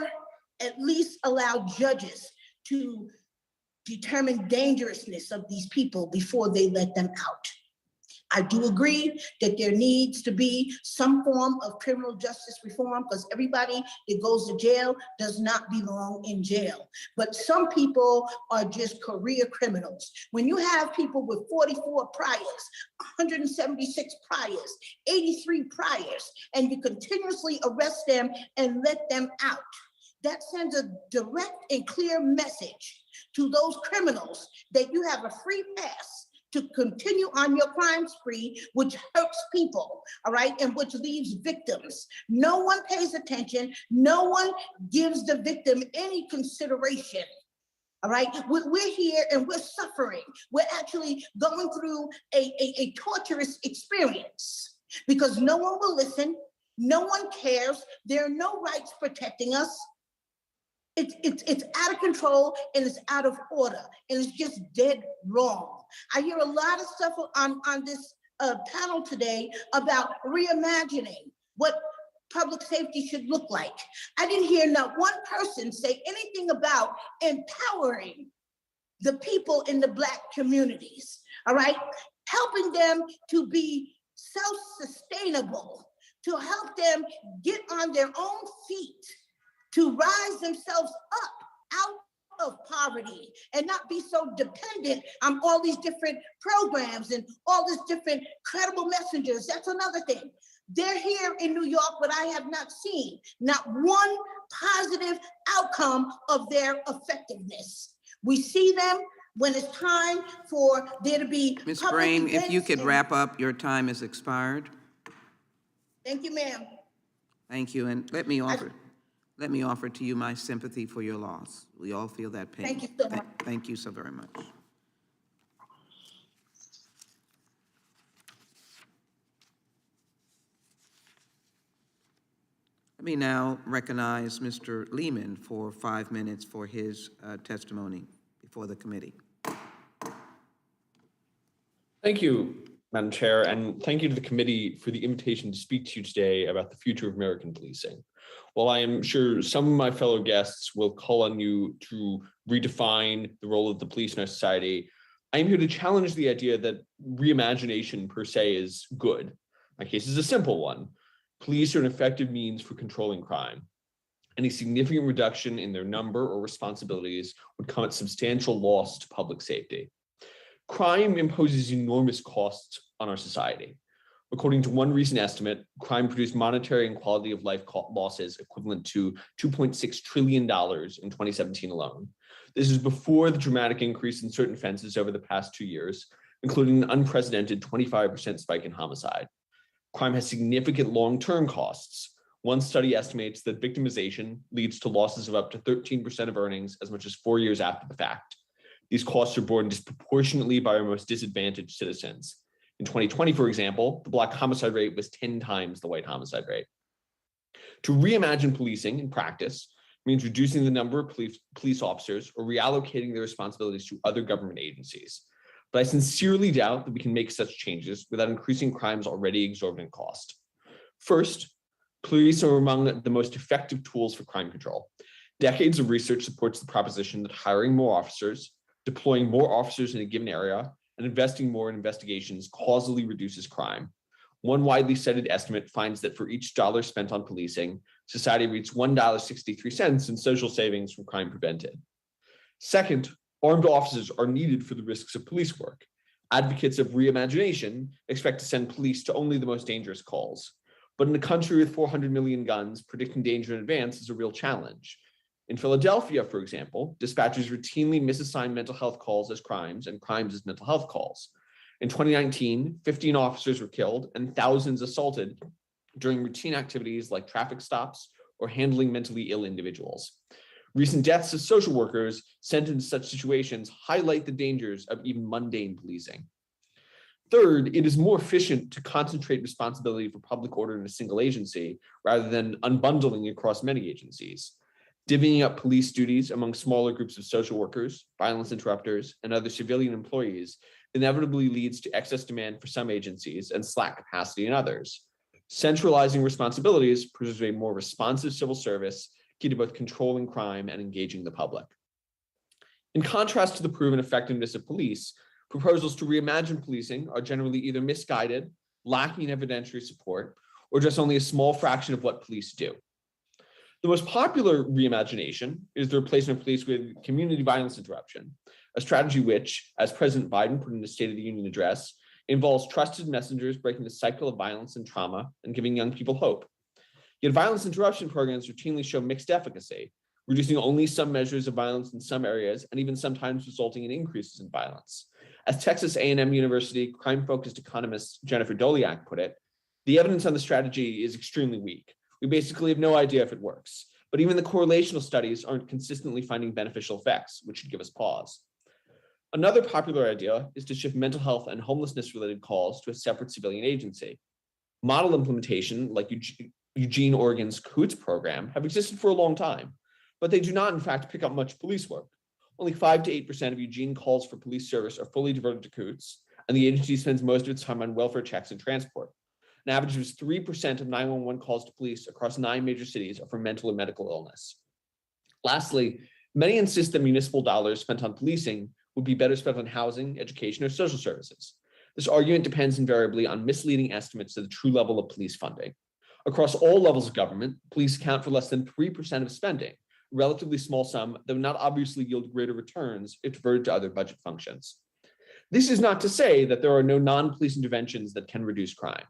at least allow judges to determine dangerousness of these people before they let them out. I do agree that there needs to be some form of criminal justice reform, because everybody that goes to jail does not belong in jail. But some people are just career criminals. When you have people with 44 priors, 176 priors, 83 priors, and you continuously arrest them and let them out, that sends a direct and clear message to those criminals that you have a free pass to continue on your crime spree, which hurts people, all right, and which leaves victims. No one pays attention. No one gives the victim any consideration, all right? We're here and we're suffering. We're actually going through a torturous experience because no one will listen. No one cares. There are no rights protecting us. It's out of control and it's out of order and it's just dead wrong. I hear a lot of stuff on this panel today about reimagining what public safety should look like. I didn't hear not one person say anything about empowering the people in the Black communities, all right? Helping them to be self-sustainable, to help them get on their own feet, to rise themselves up out of poverty and not be so dependent on all these different programs and all these different credible messengers. That's another thing. They're here in New York, but I have not seen not one positive outcome of their effectiveness. We see them when it's time for there to be Ms. public Brame, if you events could and- wrap up, your time has expired. Thank you, ma'am. Thank you, and let me offer to you my sympathy for your loss. We all feel that pain. Thank you so much. Thank you so very much. Let me now recognize Mr. Lehman for 5 minutes for his testimony before the committee. Thank you, Madam Chair, and thank you to the committee for the invitation to speak to you today about the future of American policing. While I am sure some of my fellow guests will call on you to redefine the role of the police in our society, I am here to challenge the idea that reimagination per se is good. My case is a simple one. Police are an effective means for controlling crime. Any significant reduction in their number or responsibilities would come at substantial loss to public safety. Crime imposes enormous costs on our society. According to one recent estimate, crime produced monetary and quality of life losses equivalent to $2.6 trillion in 2017 alone. This is before the dramatic increase in certain offenses over the past 2 years, including an unprecedented 25% spike in homicide. Crime has significant long-term costs. One study estimates that victimization leads to losses of up to 13% of earnings as much as 4 years after the fact. These costs are borne disproportionately by our most disadvantaged citizens. In 2020, for example, the Black homicide rate was 10 times the white homicide rate. To reimagine policing in practice means reducing the number of police officers or reallocating their responsibilities to other government agencies. But I sincerely doubt that we can make such changes without increasing crime's already exorbitant cost. First, police are among the most effective tools for crime control. Decades of research supports the proposition that hiring more officers, deploying more officers in a given area, and investing more in investigations causally reduces crime. One widely cited estimate finds that for each dollar spent on policing, society reaps $1.63 in social savings from crime prevented. Second, armed officers are needed for the risks of police work. Advocates of reimagination expect to send police to only the most dangerous calls. But in a country with 400 million guns, predicting danger in advance is a real challenge. In Philadelphia, for example, dispatchers routinely misassign mental health calls as crimes and crimes as mental health calls. In 2019, 15 officers were killed and thousands assaulted during routine activities like traffic stops or handling mentally ill individuals. Recent deaths of social workers sent into such situations highlight the dangers of even mundane policing. Third, it is more efficient to concentrate responsibility for public order in a single agency rather than unbundling across many agencies. Divvying up police duties among smaller groups of social workers, violence interrupters, and other civilian employees inevitably leads to excess demand for some agencies and slack capacity in others. Centralizing responsibilities preserves a more responsive civil service, key to both controlling crime and engaging the public. In contrast to the proven effectiveness of police, proposals to reimagine policing are generally either misguided, lacking in evidentiary support, or just only a small fraction of what police do. The most popular reimagination is the replacement of police with community violence interruption, a strategy which, as President Biden put in the State of the Union address, involves trusted messengers breaking the cycle of violence and trauma and giving young people hope. Yet violence interruption programs routinely show mixed efficacy, reducing only some measures of violence in some areas and even sometimes resulting in increases in violence. As Texas A&M University crime-focused economist Jennifer Doliak put it, the evidence on the strategy is extremely weak. We basically have no idea if it works, but even the correlational studies aren't consistently finding beneficial effects, which should give us pause. Another popular idea is to shift mental health and homelessness-related calls to a separate civilian agency. Model implementation, like Eugene, Oregon's COOTS program, have existed for a long time, but they do not, in fact, pick up much police work. Only 5 to 8% of Eugene calls for police service are fully diverted to COOTS, and the agency spends most of its time on welfare checks and transport. An average of 3% of 911 calls to police across 9 major cities are for mental or medical illness. Lastly, many insist that municipal dollars spent on policing would be better spent on housing, education, or social services. This argument depends invariably on misleading estimates of the true level of police funding. Across all levels of government, police account for less than 3% of spending, a relatively small sum that would not obviously yield greater returns if diverted to other budget functions. This is not to say that there are no non-police interventions that can reduce crime.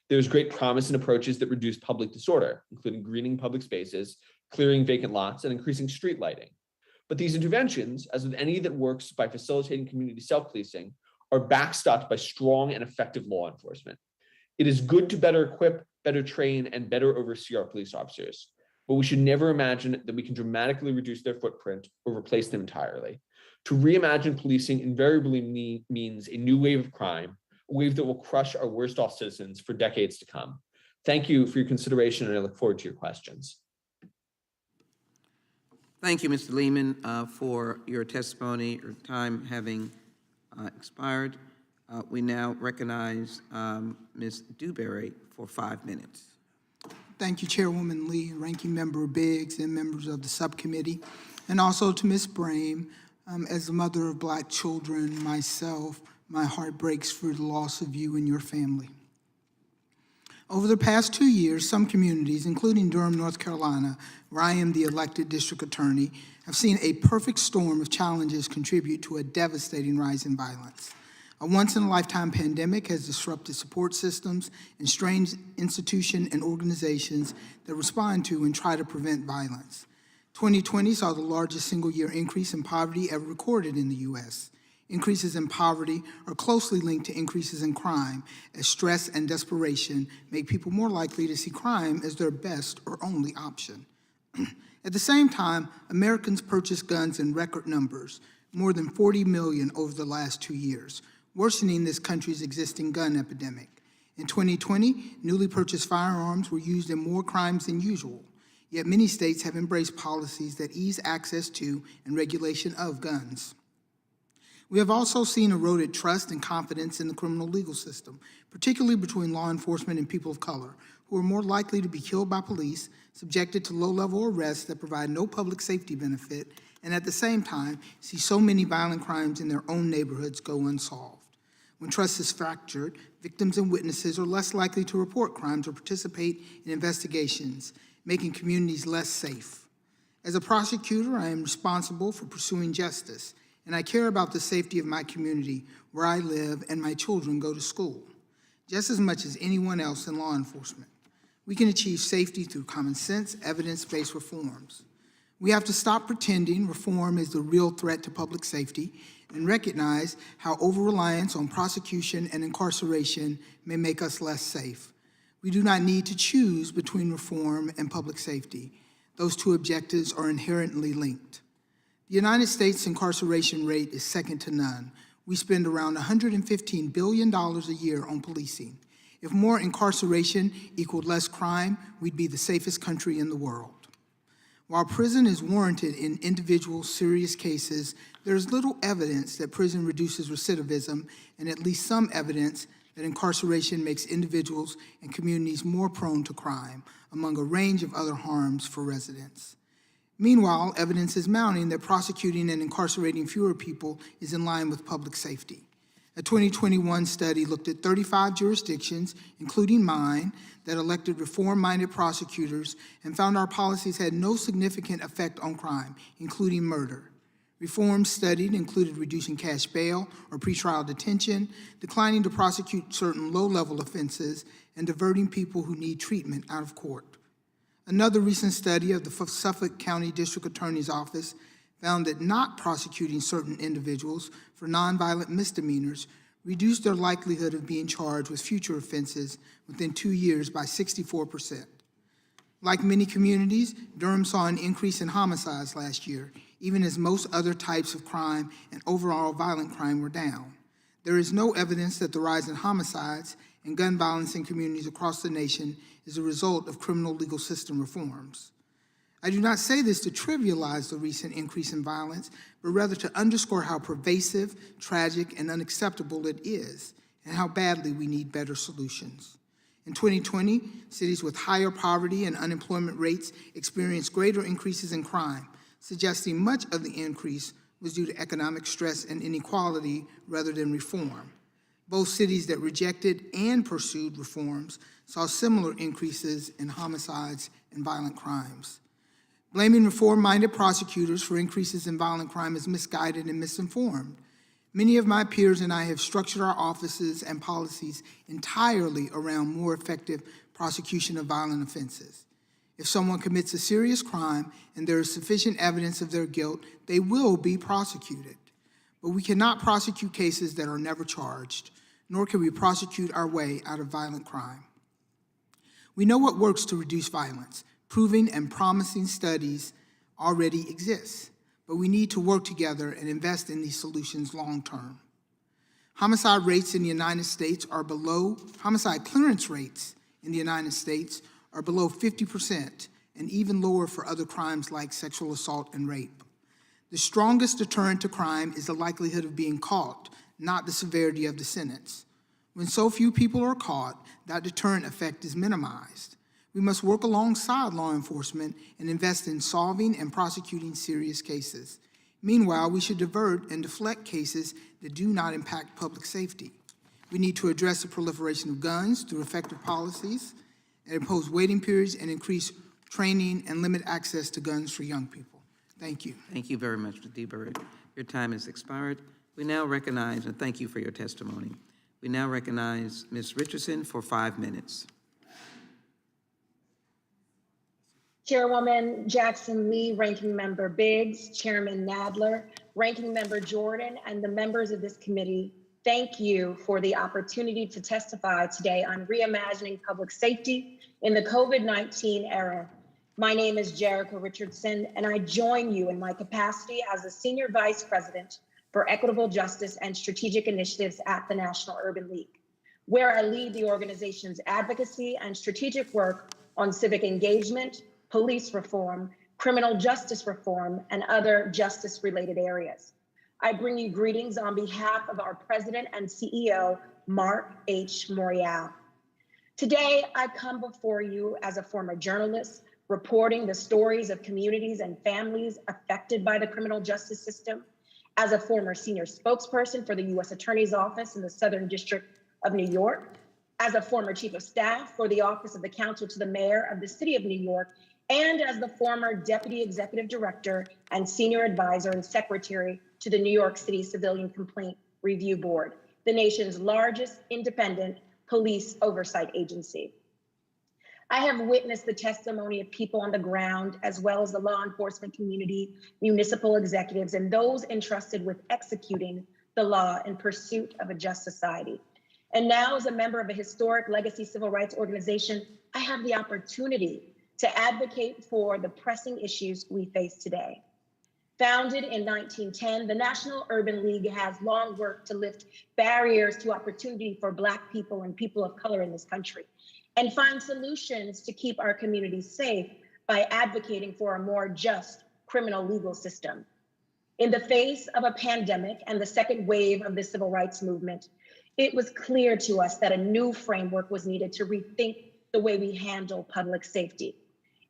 There is great promise in approaches that reduce public disorder, including greening public spaces, clearing vacant lots, and increasing street lighting. But these interventions, as with any that works by facilitating community self-policing, are backstopped by strong and effective law enforcement. It is good to better equip, better train, and better oversee our police officers, but we should never imagine that we can dramatically reduce their footprint or replace them entirely. To reimagine policing invariably means a new wave of crime, a wave that will crush our worst off citizens for decades to come. Thank you for your consideration, and I look forward to your questions. Thank you, Mr. Lehman, for your testimony. Your time having expired. We now recognize Ms. Dewberry for 5 minutes. Thank you, Chairwoman Lee, Ranking Member Biggs, and members of the subcommittee, and also to Ms. Brame. As a mother of Black children myself, my heart breaks for the loss of you and your family. Over the past 2 years, some communities, including Durham, North Carolina, where I am the elected district attorney, have seen a perfect storm of challenges contribute to a devastating rise in violence. A once-in-a-lifetime pandemic has disrupted support systems and strained institutions and organizations that respond to and try to prevent violence. 2020 saw the largest single-year increase in poverty ever recorded in the U.S. Increases in poverty are closely linked to increases in crime, as stress and desperation make people more likely to see crime as their best or only option. At the same time, Americans purchased guns in record numbers, more than 40 million over the last 2 years, worsening this country's existing gun epidemic. In 2020, newly purchased firearms were used in more crimes than usual, yet many states have embraced policies that ease access to and regulation of guns. We have also seen eroded trust and confidence in the criminal legal system, particularly between law enforcement and people of color, who are more likely to be killed by police, subjected to low-level arrests that provide no public safety benefit, and at the same time, see so many violent crimes in their own neighborhoods go unsolved. When trust is fractured, victims and witnesses are less likely to report crimes or participate in investigations, making communities less safe. As a prosecutor, I am responsible for pursuing justice, and I care about the safety of my community where I live and my children go to school, just as much as anyone else in law enforcement. We can achieve safety through common sense, evidence-based reforms. We have to stop pretending reform is the real threat to public safety and recognize how over-reliance on prosecution and incarceration may make us less safe. We do not need to choose between reform and public safety. Those two objectives are inherently linked. The United States incarceration rate is second to none. We spend around $115 billion a year on policing. If more incarceration equaled less crime, we'd be the safest country in the world. While prison is warranted in individual serious cases, there is little evidence that prison reduces recidivism and at least some evidence that incarceration makes individuals and communities more prone to crime, among a range of other harms for residents. Meanwhile, evidence is mounting that prosecuting and incarcerating fewer people is in line with public safety. A 2021 study looked at 35 jurisdictions, including mine, that elected reform-minded prosecutors and found our policies had no significant effect on crime, including murder. Reforms studied included reducing cash bail or pretrial detention, declining to prosecute certain low-level offenses, and diverting people who need treatment out of court. Another recent study of the Suffolk County District Attorney's Office found that not prosecuting certain individuals for nonviolent misdemeanors reduced their likelihood of being charged with future offenses within 2 years by 64%. Like many communities, Durham saw an increase in homicides last year, even as most other types of crime and overall violent crime were down. There is no evidence that the rise in homicides and gun violence in communities across the nation is a result of criminal legal system reforms. I do not say this to trivialize the recent increase in violence, but rather to underscore how pervasive, tragic, and unacceptable it is, and how badly we need better solutions. In 2020, cities with higher poverty and unemployment rates experienced greater increases in crime, suggesting much of the increase was due to economic stress and inequality rather than reform. Both cities that rejected and pursued reforms saw similar increases in homicides and violent crimes. Blaming reform-minded prosecutors for increases in violent crime is misguided and misinformed. Many of my peers and I have structured our offices and policies entirely around more effective prosecution of violent offenses. If someone commits a serious crime and there is sufficient evidence of their guilt, they will be prosecuted. But we cannot prosecute cases that are never charged, nor can we prosecute our way out of violent crime. We know what works to reduce violence. Proving and promising studies already exist, but we need to work together and invest in these solutions long-term. Homicide clearance rates in the United States are below 50% and even lower for other crimes like sexual assault and rape. The strongest deterrent to crime is the likelihood of being caught, not the severity of the sentence. When so few people are caught, that deterrent effect is minimized. We must work alongside law enforcement and invest in solving and prosecuting serious cases. Meanwhile, we should divert and deflect cases that do not impact public safety. We need to address the proliferation of guns through effective policies and impose waiting periods and increase training and limit access to guns for young people. Thank you. Thank you very much, Mr. DeBerg. Your time has expired. We now recognize, and thank you for your testimony. We now recognize Ms. Richardson for 5 minutes. Chairwoman Jackson Lee, Ranking Member Biggs, Chairman Nadler, Ranking Member Jordan, and the members of this committee, thank you for the opportunity to testify today on reimagining public safety in the COVID-19 era. My name is Jerica Richardson, and I join you in my capacity as the Senior Vice President for Equitable Justice and Strategic Initiatives at the National Urban League, where I lead the organization's advocacy and strategic work on civic engagement, police reform, criminal justice reform, and other justice-related areas. I bring you greetings on behalf of our President and CEO, Mark H. Morial. Today, I come before you as a former journalist, reporting the stories of communities and families affected by the criminal justice system, as a former senior spokesperson for the U.S. Attorney's Office in the Southern District of New York, as a former chief of staff for the Office of the Counsel to the Mayor of the City of New York, and as the former Deputy Executive Director and Senior Advisor and Secretary to the New York City Civilian Complaint Review Board, the nation's largest independent police oversight agency. I have witnessed the testimony of people on the ground, as well as the law enforcement community, municipal executives, and those entrusted with executing the law in pursuit of a just society. And now, as a member of a historic legacy civil rights organization, I have the opportunity to advocate for the pressing issues we face today. Founded in 1910, the National Urban League has long worked to lift barriers to opportunity for Black people and people of color in this country, and find solutions to keep our communities safe by advocating for a more just criminal legal system. In the face of a pandemic and the second wave of the civil rights movement, it was clear to us that a new framework was needed to rethink the way we handle public safety.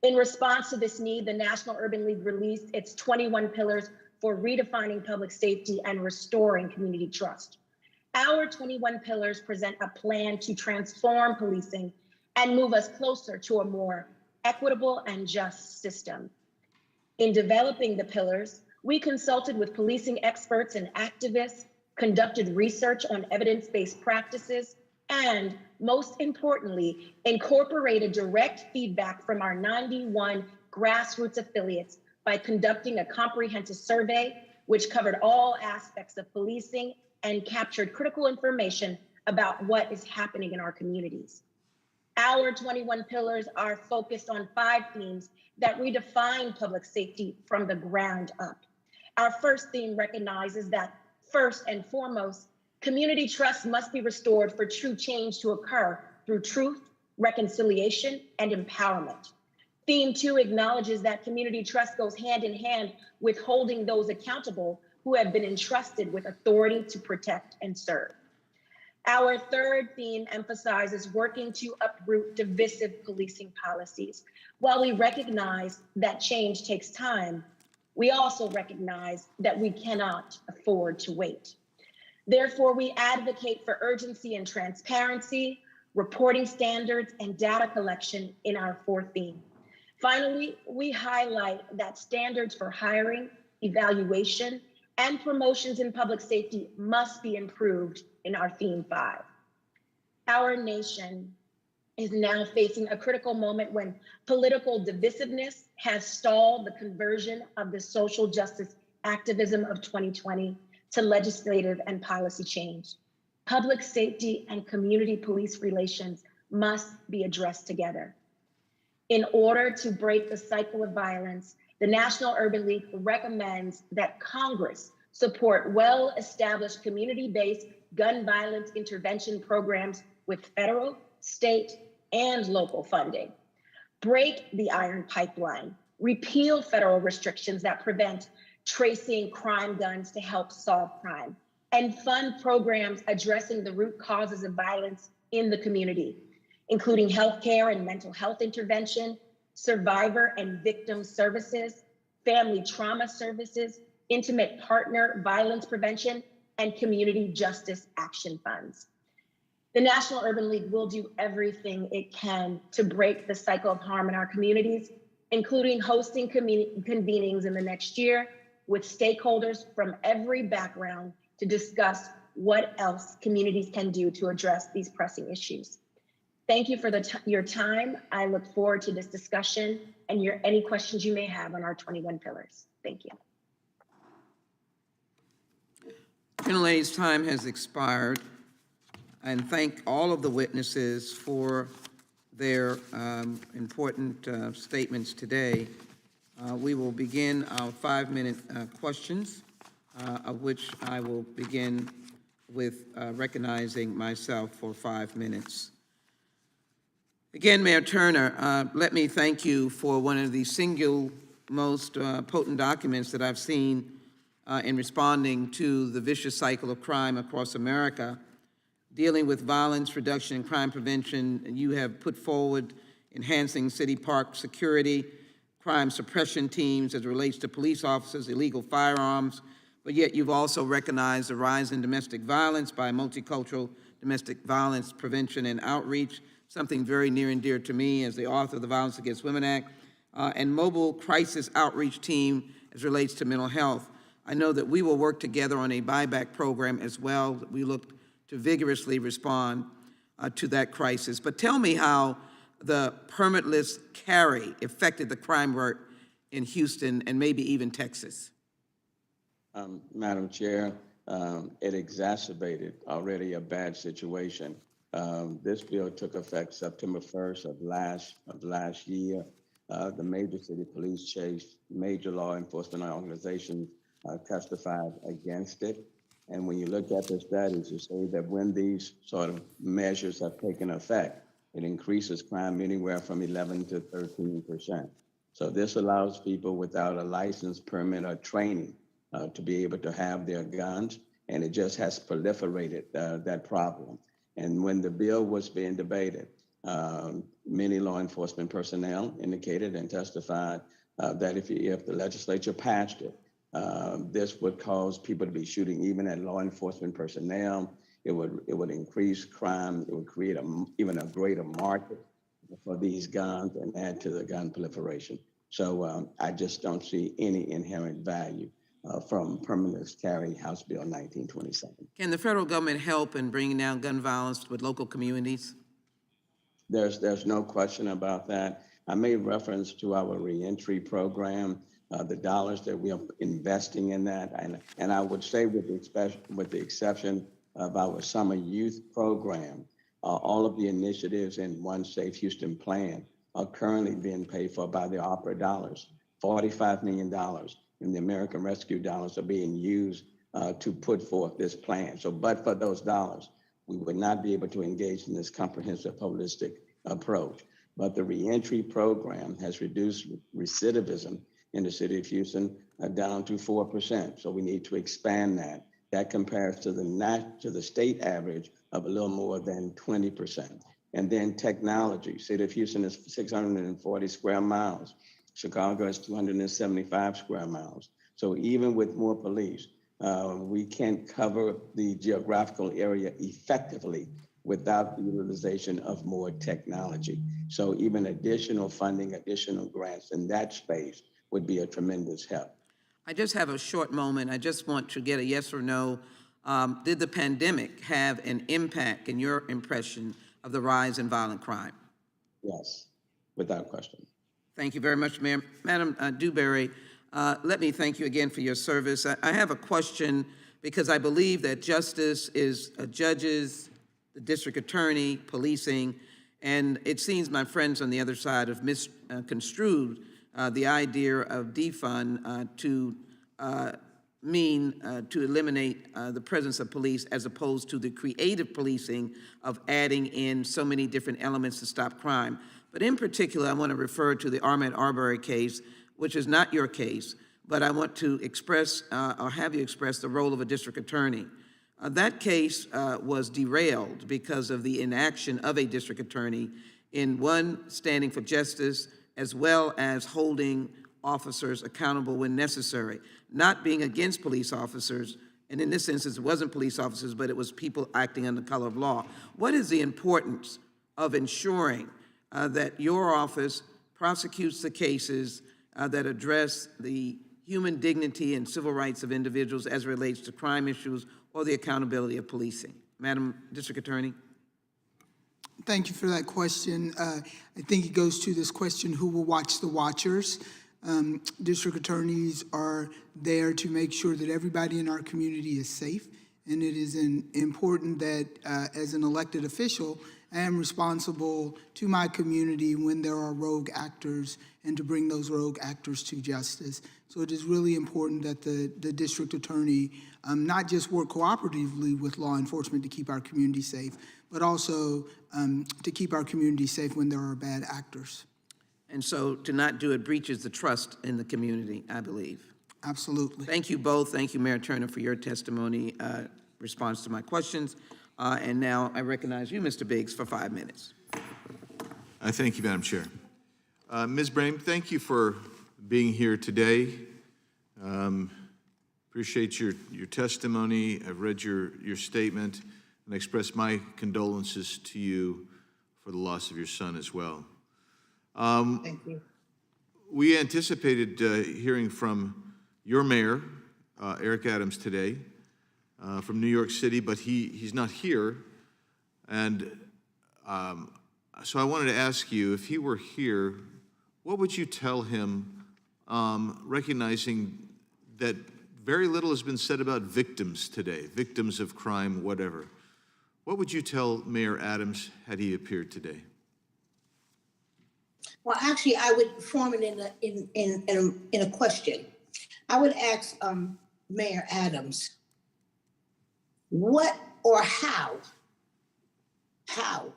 In response to this need, the National Urban League released its 21 pillars for redefining public safety and restoring community trust. Our 21 pillars present a plan to transform policing and move us closer to a more equitable and just system. In developing the pillars, we consulted with policing experts and activists, conducted research on evidence-based practices, and most importantly, incorporated direct feedback from our 91 grassroots affiliates by conducting a comprehensive survey, which covered all aspects of policing and captured critical information about what is happening in our communities. Our 21 pillars are focused on 5 themes that redefine public safety from the ground up. Our first theme recognizes that, first and foremost, community trust must be restored for true change to occur through truth, reconciliation, and empowerment. Theme 2 acknowledges that community trust goes hand in hand with holding those accountable who have been entrusted with authority to protect and serve. Our third theme emphasizes working to uproot divisive policing policies. While we recognize that change takes time, we also recognize that we cannot afford to wait. Therefore, we advocate for urgency and transparency, reporting standards, and data collection in our 4th theme. Finally, we highlight that standards for hiring, evaluation, and promotions in public safety must be improved in our theme 5. Our nation is now facing a critical moment when political divisiveness has stalled the conversion of the social justice activism of 2020 to legislative and policy change. Public safety and community police relations must be addressed together. In order to break the cycle of violence, the National Urban League recommends that Congress support well-established community-based gun violence intervention programs with federal, state, and local funding. Break the iron pipeline, repeal federal restrictions that prevent tracing crime guns to help solve crime, and fund programs addressing the root causes of violence in the community, including healthcare and mental health intervention, survivor and victim services, family trauma services, intimate partner violence prevention, and community justice action funds. The National Urban League will do everything it can to break the cycle of harm in our communities, including hosting convenings in the next year with stakeholders from every background to discuss what else communities can do to address these pressing issues. Thank you for your time. I look forward to this discussion and any questions you may have on our 21 pillars. Thank you. Gentlelady's time has expired, and thank all of the witnesses for their important statements today. We will begin our 5-minute questions, of which I will begin with recognizing myself for 5 minutes. Again, Mayor Turner, let me thank you for one of the single most potent documents that I've seen in responding to the vicious cycle of crime across America. Dealing with violence reduction and crime prevention, you have put forward enhancing city park security, crime suppression teams as it relates to police officers, illegal firearms, but yet you've also recognized the rise in domestic violence by multicultural domestic violence prevention and outreach, something very near and dear to me as the author of the Violence Against Women Act, and mobile crisis outreach team as it relates to mental health. I know that we will work together on a buyback program as well. We look to vigorously respond to that crisis. But tell me how the permitless carry affected the crime rate in Houston and maybe even Texas? Madam Chair, it exacerbated already a bad situation. This bill took effect September 1st of last year. The major city police chiefs, major law enforcement organizations testified against it. And when you look at the studies, you say that when these sort of measures have taken effect, it increases crime anywhere from 11 to 13%. So this allows people without a license, permit, or training to be able to have their guns, and it just has proliferated that problem. And when the bill was being debated, many law enforcement personnel indicated and testified that if the legislature passed it, this would cause people to be shooting even at law enforcement personnel. It would increase crime. It would create even a greater market for these guns and add to the gun proliferation. So I just don't see any inherent value from permitless carry, House Bill 1927. Can the federal government help in bringing down gun violence with local communities? There's no question about that. I made reference to our reentry program, the dollars that we are investing in that, and I would say with the exception of our summer youth program, all of the initiatives in One Safe Houston plan are currently being paid for by the opera dollars. $45 million in the American Rescue dollars are being used to put forth this plan. So, but for those dollars, we would not be able to engage in this comprehensive holistic approach. But the reentry program has reduced recidivism in the city of Houston down to 4%. So we need to expand that. That compares to the state average of a little more than 20%. And then technology. City of Houston is 640 square miles. Chicago is 275 square miles. So even with more police, we can't cover the geographical area effectively without the utilization of more technology. So even additional funding, additional grants in that space would be a tremendous help. I just have a short moment. I just want to get a yes or no. Did the pandemic have an impact, in your impression, of the rise in violent crime? Yes, without question. Thank you very much, Mayor. Madam Dewberry, let me thank you again for your service. I have a question because I believe that justice is judges, the district attorney, policing, and it seems my friends on the other side have misconstrued the idea of defund to mean to eliminate the presence of police as opposed to the creative policing of adding in so many different elements to stop crime. But in particular, I want to refer to the Ahmaud Arbery case, which is not your case, but I want to express or have you express the role of a district attorney. That case was derailed because of the inaction of a district attorney in one, standing for justice, as well as holding officers accountable when necessary, not being against police officers, and in this instance, it wasn't police officers, but it was people acting under color of law. What is the importance of ensuring that your office prosecutes the cases that address the human dignity and civil rights of individuals as it relates to crime issues or the accountability of policing? Madam District Attorney. Thank you for that question. I think it goes to this question, who will watch the watchers? District attorneys are there to make sure that everybody in our community is safe, and it is important that as an elected official, I am responsible to my community when there are rogue actors and to bring those rogue actors to justice. So it is really important that the district attorney not just work cooperatively with law enforcement to keep our community safe, but also to keep our community safe when there are bad actors. And so to not do it breaches the trust in the community, I believe. Absolutely. Thank you both. Thank you, Mayor Turner, for your testimony, response to my questions. And now I recognize you, Mr. Biggs, for 5 minutes. Thank you, Madam Chair. Ms. Brame, thank you for being here today. Appreciate your testimony. I've read your statement and express my condolences to you for the loss of your son as well. Thank you. We anticipated hearing from your mayor, Eric Adams, today from New York City, but he's not here. And So I wanted to ask you, if he were here, what would you tell him, recognizing that very little has been said about victims today, victims of crime, whatever. What would you tell Mayor Adams had he appeared today? Well, actually, I would form it in a question. I would ask Mayor Adams, what or how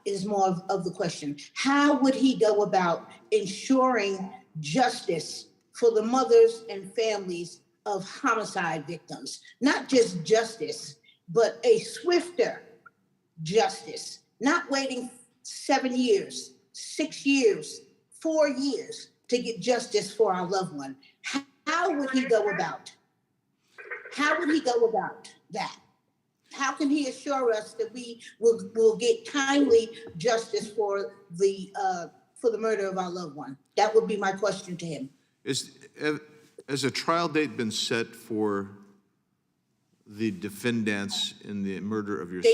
is more of the question. How would he go about ensuring justice for the mothers and families of homicide victims? Not just justice, but a swifter justice, not waiting 7 years, 6 years, 4 years to get justice for our loved one. How would he go about? How would he go about that? How can he assure us that we will get timely justice for the murder of our loved one? That would be my question to him. Has a trial date been set for the defendants in the murder of your son?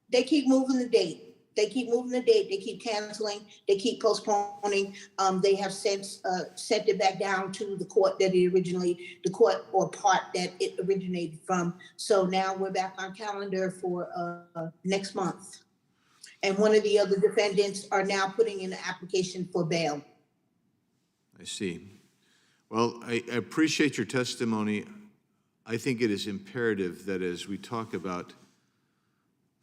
They keep moving the date. They keep moving the date. They keep canceling. They keep postponing. They have since sent it back down to the court that the court or part that it originated from. So now we're back on calendar for next month. And one of the other defendants are now putting in an application for bail. I see. Well, I appreciate your testimony. I think it is imperative that as we talk about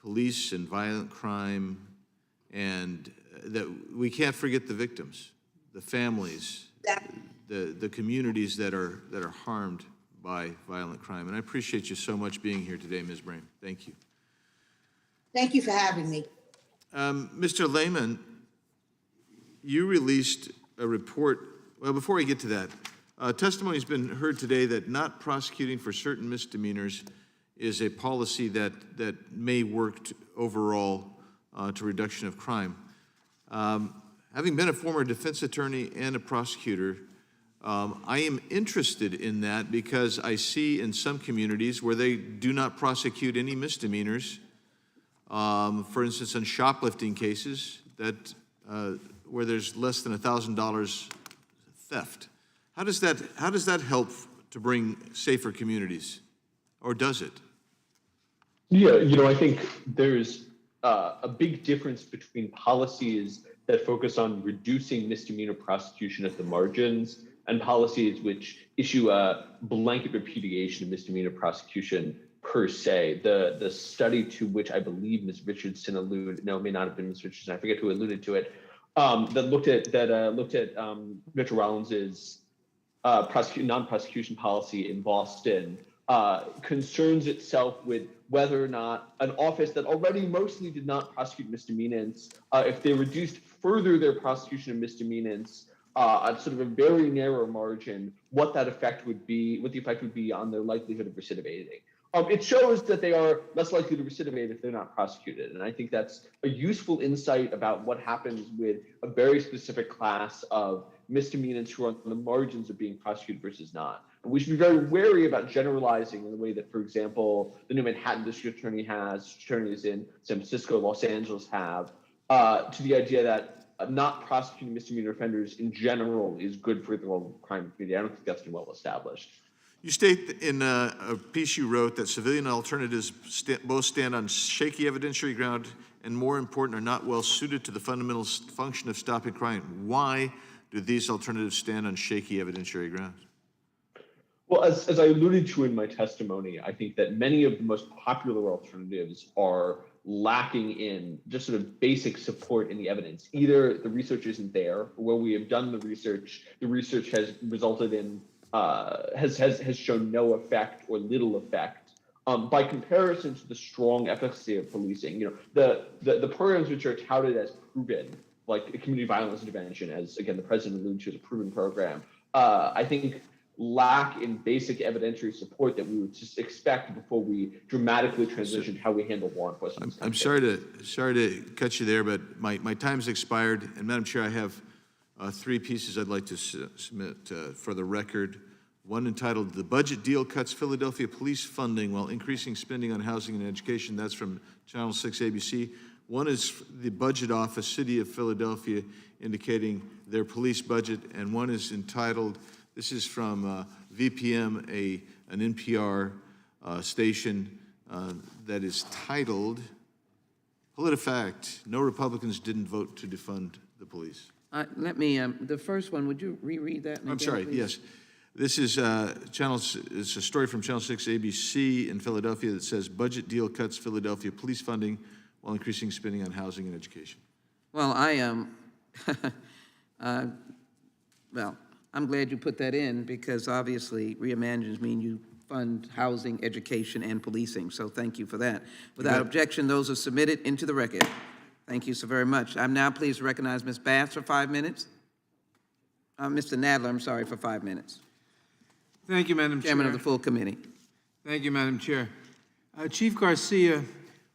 police and violent crime, and that we can't forget the victims, the families, the communities that are harmed by violent crime. And I appreciate you so much being here today, Ms. Brame. Thank you. Thank you for having me. Mr. Lehman, you released a report. Well, before I get to that, testimony has been heard today that not prosecuting for certain misdemeanors is a policy that may work overall to reduction of crime. Having been a former defense attorney and a prosecutor, I am interested in that because I see in some communities where they do not prosecute any misdemeanors, for instance, in shoplifting cases that where there's less than $1,000 theft. How does that help to bring safer communities, or does it? Yeah, I think there's a big difference between policies that focus on reducing misdemeanor prosecution at the margins and policies which issue a blanket repudiation of misdemeanor prosecution per se. The study to which I believe Ms. Richardson alluded, no, it may not have been Ms. Richardson, I forget who alluded to it, that looked at Richard Rollins's non-prosecution policy in Boston, concerns itself with whether or not an office that already mostly did not prosecute misdemeanors, if they reduced further their prosecution of misdemeanors at sort of a very narrow margin, what the effect would be on their likelihood of recidivating. It shows that they are less likely to recidivate if they're not prosecuted. And I think that's a useful insight about what happens with a very specific class of misdemeanors who are on the margins of being prosecuted versus not. And we should be very wary about generalizing in the way that, for example, the new Manhattan district attorneys in San Francisco, Los Angeles have, to the idea that not prosecuting misdemeanor offenders in general is good for the whole crime community. I don't think that's been well established. You state in a piece you wrote that civilian alternatives both stand on shaky evidentiary ground and, more important, are not well suited to the fundamental function of stopping crime. Why do these alternatives stand on shaky evidentiary ground? Well, as I alluded to in my testimony, I think that many of the most popular alternatives are lacking in just sort of basic support in the evidence. Either the research isn't there, or where we have done the research has resulted in has shown no effect or little effect. By comparison to the strong efficacy of policing, the programs which are touted as proven, like community violence intervention, as again the president alluded to as a proven program, I think lack in basic evidentiary support that we would just expect before we dramatically transition how we handle law enforcement. I'm sorry to cut you there, but my time's expired. And Madam Chair, I have 3 pieces I'd like to submit for the record. One entitled, "The Budget Deal Cuts Philadelphia Police Funding While Increasing Spending on Housing and Education." That's from Channel 6 ABC. One is the Budget Office, City of Philadelphia, indicating their police budget, and one is entitled, this is from VPM, an NPR station that is titled, PolitiFact, no Republicans didn't vote to defund the police. Let me, the first one, would you reread that? I'm sorry, yes. This is it's a story from Channel 6 ABC in Philadelphia that says, budget deal cuts Philadelphia police funding while increasing spending on housing and education. Well, I am, well, I'm glad you put that in because obviously reimaginings mean you fund housing, education, and policing. So thank you for that. Without objection, those are submitted into the record. Thank you so very much. I'm now pleased to recognize Ms. Bass for 5 minutes. Mr. Nadler, I'm sorry, for 5 minutes. Thank you, Madam Chair. Chairman of the full committee. Thank you, Madam Chair. Chief Garcia,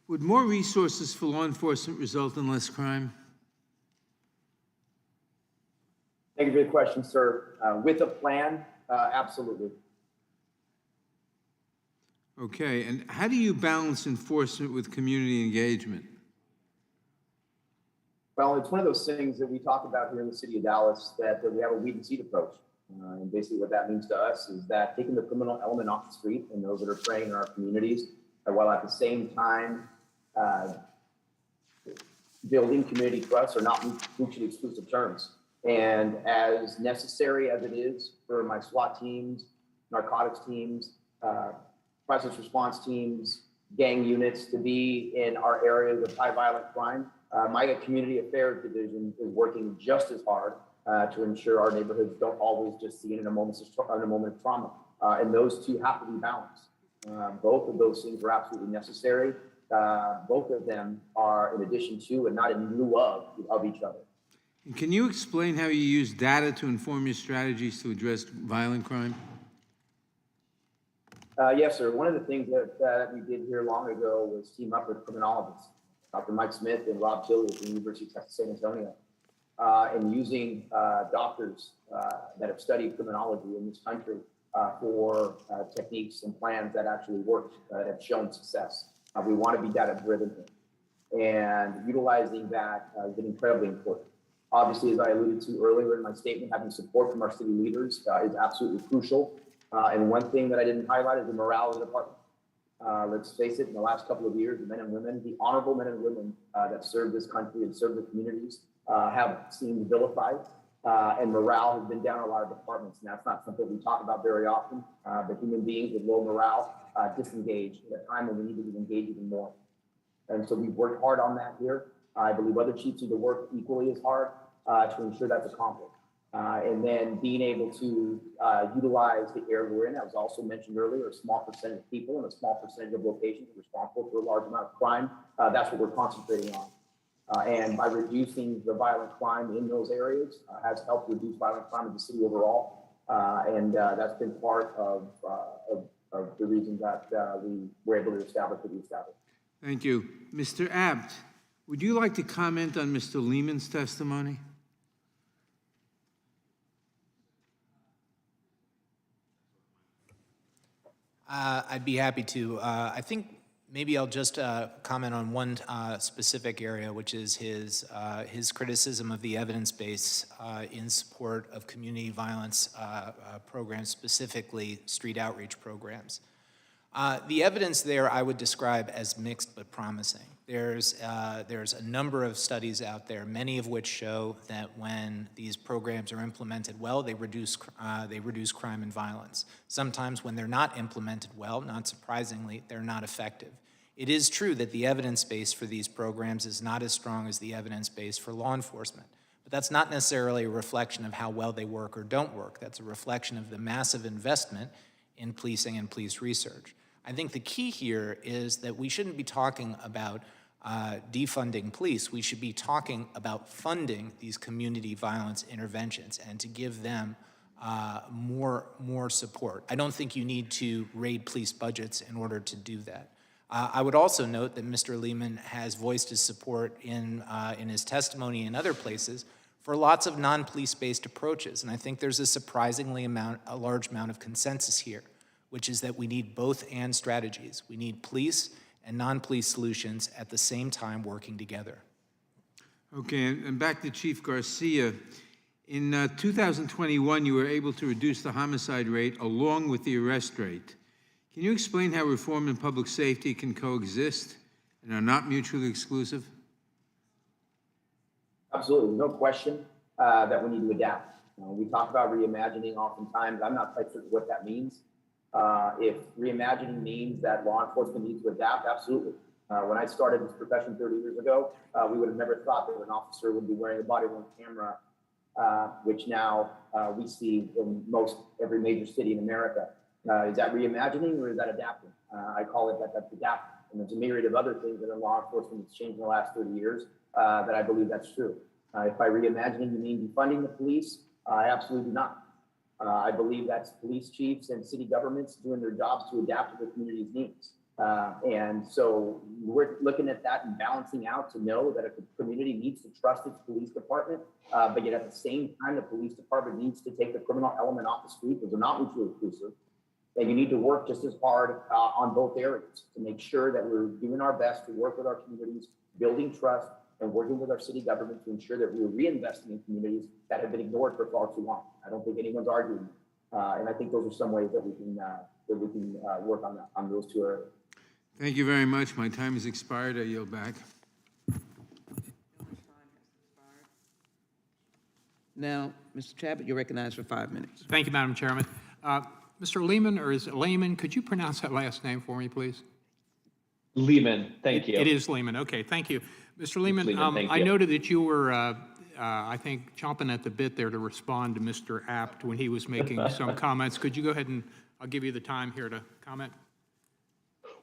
would more resources for law enforcement result in less crime? Thank you for the question, sir. With a plan, absolutely. Okay, and how do you balance enforcement with community engagement? Well, it's one of those things that we talk about here in the city of Dallas, that we have a weed and seed approach. And basically what that means to us is that taking the criminal element off the street and those that are preying in our communities, while at the same time building community trust are not mutually exclusive terms. And as necessary as it is for my SWAT teams, narcotics teams, crisis response teams, gang units to be in our areas of high violent crime, my community affairs division is working just as hard to ensure our neighborhoods don't always just see it in a moment of trauma. And those two have to be balanced. Both of those things are absolutely necessary. Both of them are in addition to and not in lieu of each other. And can you explain how you use data to inform your strategies to address violent crime? Yes, sir. One of the things that we did here long ago was team up with criminologists, Dr. Mike Smith and Rob Tilley at the University of Texas San Antonio, and using doctors that have studied criminology in this country for techniques and plans that actually work, that have shown success. We want to be data-driven, and utilizing that has been incredibly important. Obviously, as I alluded to earlier in my statement, having support from our city leaders is absolutely crucial. And one thing that I didn't highlight is the morale of the department. Let's face it, in the last couple of years, the men and women, the honorable men and women that serve this country and serve the communities have seen vilified, and morale has been down in a lot of departments. And that's not something we talk about very often, but human beings with low morale disengage at a time when we need to engage even more. And so we've worked hard on that here. I believe other chiefs need to work equally as hard to ensure that's accomplished. And then being able to utilize the area we're in, as was also mentioned earlier, a small percentage of people and a small percentage of locations responsible for a large amount of crime. That's what we're concentrating on. And by reducing the violent crime in those areas has helped reduce violent crime in the city overall. And that's been part of the reason that we were able to establish what we established. Thank you. Mr. Abt, would you like to comment on Mr. Lehman's testimony? I'd be happy to. I think maybe I'll just comment on one specific area, which is his criticism of the evidence base in support of community violence programs, specifically street outreach programs. The evidence there I would describe as mixed but promising. There's a number of studies out there, many of which show that when these programs are implemented well, they reduce crime and violence. Sometimes when they're not implemented well, not surprisingly, they're not effective. It is true that the evidence base for these programs is not as strong as the evidence base for law enforcement, but that's not necessarily a reflection of how well they work or don't work. That's a reflection of the massive investment in policing and police research. I think the key here is that we shouldn't be talking about defunding police. We should be talking about funding these community violence interventions and to give them more support. I don't think you need to raid police budgets in order to do that. I would also note that Mr. Lehman has voiced his support in his testimony and other places for lots of non-police-based approaches, and I think there's a large amount of consensus here, which is that we need both and strategies. We need police and non-police solutions at the same time working together. Okay, and back to Chief Garcia. In 2021, you were able to reduce the homicide rate along with the arrest rate. Can you explain how reform and public safety can coexist and are not mutually exclusive? Absolutely, no question that we need to adapt. We talk about reimagining oftentimes. I'm not quite sure what that means. If reimagining means that law enforcement needs to adapt, absolutely. When I started this profession 30 years ago, we would have never thought that an officer would be wearing a body-worn camera, which now we see in most every major city in America. Is that reimagining or is that adapting? I call it that's adapting. And there's a myriad of other things that in law enforcement has changed in the last 30 years that I believe that's true. If by reimagining you mean defunding the police, I absolutely do not. I believe that's police chiefs and city governments doing their jobs to adapt to the community's needs. And so we're looking at that and balancing out to know that if the community needs to trust its police department, but yet at the same time, the police department needs to take the criminal element off the street because they're not mutually exclusive. And you need to work just as hard on both areas to make sure that we're doing our best to work with our communities, building trust, and working with our city government to ensure that we're reinvesting in communities that have been ignored for far too long. I don't think anyone's arguing, and I think those are some ways that we can work on those two areas. Thank you very much. My time has expired. I yield back. Now, Mr. Chabot, you're recognized for 5 minutes. Thank you, Madam Chairman. Mr. Lehman, or is it Lehman? Could you pronounce that last name for me, please? Lehman, thank you. It is Lehman. Okay, thank you. Mr. Lehman, thank I you. noted that you were, I think, chomping at the bit there to respond to Mr. Apt when he was making some comments. Could you go ahead and I'll give you the time here to comment?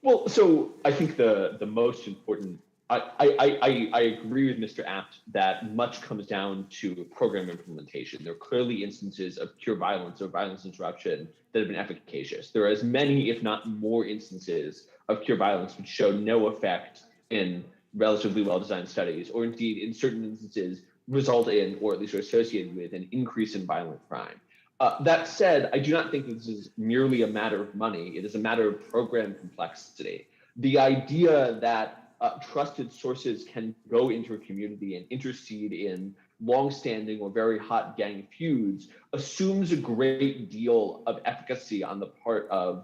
Well, so I think the most important, I agree with Mr. Apt that much comes down to program implementation. There are clearly instances of pure violence or violence interruption that have been efficacious. There are as many, if not more, instances of pure violence which show no effect in relatively well-designed studies, or indeed in certain instances result in, or at least are associated with, an increase in violent crime. That said, I do not think this is merely a matter of money. It is a matter of program complexity. The idea that trusted sources can go into a community and intercede in longstanding or very hot gang feuds assumes a great deal of efficacy on the part of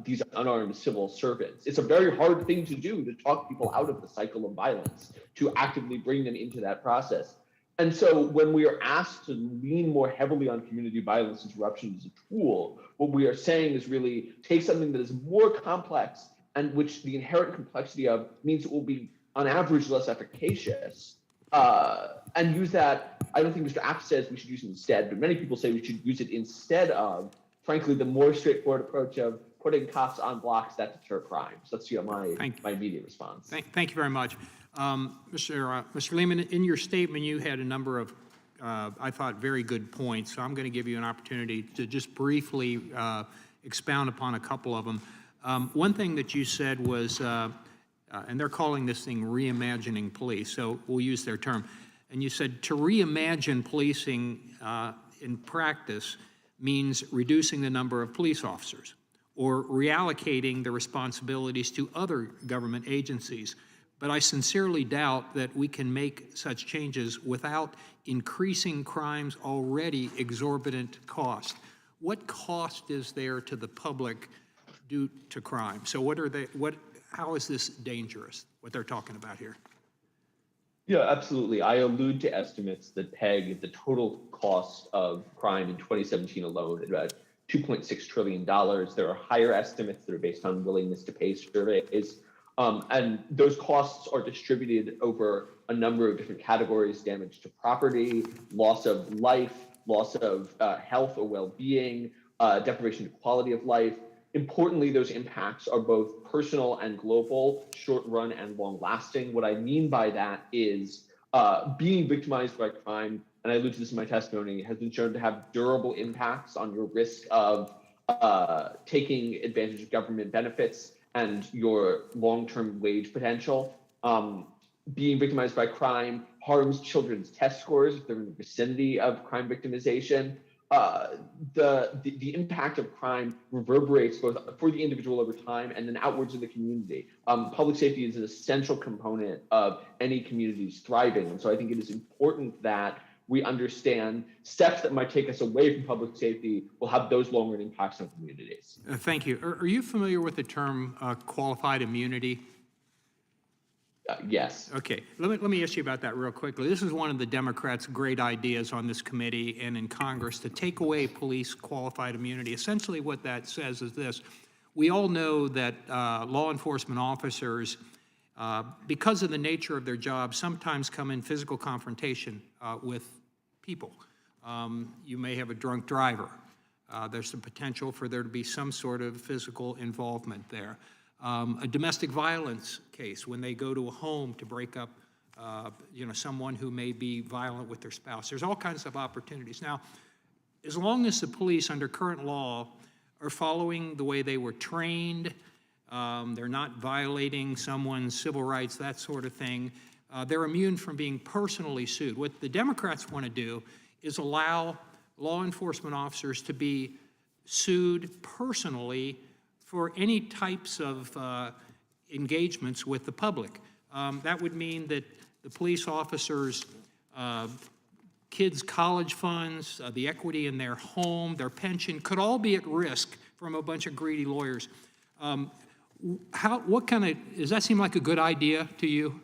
these unarmed civil servants. It's a very hard thing to do, to talk people out of the cycle of violence, to actively bring them into that process. And so when we are asked to lean more heavily on community violence interruption as a tool, what we are saying is really take something that is more complex and which the inherent complexity of means it will be on average less efficacious, and use that. I don't think Mr. Apt says we should use it instead, but many people say we should use it instead of, frankly, the more straightforward approach of putting cops on blocks that deter crime. So that's my immediate response. Thank you very much. Mr. Lehman, in your statement, you had a number of, I thought, very good points. So I'm going to give you an opportunity to just briefly expound upon a couple of them. One thing that you said was, and they're calling this thing reimagining police, so we'll use their term. And you said to reimagine policing in practice means reducing the number of police officers or reallocating the responsibilities to other government agencies. But I sincerely doubt that we can make such changes without increasing crime's already exorbitant cost. What cost is there to the public due to crime? So how is this dangerous, what they're talking about here? Yeah, absolutely. I allude to estimates that peg the total cost of crime in 2017 alone at about $2.6 trillion. There are higher estimates that are based on willingness to pay surveys. And those costs are distributed over a number of different categories: damage to property, loss of life, loss of health or well-being, deprivation of quality of life. Importantly, those impacts are both personal and global, short-run and long-lasting. What I mean by that is being victimized by crime, and I allude to this in my testimony, has been shown to have durable impacts on your risk of taking advantage of government benefits and your long-term wage potential. Being victimized by crime harms children's test scores if they're in the vicinity of crime victimization. the impact of crime reverberates both for the individual over time and then outwards in the community. Public safety is an essential component of any community's thriving. And so I think it is important that we understand steps that might take us away from public safety will have those long-run impacts on communities. Thank you. Are you familiar with the term qualified immunity? Yes. Okay, let me ask you about that real quickly. This is one of the Democrats' great ideas on this committee and in Congress to take away police qualified immunity. Essentially what that says is this. We all know that law enforcement officers, because of the nature of their job, sometimes come in physical confrontation with people. You may have a drunk driver. There's the potential for there to be some sort of physical involvement there. A domestic violence case, when they go to a home to break up, someone who may be violent with their spouse. There's all kinds of opportunities. Now, as long as the police under current law are following the way they were trained, they're not violating someone's civil rights, that sort of thing, they're immune from being personally sued. What the Democrats want to do is allow law enforcement officers to be sued personally for any types of engagements with the public. That would mean that the police officers' kids' college funds, the equity in their home, their pension, could all be at risk from a bunch of greedy lawyers. Does that seem like a good idea to you?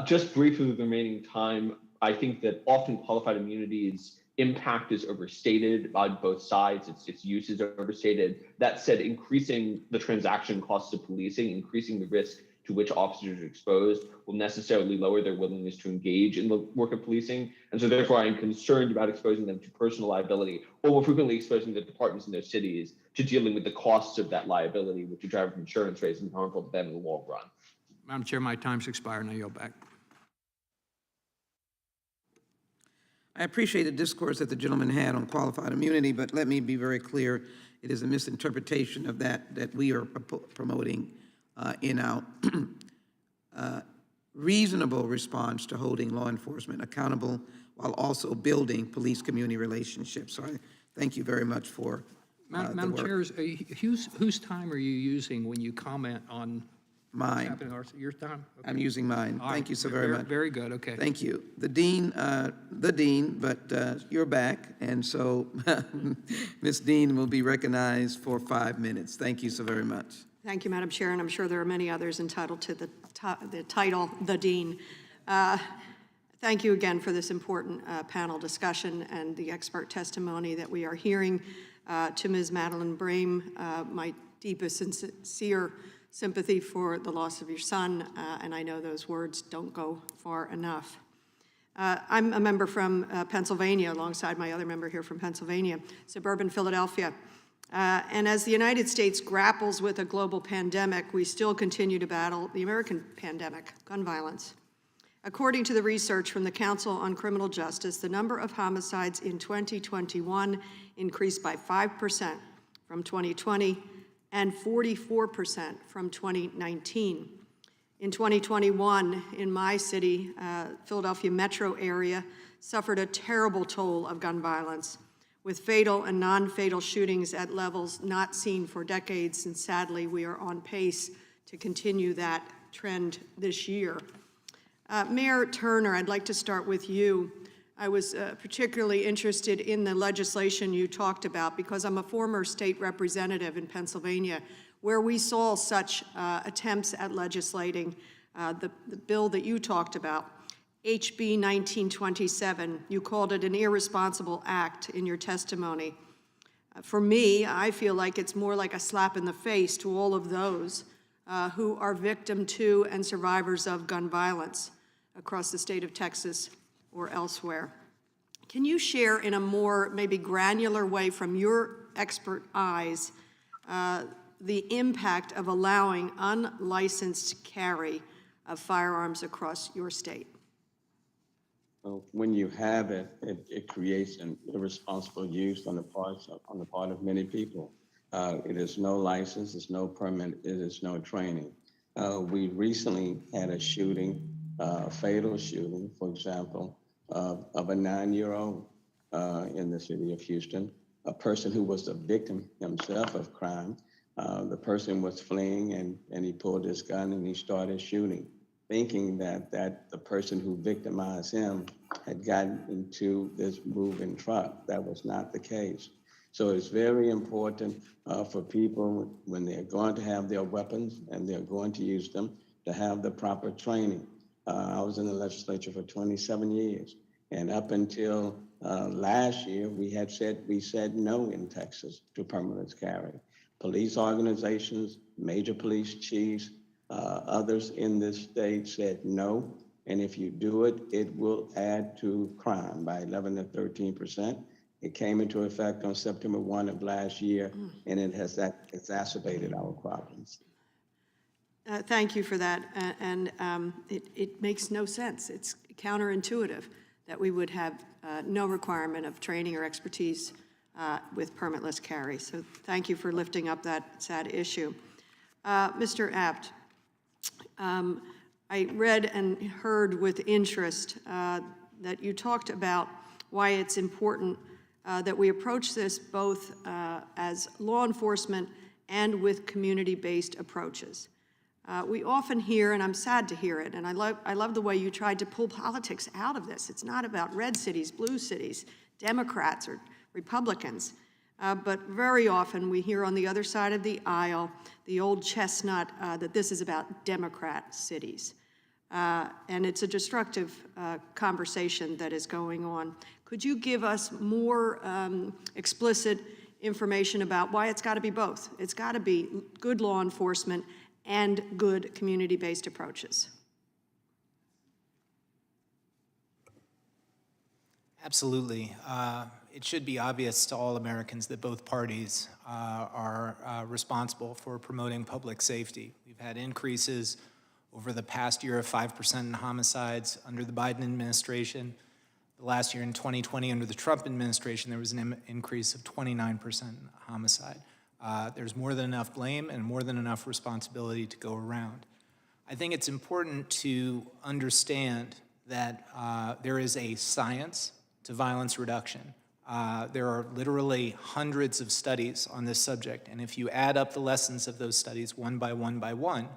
Just briefly with the remaining time, I think that often qualified immunity's impact is overstated on both sides. Its use is overstated. That said, increasing the transaction costs of policing, increasing the risk to which officers are exposed will necessarily lower their willingness to engage in the work of policing. And so therefore, I am concerned about exposing them to personal liability, or more frequently exposing the departments in their cities to dealing with the costs of that liability, which are driven from insurance rates and harmful to them in the long run. Madam Chair, my time's expired, and I yield back. I appreciate the discourse that the gentleman had on qualified immunity, but let me be very clear, it is a misinterpretation of that we are promoting in our reasonable response to holding law enforcement accountable while also building police-community relationships. So I thank you very much for Madam Chair, whose time are you using when you comment on mine? Your time? Okay. I'm using mine. Thank you so very much. Very good, okay. Thank you. The Dean, but you're back, and so Ms. Dean will be recognized for 5 minutes. Thank you so very much. Thank you, Madam Chair, and I'm sure there are many others entitled to the title, the Dean. Thank you again for this important panel discussion and the expert testimony that we are hearing. To Ms. Madeline Brame, my deepest and sincere sympathy for the loss of your son, and I know those words don't go far enough. I'm a member from Pennsylvania, alongside my other member here from Pennsylvania, suburban Philadelphia. And as the United States grapples with a global pandemic, we still continue to battle the American pandemic, gun violence. According to the research from the Council on Criminal Justice, the number of homicides in 2021 increased by 5% from 2020 and 44% from 2019. In 2021, in my city, Philadelphia metro area, suffered a terrible toll of gun violence, with fatal and non-fatal shootings at levels not seen for decades, and sadly, we are on pace to continue that trend this year. Mayor Turner, I'd like to start with you. I was particularly interested in the legislation you talked about because I'm a former state representative in Pennsylvania where we saw such attempts at legislating the bill that you talked about, HB 1927. You called it an irresponsible act in your testimony. For me, I feel like it's more like a slap in the face to all of those who are victim to and survivors of gun violence across the state of Texas or elsewhere. Can you share in a more maybe granular way from your expert eyes the impact of allowing unlicensed carry of firearms across your state? Well, when you have it, it creates an irresponsible use on the part of many people. It is no license, it's no permit, it is no training. We recently had a shooting, fatal shooting, for example, of a 9-year-old. in the city of Houston, a person who was the victim himself of crime. The person was fleeing and he pulled his gun and he started shooting, thinking that the person who victimized him had gotten into this moving truck. That was not the case. So it's very important for people when they're going to have their weapons and they're going to use them to have the proper training. I was in the legislature for 27 years, and up until last year, we said no in Texas to permitless carry. Police organizations, major police chiefs, others in this state said no, and if you do it, it will add to crime by 11 to 13%. It came into effect on September 1 of last year, and it has exacerbated our problems. Thank you for that, and it makes no sense. It's counterintuitive that we would have no requirement of training or expertise with permitless carry. So thank you for lifting up that sad issue. Mr. Abt, I read and heard with interest that you talked about why it's important that we approach this both as law enforcement and with community-based approaches. We often hear, and I'm sad to hear it, and I love the way you tried to pull politics out of this. It's not about red cities, blue cities, Democrats or Republicans, but very often we hear on the other side of the aisle the old chestnut that this is about Democrat cities. And it's a destructive conversation that is going on. Could you give us more explicit information about why it's got to be both? It's got to be good law enforcement and good community-based approaches. Absolutely. It should be obvious to all Americans that both parties are responsible for promoting public safety. We've had increases over the past year of 5% in homicides under the Biden administration. The last year in 2020 under the Trump administration, there was an increase of 29% in homicide. There's more than enough blame and more than enough responsibility to go around. I think it's important to understand that there is a science to violence reduction. There are literally hundreds of studies on this subject, and if you add up the lessons of those studies one by one,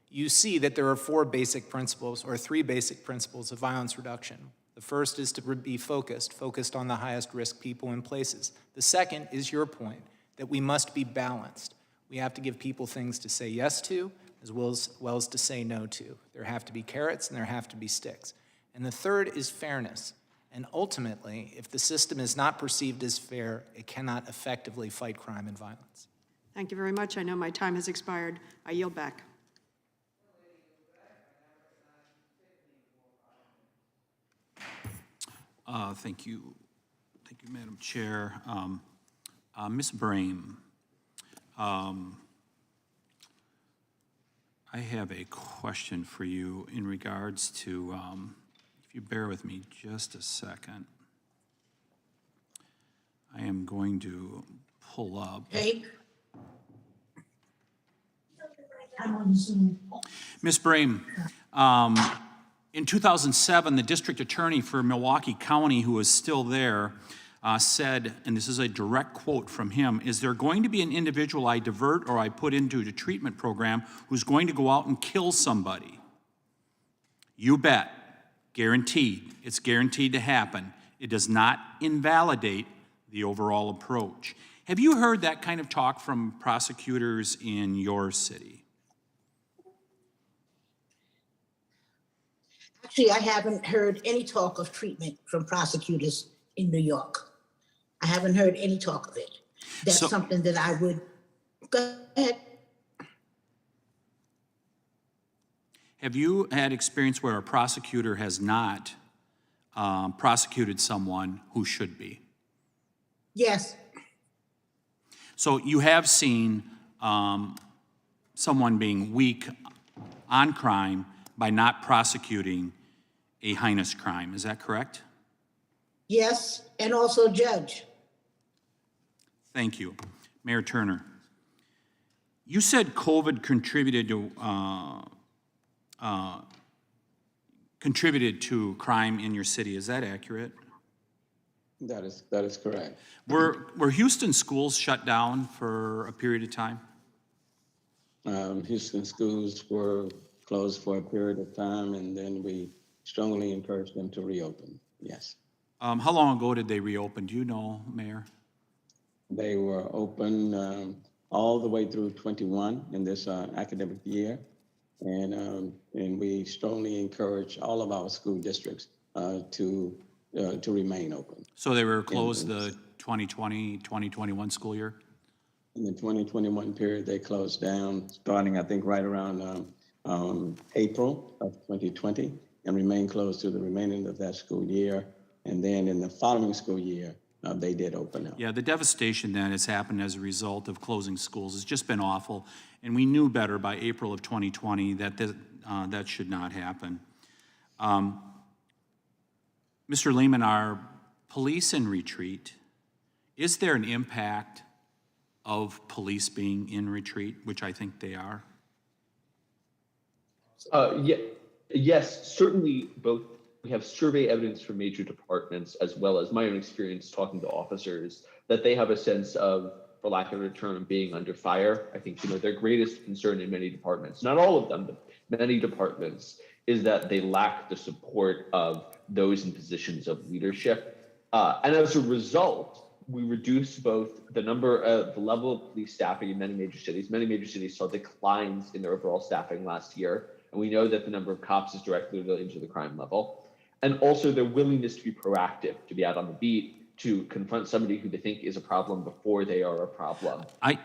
you see that there are four basic principles, or three basic principles of violence reduction. The first is to be focused on the highest risk people and places. The second is your point, that we must be balanced. We have to give people things to say yes to, as well as to say no to. There have to be carrots and there have to be sticks. And the third is fairness. And ultimately, if the system is not perceived as fair, it cannot effectively fight crime and violence. Thank you very much. I know my time has expired. I yield back. Thank you, Madam Chair. Ms. Brame, I have a question for you in regards to, if you bear with me just a second, I am going to pull up. Hey. Ms. Brame, in 2007, the district attorney for Milwaukee County, who is still there, said, and this is a direct quote from him, "Is there going to be an individual I divert or I put into a treatment program who's going to go out and kill somebody? You bet. Guaranteed. It's guaranteed to happen. It does not invalidate the overall approach." Have you heard that kind of talk from prosecutors in your city? Actually, I haven't heard any talk of treatment from prosecutors in New York. I haven't heard any talk of it. That's something that I would, go ahead. Have you had experience where a prosecutor has not prosecuted someone who should be? Yes. So you have seen someone being weak on crime by not prosecuting a heinous crime, is that correct? Yes, and also judge. Thank you. Mayor Turner, you said COVID contributed to crime in your city. Is that accurate? That is correct. Were Houston schools shut down for a period of time? Houston schools were closed for a period of time, and then we strongly encouraged them to reopen. Yes. How long ago did they reopen? Do you know, Mayor? They were open all the way through 21 in this academic year. And we strongly encourage all of our school districts to remain open. So they were closed the 2020, 2021 school year? In the 2021 period, they closed down, starting, I think, right around April of 2020, and remained closed through the remaining of that school year. And then in the following school year, they did open up. Yeah, the devastation that has happened as a result of closing schools has just been awful. And we knew better by April of 2020 that that should not happen. Mr. Lehman, are police in retreat? Is there an impact of police being in retreat, which I think they are? Yes, certainly both. We have survey evidence from major departments, as well as my own experience talking to officers, that they have a sense of, for lack of a term, being under fire. I think, their greatest concern in many departments, not all of them, but many departments, is that they lack the support of those in positions of leadership. And as a result, we reduce both the level of police staffing in many major cities. Many major cities saw declines in their overall staffing last year. And we know that the number of cops is directly related to the crime level. And also their willingness to be proactive, to be out on the beat, to confront somebody who they think is a problem before they are a problem. And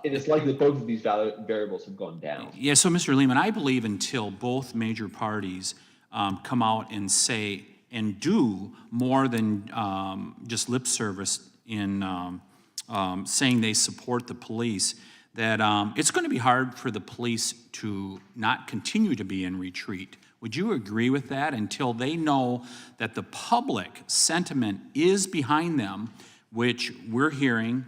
it's likely that both of these variables have gone down. Yeah, so Mr. Lehman, I believe until both major parties come out and say and do more than just lip service in saying they support the police, that it's going to be hard for the police to not continue to be in retreat. Would you agree with that until they know that the public sentiment is behind them, which we're hearing,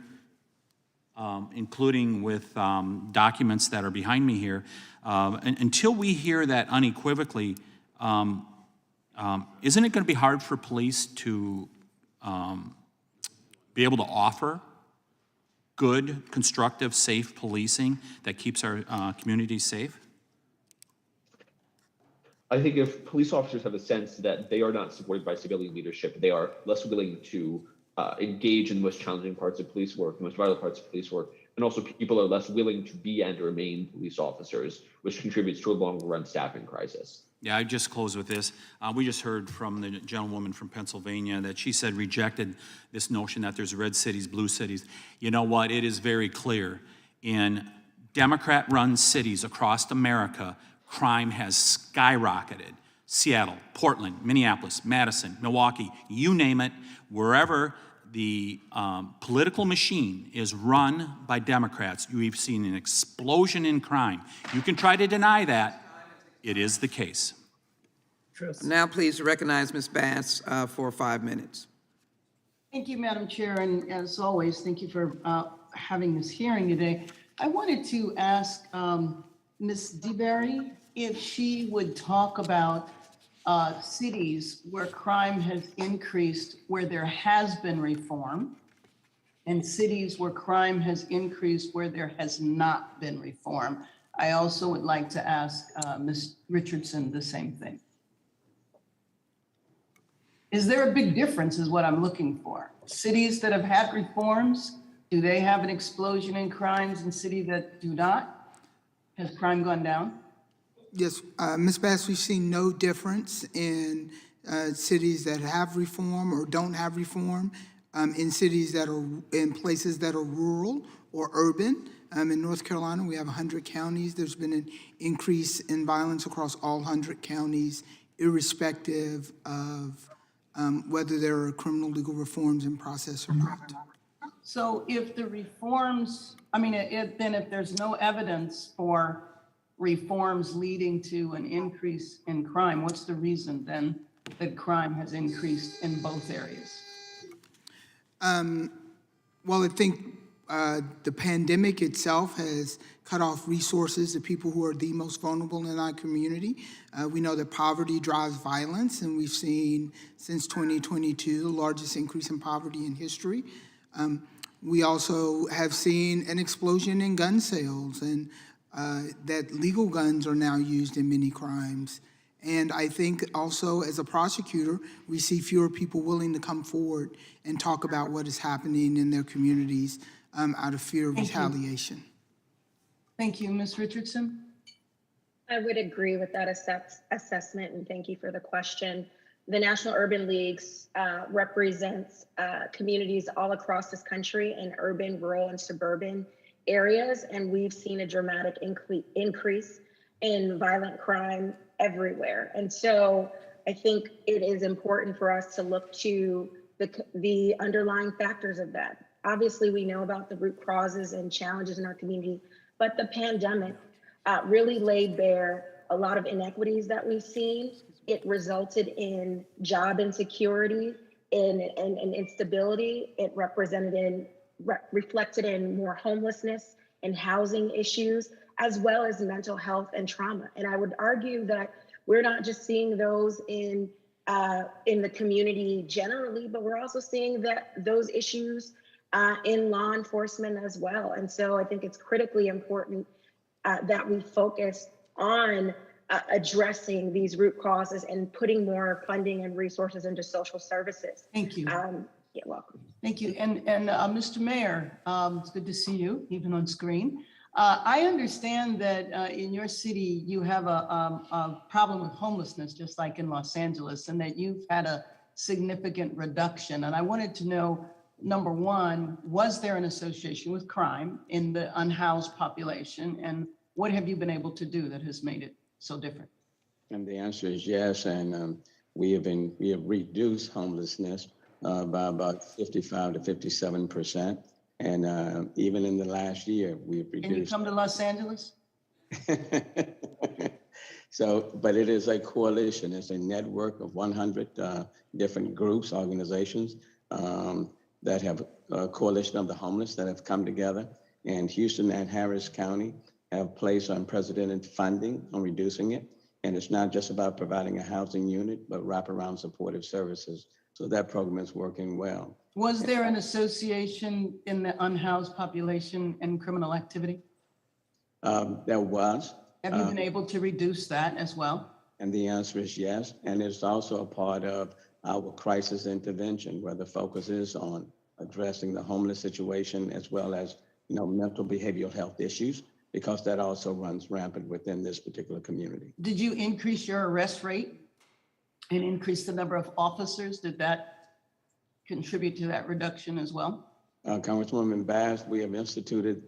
including with documents that are behind me here, until we hear that unequivocally, isn't it going to be hard for police to be able to offer good, constructive, safe policing that keeps our communities safe? I think if police officers have a sense that they are not supported by civilian leadership, they are less willing to engage in the most challenging parts of police work, the most vital parts of police work, and also people are less willing to be and remain police officers, which contributes to a longer-run staffing crisis. Yeah, I just close with this. We just heard from the gentlewoman from Pennsylvania that she said rejected this notion that there's red cities, blue cities. You know what? It is very clear. In Democrat-run cities across America, crime has skyrocketed. Seattle, Portland, Minneapolis, Madison, Milwaukee, you name it, wherever the political machine is run by Democrats, we've seen an explosion in crime. You can try to deny that. It is the case. Now please recognize Ms. Bass for 5 minutes. Thank you, Madam Chair, and as always, thank you for having this hearing today. I wanted to ask Ms. DeBerry if she would talk about cities where crime has increased, where there has been reform, and cities where crime has increased, where there has not been reform. I also would like to ask Ms. Richardson the same thing. Is there a big difference is what I'm looking for? Cities that have had reforms, do they have an explosion in crimes, and cities that do not? Has crime gone down? Yes, Ms. Bass, we've seen no difference in cities that have reform or don't have reform, in cities that are in places that are rural or urban. In North Carolina, we have 100 counties. There's been an increase in violence across all 100 counties, irrespective of whether there are criminal legal reforms in process or not. So if the reforms, then if there's no evidence for reforms leading to an increase in crime, what's the reason then that crime has increased in both areas? Well, I think The pandemic itself has cut off resources to people who are the most vulnerable in our community. We know that poverty drives violence, and we've seen since 2022 the largest increase in poverty in history. We also have seen an explosion in gun sales, and that legal guns are now used in many crimes. And I think also as a prosecutor, we see fewer people willing to come forward and talk about what is happening in their communities out of fear of retaliation. Thank you. Ms. Richardson? I would agree with that assessment, and thank you for the question. The National Urban Leagues represents communities all across this country in urban, rural, and suburban areas, and we've seen a dramatic increase in violent crime everywhere. And so I think it is important for us to look to the underlying factors of that. Obviously, we know about the root causes and challenges in our community, but the pandemic really laid bare a lot of inequities that we've seen. It resulted in job insecurity and instability. It reflected in more homelessness and housing issues, as well as mental health and trauma. And I would argue that we're not just seeing those in the community generally, but we're also seeing those issues in law enforcement as well. And so I think it's critically important that we focus on addressing these root causes and putting more funding and resources into social services. Thank you. You're welcome. Thank you. And Mr. Mayor, it's good to see you, even on screen. I understand that in your city, you have a problem with homelessness, just like in Los Angeles, and that you've had a significant reduction. And I wanted to know, number one, was there an association with crime in the unhoused population? And what have you been able to do that has made it so different? And the answer is yes. And we have reduced homelessness by about 55 to 57%. And even in the last year, we've reduced. Can you come to Los Angeles? So, but it is a coalition. It's a network of 100 different groups, organizations that have a coalition of the homeless that have come together. And Houston and Harris County have placed unprecedented funding on reducing it. And it's not just about providing a housing unit, but wraparound supportive services. So that program is working well. Was there an association in the unhoused population and criminal activity? There was. Have you been able to reduce that as well? And the answer is yes. And it's also a part of our crisis intervention, where the focus is on addressing the homeless situation as well as mental behavioral health issues, because that also runs rampant within this particular community. Did you increase your arrest rate and increase the number of officers? Did that contribute to that reduction as well? Congresswoman Bass, we have instituted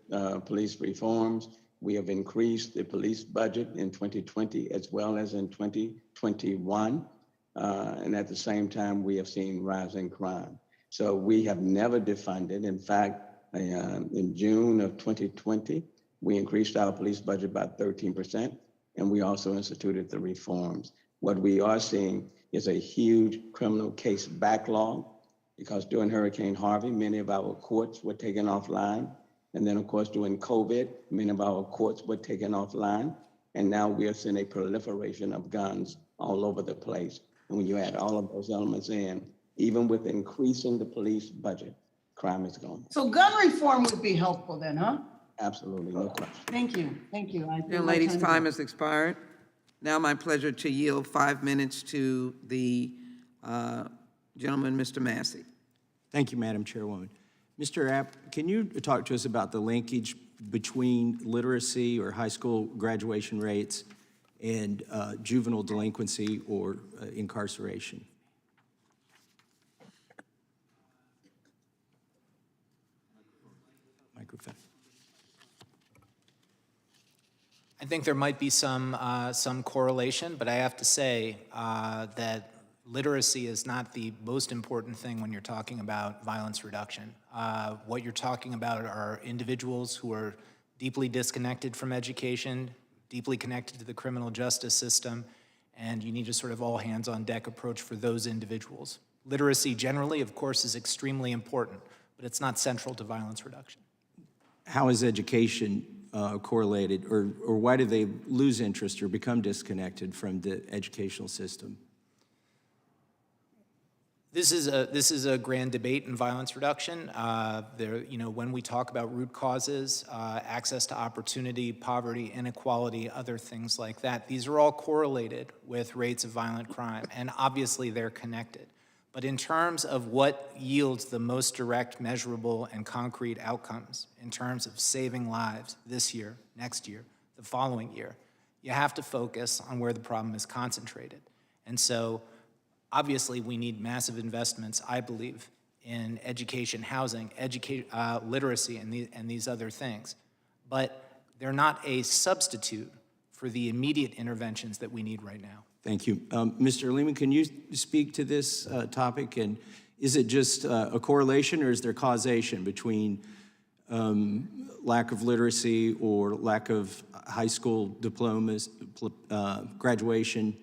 police reforms. We have increased the police budget in 2020 as well as in 2021. And at the same time, we have seen rising crime. So we have never defunded. In fact, in June of 2020, we increased our police budget by 13%, and we also instituted the reforms. What we are seeing is a huge criminal case backlog, because during Hurricane Harvey, many of our courts were taken offline. And then, of course, during COVID, many of our courts were taken offline. And now we are seeing a proliferation of guns all over the place. And when you add all of those elements in, even with increasing the police budget, crime is going. So gun reform would be helpful then, huh? Absolutely, no question. Thank you. Thank you. Young lady's time has expired. Now my pleasure to yield 5 minutes to the gentleman, Mr. Massey. Thank you, Madam Chairwoman. Mr. App, can you talk to us about the linkage between literacy or high school graduation rates and juvenile delinquency or incarceration? Microphone. I think there might be some correlation, but I have to say that literacy is not the most important thing when you're talking about violence reduction. What you're talking about are individuals who are deeply disconnected from education, deeply connected to the criminal justice system, and you need a sort of all hands on deck approach for those individuals. Literacy generally, of course, is extremely important, but it's not central to violence reduction. how is education correlated, or why do they lose interest or become disconnected from the educational system? This is a grand debate in violence reduction. When we talk about root causes, access to opportunity, poverty, inequality, other things like that, these are all correlated with rates of violent crime, and obviously they're connected. But in terms of what yields the most direct, measurable, and concrete outcomes in terms of saving lives this year, next year, the following year, you have to focus on where the problem is concentrated. And so, obviously, we need massive investments, I believe, in education, housing, literacy, and these other things. But they're not a substitute for the immediate interventions that we need right now. Thank you. Mr. Lehman, can you speak to this topic? And is it just a correlation, or is there causation between lack of literacy or lack of high school diplomas, graduation,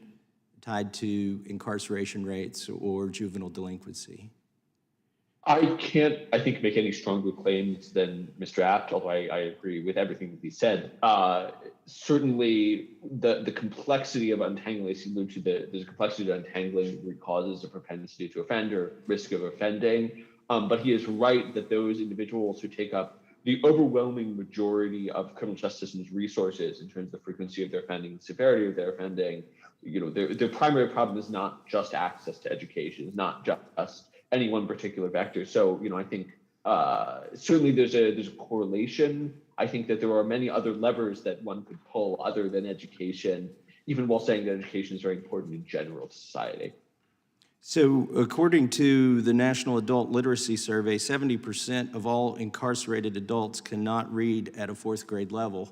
tied to incarceration rates or juvenile delinquency? I can't, I think, make any stronger claims than Mr. Apt, although I agree with everything that he said. Certainly, the complexity of untangling, there's a complexity of untangling root causes of propensity to offend or risk of offending. But he is right that those individuals who take up the overwhelming majority of criminal justice system's resources in terms of the frequency of their offending, severity of their offending, their primary problem is not just access to education, it's not just any one particular vector. So, I think certainly there's a correlation. I think that there are many other levers that one could pull other than education, even while saying that education is very important in general to society. So according to the National Adult Literacy Survey, 70% of all incarcerated adults cannot read at a 4th grade level.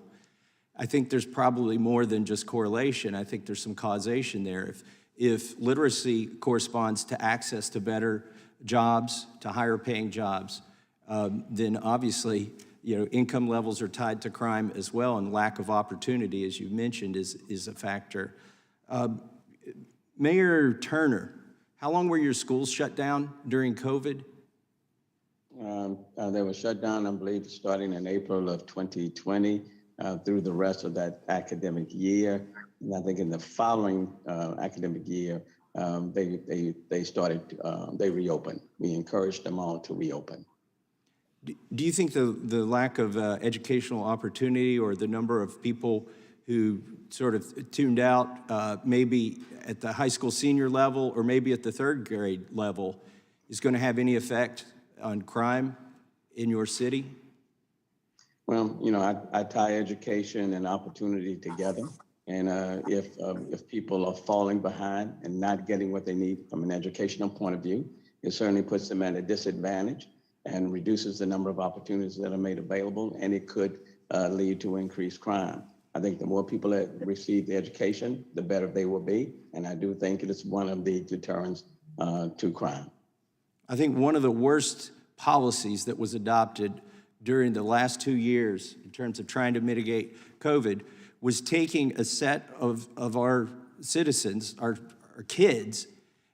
I think there's probably more than just correlation. I think there's some causation there. If literacy corresponds to access to better jobs, to higher paying jobs, then obviously, income levels are tied to crime as well, and lack of opportunity, as you mentioned, is a factor. Mayor Turner, how long were your schools shut down during COVID? They were shut down, I believe, starting in April of 2020 through the rest of that academic year. And I think in the following academic year, they reopened. We encouraged them all to reopen. Do you think the lack of educational opportunity, or the number of people who sort of tuned out, maybe at the high school senior level or maybe at the 3rd grade level, is going to have any effect on crime in your city? Well, I tie education and opportunity together. And if people are falling behind and not getting what they need from an educational point of view, it certainly puts them at a disadvantage and reduces the number of opportunities that are made available, and it could lead to increased crime. I think the more people that receive the education, the better they will be, and I do think it is one of the deterrents to crime. I think one of the worst policies that was adopted during the last 2 years in terms of trying to mitigate COVID was taking a set of our citizens, our kids,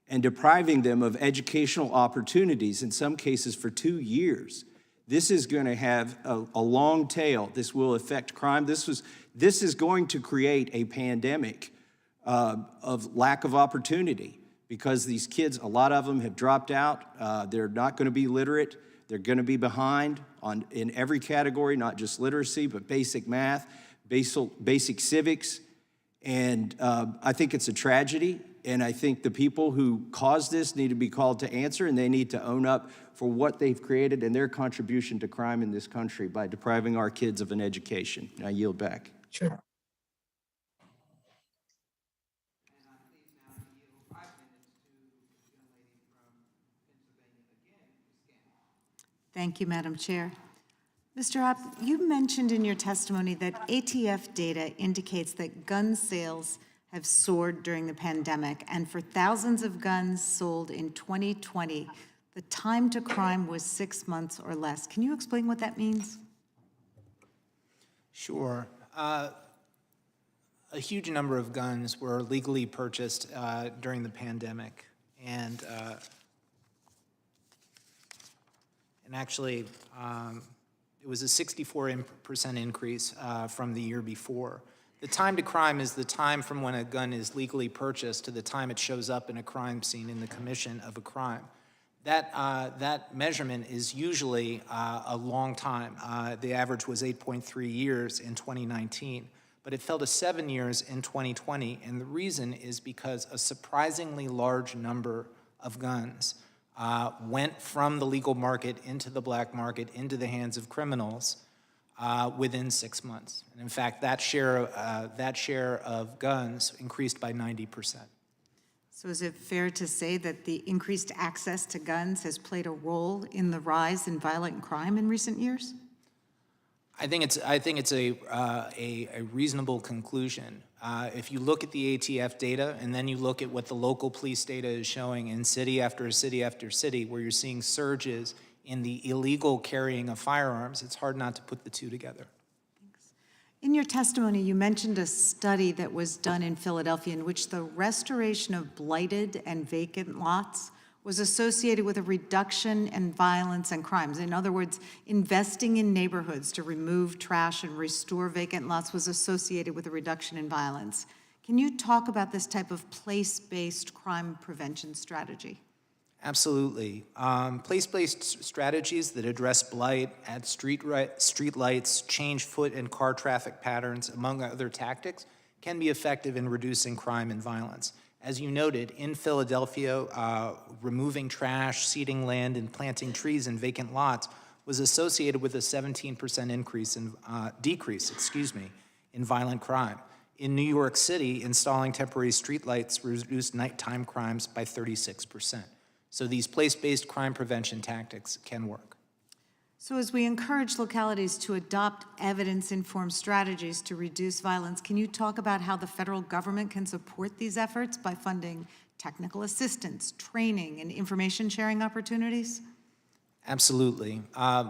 and depriving them of educational opportunities, in some cases for 2 years. This is going to have a long tail. This will affect crime. This is going to create a pandemic of lack of opportunity, because these kids, a lot of them have dropped out. They're not going to be literate. They're going to be behind in every category, not just literacy, but basic math, basic civics. And I think it's a tragedy. And I think the people who caused this need to be called to answer, and they need to own up for what they've created and their contribution to crime in this country by depriving our kids of an education. I yield back. Sure. Thank you, Madam Chair. Mr. Abt, you mentioned in your testimony that ATF data indicates that gun sales have soared during the pandemic, and for thousands of guns sold in 2020, the time to crime was 6 months or less. Can you explain what that means? Sure. A huge number of guns were legally purchased during the pandemic, and actually, It was a 64% increase from the year before. The time to crime is the time from when a gun is legally purchased to the time it shows up in a crime scene in the commission of a crime. That measurement is usually a long time. The average was 8.3 years in 2019, but it fell to 7 years in 2020, and the reason is because a surprisingly large number of guns went from the legal market into the black market, into the hands of criminals within 6 months. And in fact, that share of guns increased by 90%. So is it fair to say that the increased access to guns has played a role in the rise in violent crime in recent years? I think it's a reasonable conclusion. If you look at the ATF data and then you look at what the local police data is showing in city after city after city, where you're seeing surges in the illegal carrying of firearms, it's hard not to put the two together. In your testimony, you mentioned a study that was done in Philadelphia in which the restoration of blighted and vacant lots was associated with a reduction in violence and crimes. In other words, investing in neighborhoods to remove trash and restore vacant lots was associated with a reduction in violence. Can you talk about this type of place-based crime prevention strategy? Absolutely. Place-based strategies that address blight, add street lights, change foot and car traffic patterns, among other tactics, can be effective in reducing crime and violence. As you noted, in Philadelphia, removing trash, seeding land, and planting trees in vacant lots was associated with a 17% decrease in violent crime. In New York City, installing temporary streetlights reduced nighttime crimes by 36%. So these place-based crime prevention tactics can work. So as we encourage localities to adopt evidence-informed strategies to reduce violence, can you talk about how the federal government can support these efforts by funding technical assistance, training, and information sharing opportunities? Absolutely.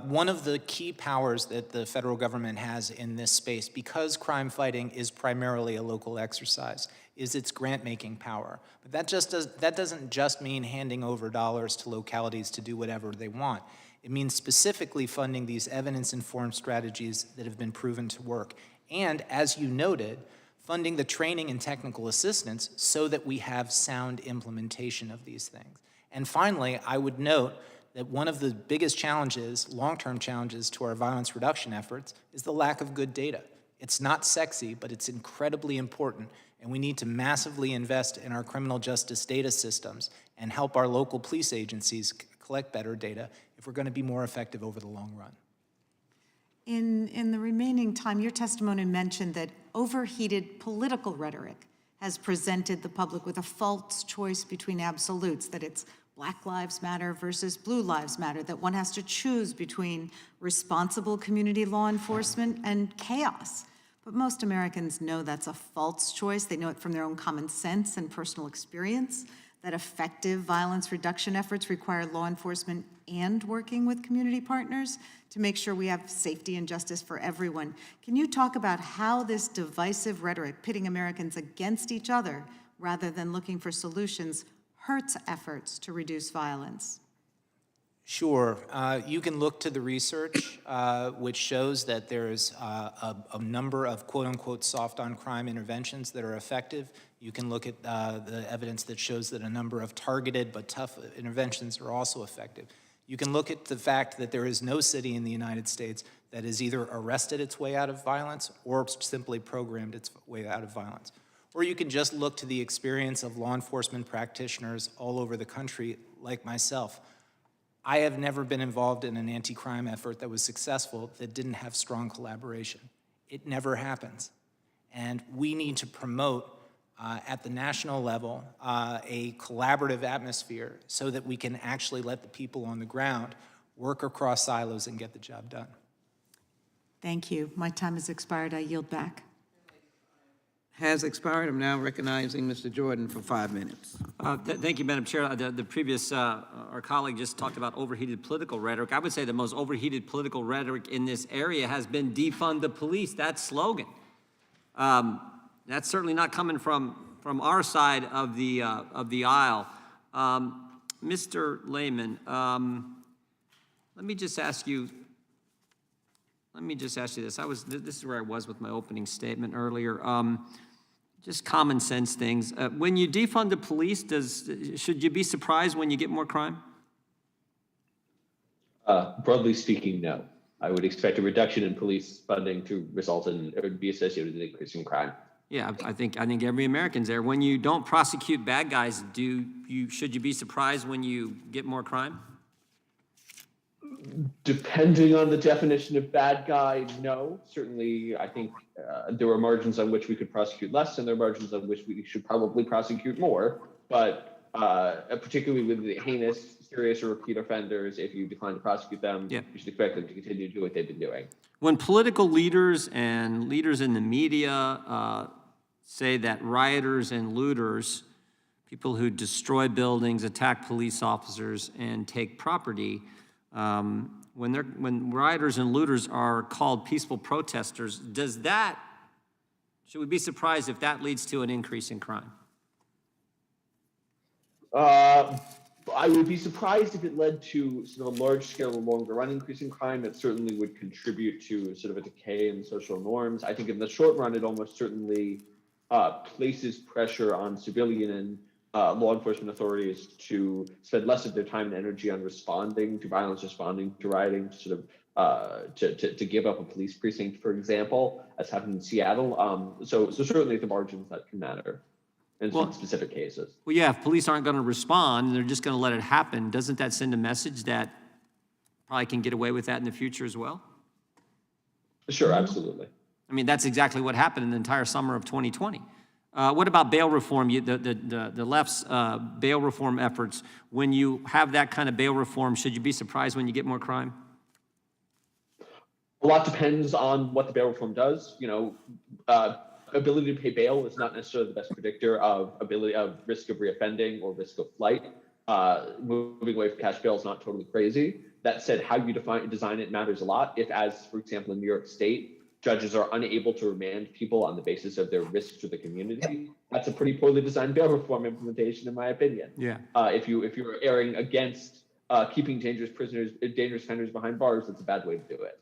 One of the key powers that the federal government has in this space, because crime fighting is primarily a local exercise, is its grant-making power. But that doesn't just mean handing over dollars to localities to do whatever they want. It means specifically funding these evidence-informed strategies that have been proven to work. And, as you noted, funding the training and technical assistance so that we have sound implementation of these things. And finally, I would note that one of the biggest challenges, long-term challenges to our violence reduction efforts is the lack of good data. It's not sexy, but it's incredibly important, and we need to massively invest in our criminal justice data systems and help our local police agencies collect better data if we're going to be more effective over the long run. In the remaining time, your testimony mentioned that overheated political rhetoric has presented the public with a false choice between absolutes, that it's Black Lives Matter versus Blue Lives Matter, that one has to choose between responsible community law enforcement and chaos. But most Americans know that's a false choice. They know it from their own common sense and personal experience, that effective violence reduction efforts require law enforcement and working with community partners to make sure we have safety and justice for everyone. Can you talk about how this divisive rhetoric, pitting Americans against each other rather than looking for solutions, hurts efforts to reduce violence? Sure. You can look to the research, which shows that there's a number of quote-unquote soft-on-crime interventions that are effective. You can look at the evidence that shows that a number of targeted but tough interventions are also effective. You can look at the fact that there is no city in the United States that has either arrested its way out of violence or simply programmed its way out of violence. Or you can just look to the experience of law enforcement practitioners all over the country, like myself. I have never been involved in an anti-crime effort that was successful that didn't have strong collaboration. It never happens. And we need to promote at the national level a collaborative atmosphere so that we can actually let the people on the ground work across silos and get the job done. Thank you. My time has expired. I yield back. Has expired. I'm now recognizing Mr. Jordan for 5 minutes. Thank you, Madam Chair. The previous, our colleague just talked about overheated political rhetoric. I would say the most overheated political rhetoric in this area has been defund the police, that slogan. That's certainly not coming from our side of the aisle. Mr. Lehman, let me just ask you, let me just ask you this. This is where I was with my opening statement earlier. Just common sense things. When you defund the police, should you be surprised when you get more crime? Broadly speaking, no. I would expect a reduction in police funding to result in, or be associated with an increase in crime. Yeah, I think every American's there. When you don't prosecute bad guys, should you be surprised when you get more crime? Depending on the definition of bad guy, no. Certainly, I think there are margins on which we could prosecute less, and there are margins on which we should probably prosecute more. But particularly with the heinous, serious, or repeat offenders, if you decline to prosecute them, you should expect them to continue to do what they've been doing. When political leaders and leaders in the media say that rioters and looters, people who destroy buildings, attack police officers, and take property, when rioters and looters are called peaceful protesters, should we be surprised if that leads to an increase in crime? I would be surprised if it led to sort of a large scale, longer run increase in crime. That certainly would contribute to sort of a decay in social norms. I think in the short run, it almost certainly places pressure on civilian and law enforcement authorities to spend less of their time and energy on responding to violence, responding to rioting, to sort of to give up a police precinct, for example, as happened in Seattle. So certainly at the margins that can matter in some specific cases. Well, yeah, if police aren't going to respond and they're just going to let it happen, doesn't that send a message that probably can get away with that in the future as well? Sure, absolutely. I mean, that's exactly what happened in the entire summer of 2020. What about bail reform? The left's bail reform efforts. When you have that kind of bail reform, should you be surprised when you get more crime? A lot depends on what the bail reform does. You know, ability to pay bail is not necessarily the best predictor of risk of reoffending or risk of flight. Moving away from cash bail is not totally crazy. That said, how you design it matters a lot. If, as for example, in New York State, judges are unable to remand people on the basis of their risk to the community, that's a pretty poorly designed bail reform implementation, in my opinion. Yeah. If you're erring against keeping dangerous offenders behind bars, that's a bad way to do it.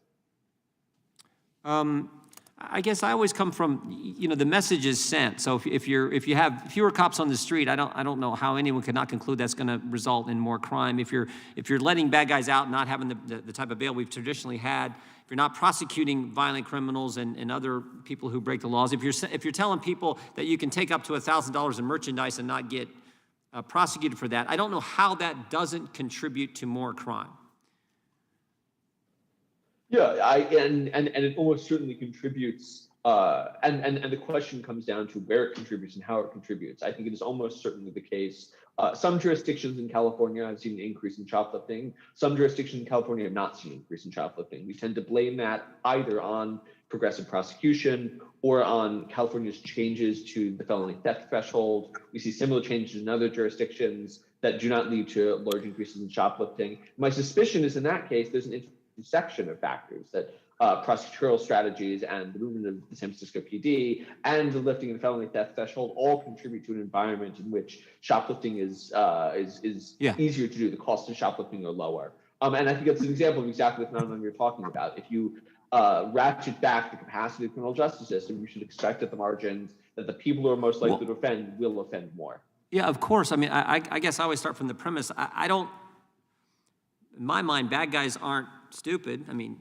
I guess I always come from, you know, the message is sent. So if you have fewer cops on the street, I don't know how anyone could not conclude that's going to result in more crime. If you're letting bad guys out, not having the type of bail we've traditionally had, if you're not prosecuting violent criminals and other people who break the laws, if you're telling people that you can take up to $1,000 in merchandise and not get prosecuted for that, I don't know how that doesn't contribute to more crime. Yeah, and it almost certainly contributes, and the question comes down to where it contributes and how it contributes. I think it is almost certainly the case. Some jurisdictions in California have seen an increase in shoplifting. Some jurisdictions in California have not seen an increase in shoplifting. We tend to blame that either on progressive prosecution or on California's changes to the felony theft threshold. We see similar changes in other jurisdictions that do not lead to large increases in shoplifting. My suspicion is in that case, there's an intersection of factors that prosecutorial strategies and the movement of the San Francisco PD and the lifting of the felony theft threshold all contribute to an environment in which shoplifting is easier to do. The cost of shoplifting are lower. And I think that's an example of exactly the phenomenon you're talking about. If you ratchet back the capacity of the criminal justice system, you should expect at the margins that the people who are most likely to offend will offend more. Yeah, of course. I mean, I guess I always start from the premise. I don't, in my mind, bad guys aren't stupid. I mean,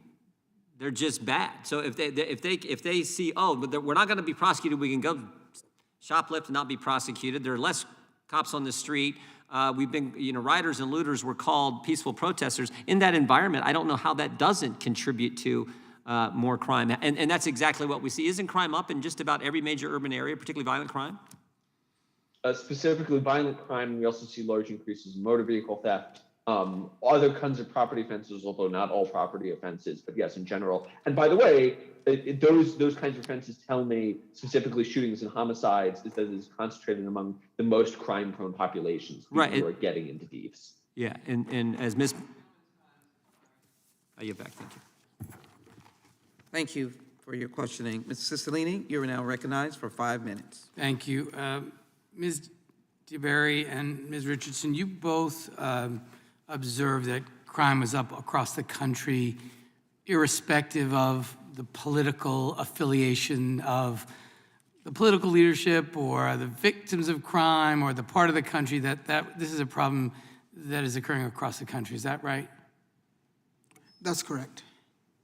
they're just bad. So if they see, oh, but we're not going to be prosecuted, we can go shoplift and not be prosecuted. There are less cops on the street. We've been, rioters and looters were called peaceful protesters. In that environment, I don't know how that doesn't contribute to more crime. And that's exactly what we see. Isn't crime up in just about every major urban area, particularly violent crime? Specifically violent crime, we also see large increases in motor vehicle theft, other kinds of property offenses, although not all property offenses, but yes, in general. And by the way, those kinds of offenses tell me, specifically shootings and homicides, is that it is concentrated among the most crime-prone populations, people who are getting into thieves. Yeah, and as Ms. I get back, thank you. Thank you for your questioning. Ms. Cicilline, you are now recognized for 5 minutes. Thank you. Ms. DeBerry and Ms. Richardson, you both observed that crime was up across the country irrespective of the political affiliation of the political leadership or the victims of crime or the part of the country, that this is a problem that is occurring across the country. Is that right? That's correct.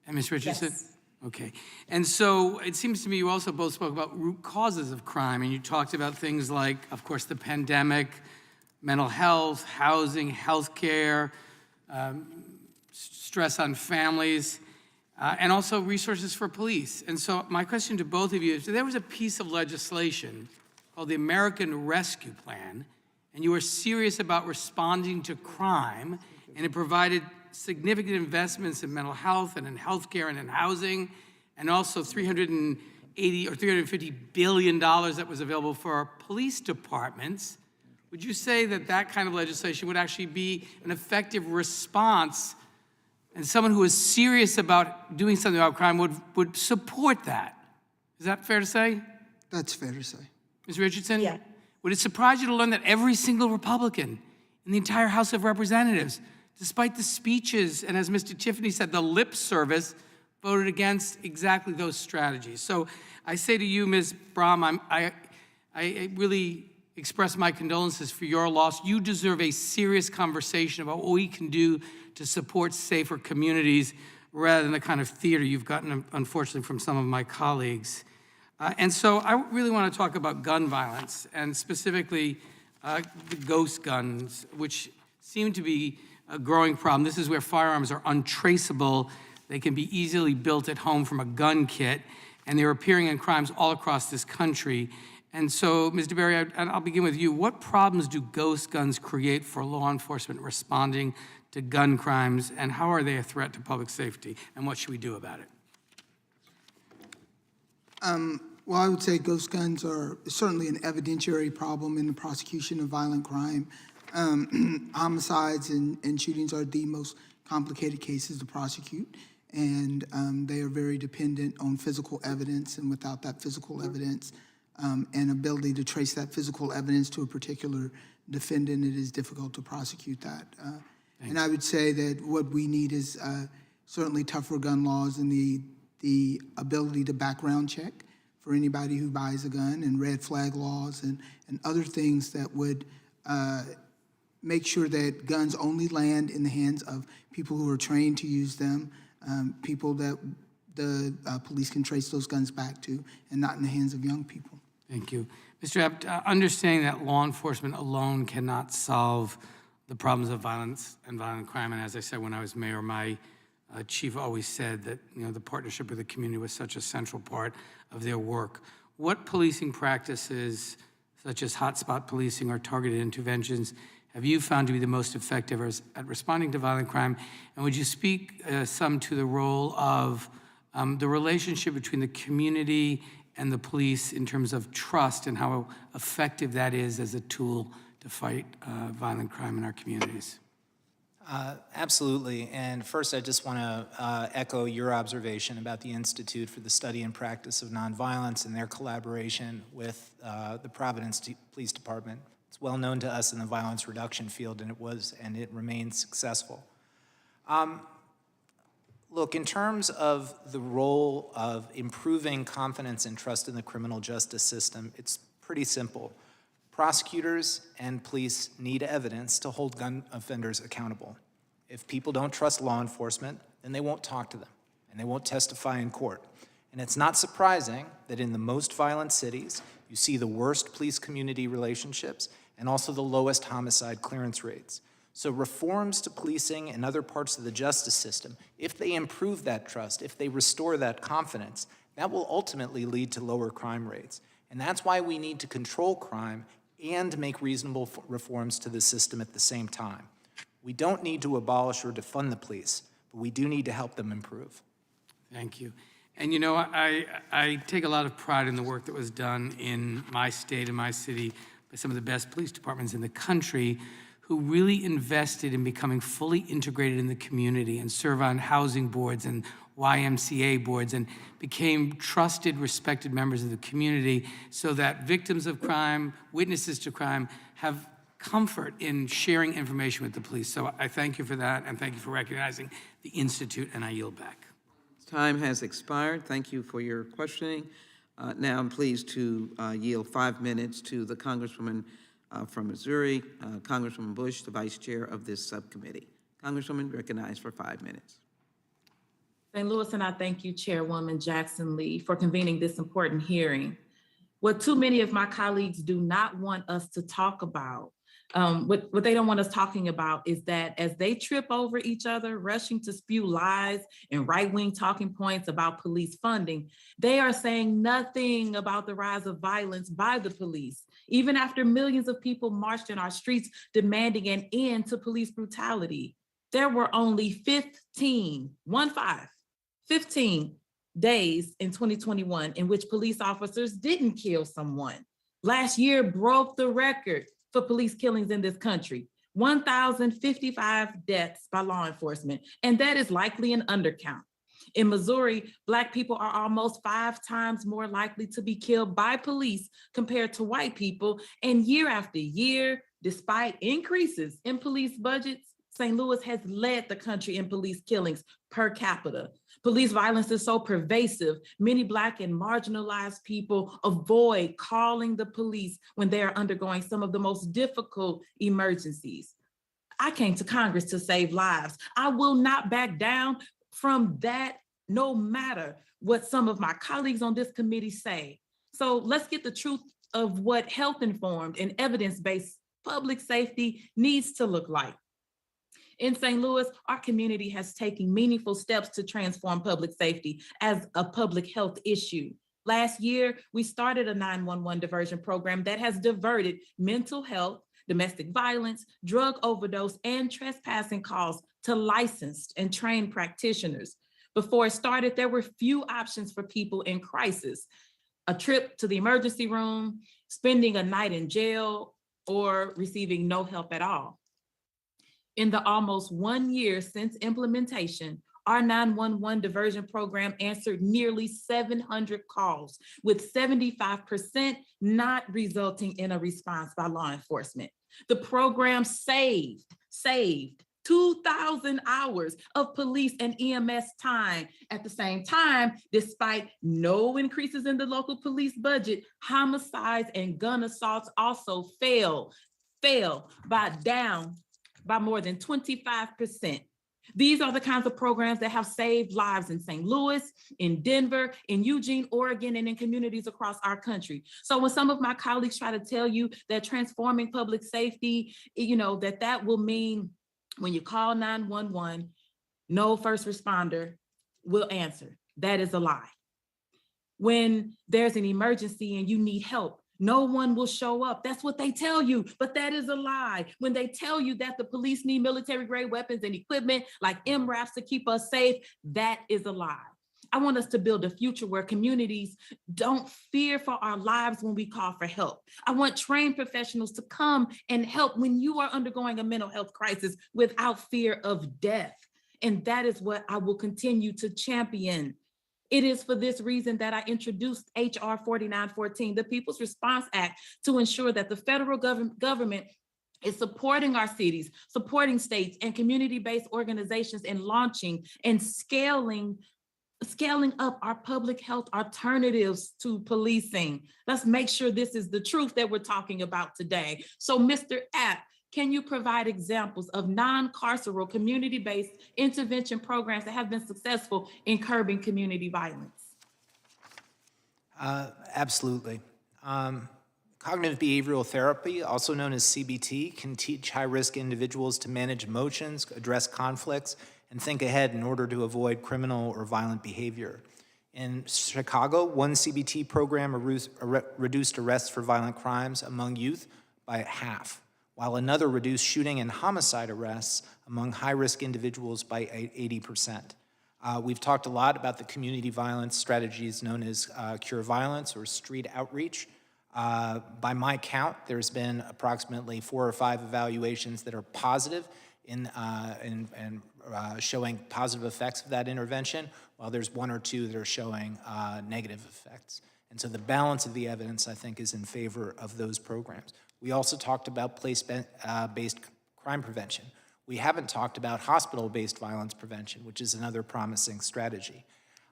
And Ms. Richardson? Yes. Okay. And so it seems to me you also both spoke about root causes of crime, and you talked about things like, of course, the pandemic, mental health, housing, healthcare, stress on families, and also resources for police. And so my question to both of you is, there was a piece of legislation called the American Rescue Plan, and you were serious about responding to crime, and it provided significant investments in mental health and in healthcare and in housing, and also $380 or $350 billion that was available for our police departments. Would you say that that kind of legislation would actually be an effective response, and someone who is serious about doing something about crime would support that? Is that fair to say? That's fair to say. Ms. Richardson? Yeah. Would it surprise you to learn that every single Republican in the entire House of Representatives, despite the speeches, and as Mr. Tiffany said, the lip service, voted against exactly those strategies? So I say to you, Ms. Brahm, I really express my condolences for your loss. You deserve a serious conversation about what we can do to support safer communities rather than the kind of theater you've gotten, unfortunately, from some of my colleagues. And so I really want to talk about gun violence, and specifically the ghost guns, which seem to be a growing problem. This is where firearms are untraceable. They can be easily built at home from a gun kit, and they're appearing in crimes all across this country. And so, Ms. DeBerry, I'll begin with you. What problems do ghost guns create for law enforcement responding to gun crimes, and how are they a threat to public safety, and what should we do about it? Well, I would say ghost guns are certainly an evidentiary problem in the prosecution of violent crime. Homicides and shootings are the most complicated cases to prosecute, and they are very dependent on physical evidence, and without that physical evidence and ability to trace that physical evidence to a particular defendant, it is difficult to prosecute that. And I would say that what we need is certainly tougher gun laws and the ability to background check for anybody who buys a gun, and red flag laws and other things that would make sure that guns only land in the hands of people who are trained to use them, people that the police can trace those guns back to, and not in the hands of young people. Thank you. Mr. Abt, understanding that law enforcement alone cannot solve the problems of violence and violent crime, and as I said when I was mayor, my chief always said that the partnership with the community was such a central part of their work. What policing practices, such as hotspot policing or targeted interventions, have you found to be the most effective at responding to violent crime? And would you speak some to the role of the relationship between the community and the police in terms of trust, and how effective that is as a tool to fight violent crime in our communities? Absolutely. And first, I just want to echo your observation about the Institute for the Study and Practice of Nonviolence and their collaboration with the Providence Police Department. It's well known to us in the violence reduction field, and it remains successful. Look, in terms of the role of improving confidence and trust in the criminal justice system, it's pretty simple. Prosecutors and police need evidence to hold gun offenders accountable. If people don't trust law enforcement, then they won't talk to them, and they won't testify in court. And it's not surprising that in the most violent cities, you see the worst police-community relationships and also the lowest homicide clearance rates. So reforms to policing and other parts of the justice system, if they improve that trust, if they restore that confidence, that will ultimately lead to lower crime rates. And that's why we need to control crime and make reasonable reforms to the system at the same time. We don't need to abolish or defund the police, but we do need to help them improve. Thank you. And I take a lot of pride in the work that was done in my state and my city by some of the best police departments in the country, who really invested in becoming fully integrated in the community and serve on housing boards and YMCA boards, and became trusted, respected members of the community, so that victims of crime, witnesses to crime, have comfort in sharing information with the police. So I thank you for that, and thank you for recognizing the Institute, and I yield back. Time has expired. Thank you for your questioning. Now I'm pleased to yield 5 minutes to the Congresswoman from Missouri, Congresswoman Bush, the Vice Chair of this subcommittee. Congresswoman, recognized for 5 minutes. St. Louis, and I thank you, Chairwoman Jackson Lee, for convening this important hearing. What too many of my colleagues do not want us to talk about, what they don't want us talking about is that as they trip over each other, rushing to spew lies and right-wing talking points about police funding, they are saying nothing about the rise of violence by the police, even after millions of people marched in our streets demanding an end to police brutality. There were only 15 days in 2021 in which police officers didn't kill someone. Last year broke the record for police killings in this country, 1,055 deaths by law enforcement, and that is likely an undercount. In Missouri, Black people are almost 5 times more likely to be killed by police compared to white people, and year after year, despite increases in police budgets, St. Louis has led the country in police killings per capita. Police violence is so pervasive, many Black and marginalized people avoid calling the police when they are undergoing some of the most difficult emergencies. I came to Congress to save lives. I will not back down from that, no matter what some of my colleagues on this committee say. So let's get the truth of what health-informed and evidence-based public safety needs to look like. In St. Louis, our community has taken meaningful steps to transform public safety as a public health issue. Last year, we started a 911 diversion program that has diverted mental health, domestic violence, drug overdose, and trespassing calls to licensed and trained practitioners. Before it started, there were few options for people in crisis: a trip to the emergency room, spending a night in jail, or receiving no help at all. In the almost 1 year since implementation, our 911 diversion program answered nearly 700 calls, with 75% not resulting in a response by law enforcement. The program saved 2,000 hours of police and EMS time. At the same time, despite no increases in the local police budget, homicides and gun assaults also fell by more than 25%. These are the kinds of programs that have saved lives in St. Louis, in Denver, in Eugene, Oregon, and in communities across our country. So when some of my colleagues try to tell you that transforming public safety, that will mean when you call 911, no first responder will answer. That is a lie. When there's an emergency and you need help, no one will show up. That's what they tell you, but that is a lie. When they tell you that the police need military-grade weapons and equipment like MRAPs to keep us safe, that is a lie. I want us to build a future where communities don't fear for our lives when we call for help. I want trained professionals to come and help when you are undergoing a mental health crisis without fear of death. And that is what I will continue to champion. It is for this reason that I introduced HR 4914, the People's Response Act, to ensure that the federal government is supporting our cities, supporting states and community-based organizations in launching and scaling up our public health alternatives to policing. Let's make sure this is the truth that we're talking about today. So Mr. App, can you provide examples of non-carceral community-based intervention programs that have been successful in curbing community violence? Absolutely. Cognitive behavioral therapy, also known as CBT, can teach high-risk individuals to manage emotions, address conflicts, and think ahead in order to avoid criminal or violent behavior. In Chicago, one CBT program reduced arrests for violent crimes among youth by half, while another reduced shooting and homicide arrests among high-risk individuals by 80%. We've talked a lot about the community violence strategies known as Cure Violence or street outreach. By my count, there's been approximately 4 or 5 evaluations that are positive in showing positive effects of that intervention, while there's 1 or 2 that are showing negative effects. And so the balance of the evidence, I think, is in favor of those programs. We also talked about place-based crime prevention. We haven't talked about hospital-based violence prevention, which is another promising strategy.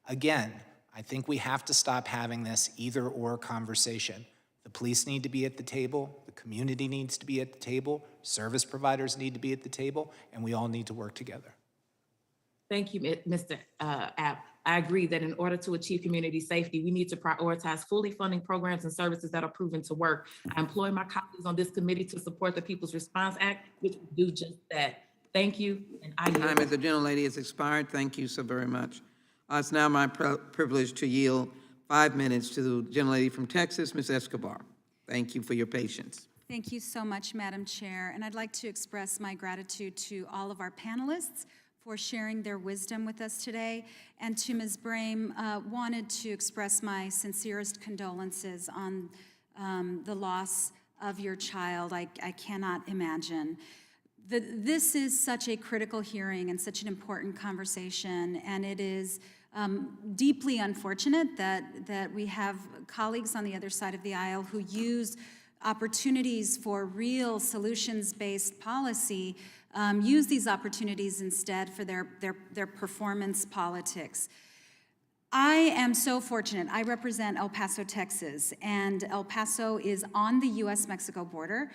Again, I think we have to stop having this either or conversation. The police need to be at the table, the community needs to be at the table, service providers need to be at the table, and we all need to work together. Thank you, Mr. App. I agree that in order to achieve community safety, we need to prioritize fully funding programs and services that are proven to work. I employ my colleagues on this committee to support the People's Response Act, which will do just that. Thank you, and I yield. Time as the gentlelady has expired. Thank you so very much. It's now my privilege to yield 5 minutes to the gentlelady from Texas, Ms. Escobar. Thank you for your patience. Thank you so much, Madam Chair. And I'd like to express my gratitude to all of our panelists for sharing their wisdom with us today. And to Ms. Brame, wanted to express my sincerest condolences on the loss of your child. I cannot imagine. This is such a critical hearing and such an important conversation, and it is deeply unfortunate that we have colleagues on the other side of the aisle who use opportunities for real solutions-based policy, use these opportunities instead for their performance politics. I am so fortunate. I represent El Paso, Texas, and El Paso is on the U.S.-Mexico border,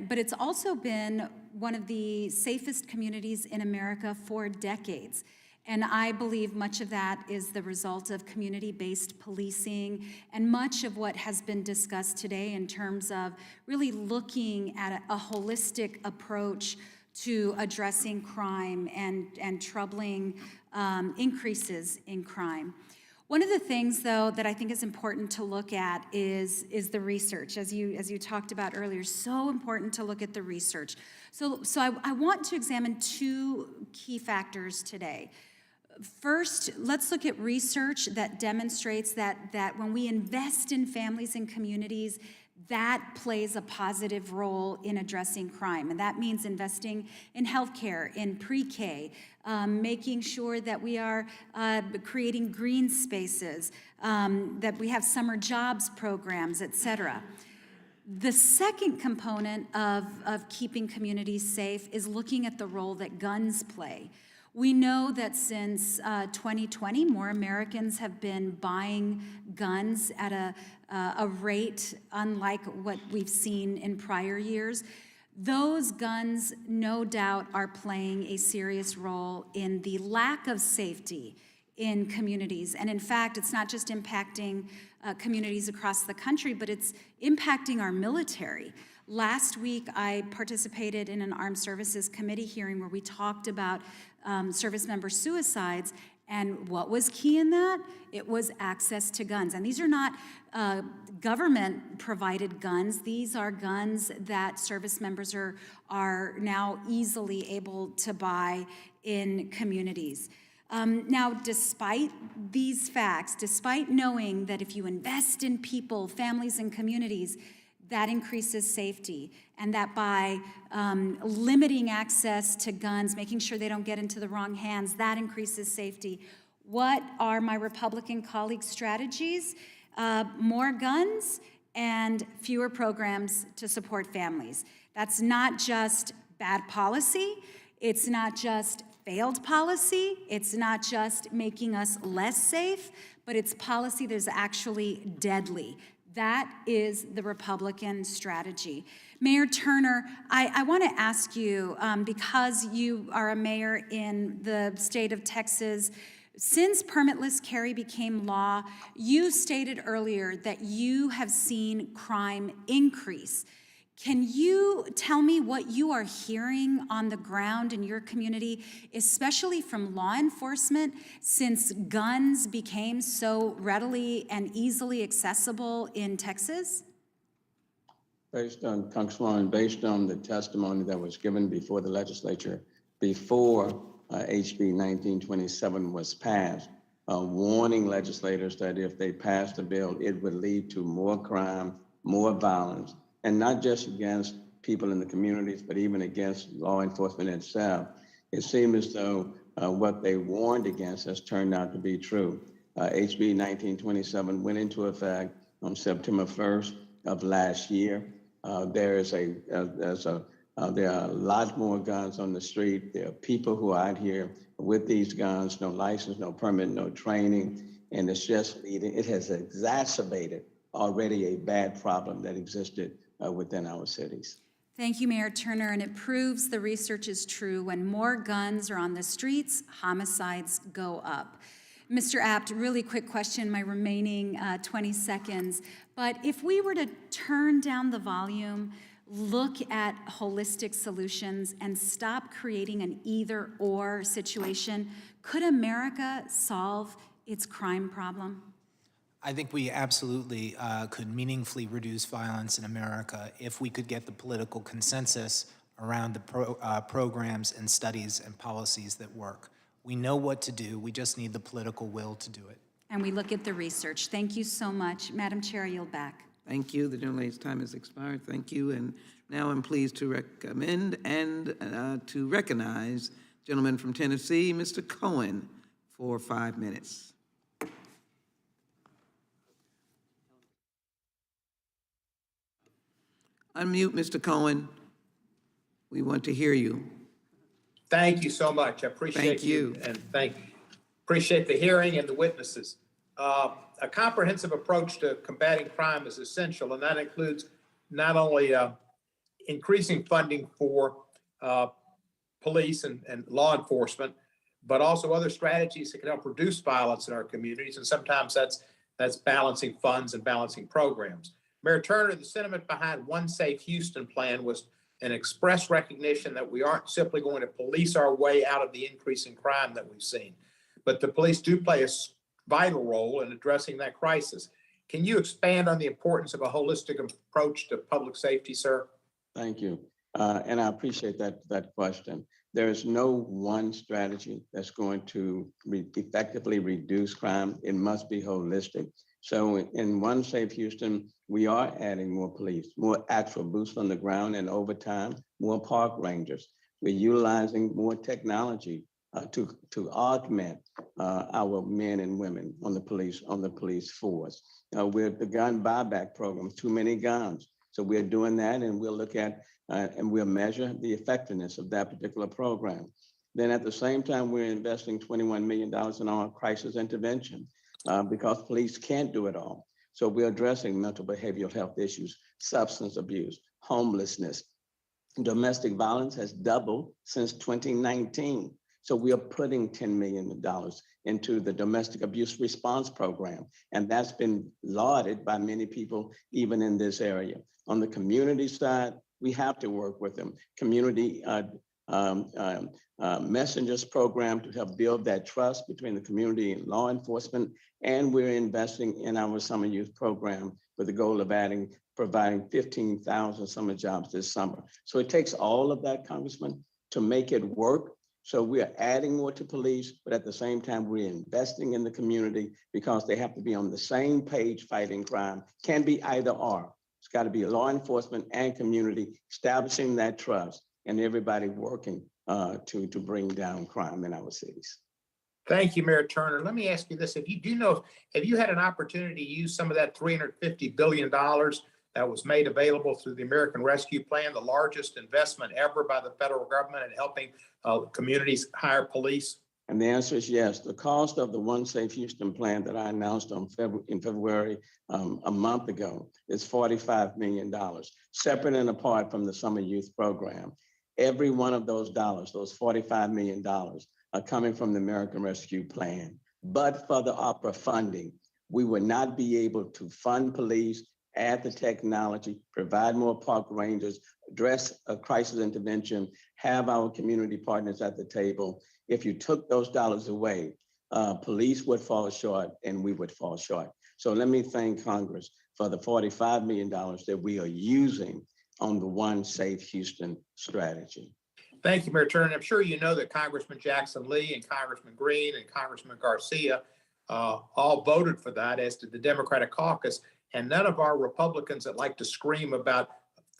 but it's also been one of the safest communities in America for decades. And I believe much of that is the result of community-based policing and much of what has been discussed today in terms of really looking at a holistic approach to addressing crime and troubling increases in crime. One of the things, though, that I think is important to look at is the research, as you talked about earlier. So important to look at the research. So I want to examine two key factors today. First, let's look at research that demonstrates that when we invest in families and communities, that plays a positive role in addressing crime. And that means investing in healthcare, in pre-K, making sure that we are creating green spaces, that we have summer jobs programs, et cetera. The second component of keeping communities safe is looking at the role that guns play. We know that since 2020, more Americans have been buying guns at a rate unlike what we've seen in prior years. Those guns, no doubt, are playing a serious role in the lack of safety in communities. And in fact, it's not just impacting communities across the country, but it's impacting our military. Last week, I participated in an Armed Services Committee hearing where we talked about service member suicides, and what was key in that? It was access to guns. And these are not government-provided guns. These are guns that service members are now easily able to buy in communities. Now, despite these facts, despite knowing that if you invest in people, families, and communities, that increases safety, and that by limiting access to guns, making sure they don't get into the wrong hands, that increases safety. What are my Republican colleagues' strategies? More guns and fewer programs to support families. That's not just bad policy. It's not just failed policy. It's not just making us less safe, but it's policy that is actually deadly. That is the Republican strategy. Mayor Turner, I want to ask you, because you are a mayor in the state of Texas, since permitless carry became law, you stated earlier that you have seen crime increase. Can you tell me what you are hearing on the ground in your community, especially from law enforcement, since guns became so readily and easily accessible in Texas? Based on, Congresswoman, based on the testimony that was given before the legislature, before HB 1927 was passed, warning legislators that if they passed the bill, it would lead to more crime, more violence, and not just against people in the communities, but even against law enforcement itself. It seemed as though what they warned against has turned out to be true. HB 1927 went into effect on September 1st of last year. There's a There are a lot more guns on the street. There are people who are out here with these guns, no license, no permit, no training, and it's just leading. It has exacerbated already a bad problem that existed within our cities. Thank you, Mayor Turner, and it proves the research is true. When more guns are on the streets, homicides go up. Mr. Apt, really quick question, my remaining 20 seconds. But if we were to turn down the volume, look at holistic solutions, and stop creating an either-or situation, could America solve its crime problem? I think we absolutely could meaningfully reduce violence in America if we could get the political consensus around the programs and studies and policies that work. We know what to do, we just need the political will to do it. And we look at the research. Thank you so much. Madam Chair, I yield back. Thank you. The gentlelady's time has expired. Thank you. And now I'm pleased to recommend and to recognize gentleman from Tennessee, Mr. Cohen, for 5 minutes. Unmute, Mr. Cohen. We want to hear you. Thank you so much. I appreciate you. And appreciate the hearing and the witnesses. A comprehensive approach to combating crime is essential, and that includes not only increasing funding for police and law enforcement, but also other strategies that can help reduce violence in our communities. And sometimes that's balancing funds and balancing programs. Mayor Turner, the sentiment behind One Safe Houston plan was an express recognition that we aren't simply going to police our way out of the increase in crime that we've seen, but the police do play a vital role in addressing that crisis. Can you expand on the importance of a holistic approach to public safety, sir? Thank you. And I appreciate that question. There is no one strategy that's going to effectively reduce crime. It must be holistic. So in One Safe Houston, we are adding more police, more actual boots on the ground, and over time, more park rangers. We're utilizing more technology to augment our men and women on the police force. With the gun buyback program, too many guns. So we're doing that, and we'll look at and we'll measure the effectiveness of that particular program. Then at the same time, we're investing $21 million in our crisis intervention because police can't do it all. So we're addressing mental behavioral health issues, substance abuse, homelessness. Domestic violence has doubled since 2019. So we are putting $10 million into the domestic abuse response program. And that's been lauded by many people, even in this area. On the community side, we have to work with them. Community messengers program to help build that trust between the community and law enforcement. And we're investing in our summer youth program with the goal of providing 15,000 summer jobs this summer. So it takes all of that, Congressman, to make it work. So we are adding more to police, but at the same time, we're investing in the community because they have to be on the same page fighting crime. Can be either or. It's got to be law enforcement and community establishing that trust and everybody working to bring down crime in our cities. Thank you, Mayor Turner. Let me ask you this. Have you had an opportunity to use some of that $350 billion that was made available through the American Rescue Plan, the largest investment ever by the federal government in helping communities hire police? And the answer is yes. The cost of the One Safe Houston plan that I announced in February a month ago is $45 million, separate and apart from the summer youth program. Every one of those dollars, those $45 million, are coming from the American Rescue Plan. But for the opera funding, we would not be able to fund police, add the technology, provide more park rangers, address a crisis intervention, have our community partners at the table. If you took those dollars away, police would fall short and we would fall short. So let me thank Congress for the $45 million that we are using on the One Safe Houston strategy. Thank you, Mayor Turner. I'm sure you know that Congressman Jackson Lee and Congressman Green and Congressman Garcia all voted for that, as did the Democratic caucus. And none of our Republicans that like to scream about,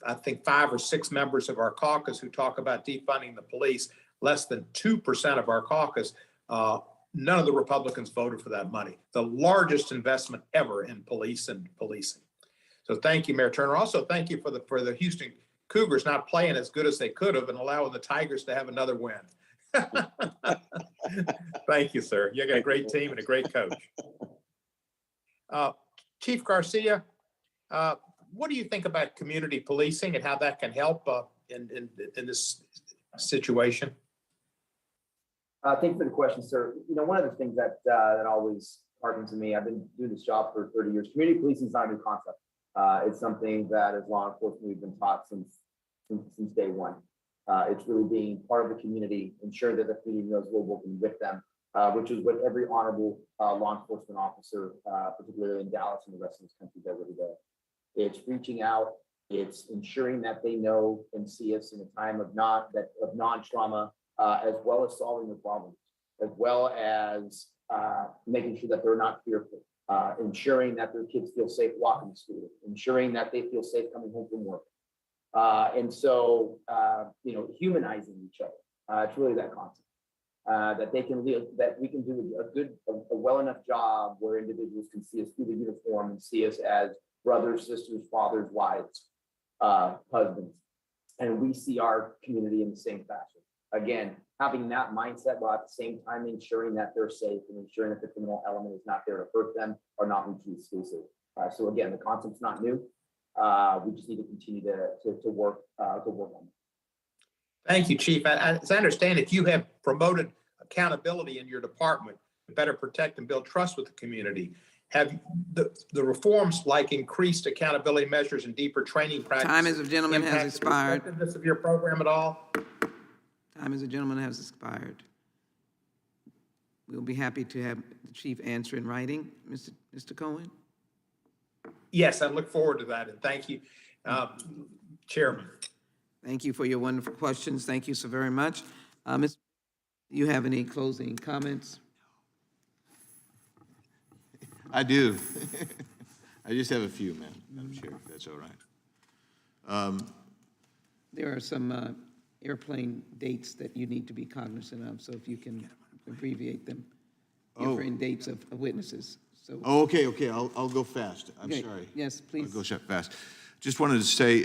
I think 5 or 6 members of our caucus who talk about defunding the police, less than 2% of our caucus, none of the Republicans voted for that money. The largest investment ever in police and policing. So thank you, Mayor Turner. Also, thank you for the Houston Cougars not playing as good as they could have and allowing the Tigers to have another win. Thank you, sir. You got a great team and a great coach. Chief Garcia, what do you think about community policing and how that can help in this situation? Thank you for the question, sir. You know, one of the things that always harkens to me, I've been doing this job for 30 years. Community policing is not a new concept. It's something that as law enforcement we've been taught since day one. It's really being part of the community, ensuring that the community knows we're working with them, which is what every honorable law enforcement officer, particularly in Dallas and the rest of this country, does every day. It's reaching out. It's ensuring that they know and see us in a time of non-trauma, as well as solving the problems, as well as making sure that they're not fearful, ensuring that their kids feel safe walking to school, ensuring that they feel safe coming home from work. And so, you know, humanizing each other. It's really that concept. That they can live, that we can do a well enough job where individuals can see us through the uniform and see us as brothers, sisters, fathers, wives, husbands, and we see our community in the same fashion. Again, having that mindset while at the same time ensuring that they're safe and ensuring that the criminal element is not there to hurt them or not mutually exclusive. So again, the concept's not new. We just need to continue to work on it. Thank you, Chief. As I understand it, you have promoted accountability in your department to better protect and build trust with the community. Have the reforms like increased accountability measures and deeper training practices? Time as a gentleman has expired. The effectiveness of your program at all? Time as a gentleman has expired. We'll be happy to have the chief answer in writing. Mr. Cohen? Yes, I look forward to that, and thank you, Chairman. Thank you for your wonderful questions. Thank you so very much. Ms. Do you have any closing comments? I do. I just have a few, Madam Chair, if that's all right. There are some airplane dates that you need to be cognizant of, so if you can abbreviate them. Airplane dates of witnesses. So. Oh, okay. I'll go fast. I'm sorry. Yes, please. I'll go fast. Just wanted to say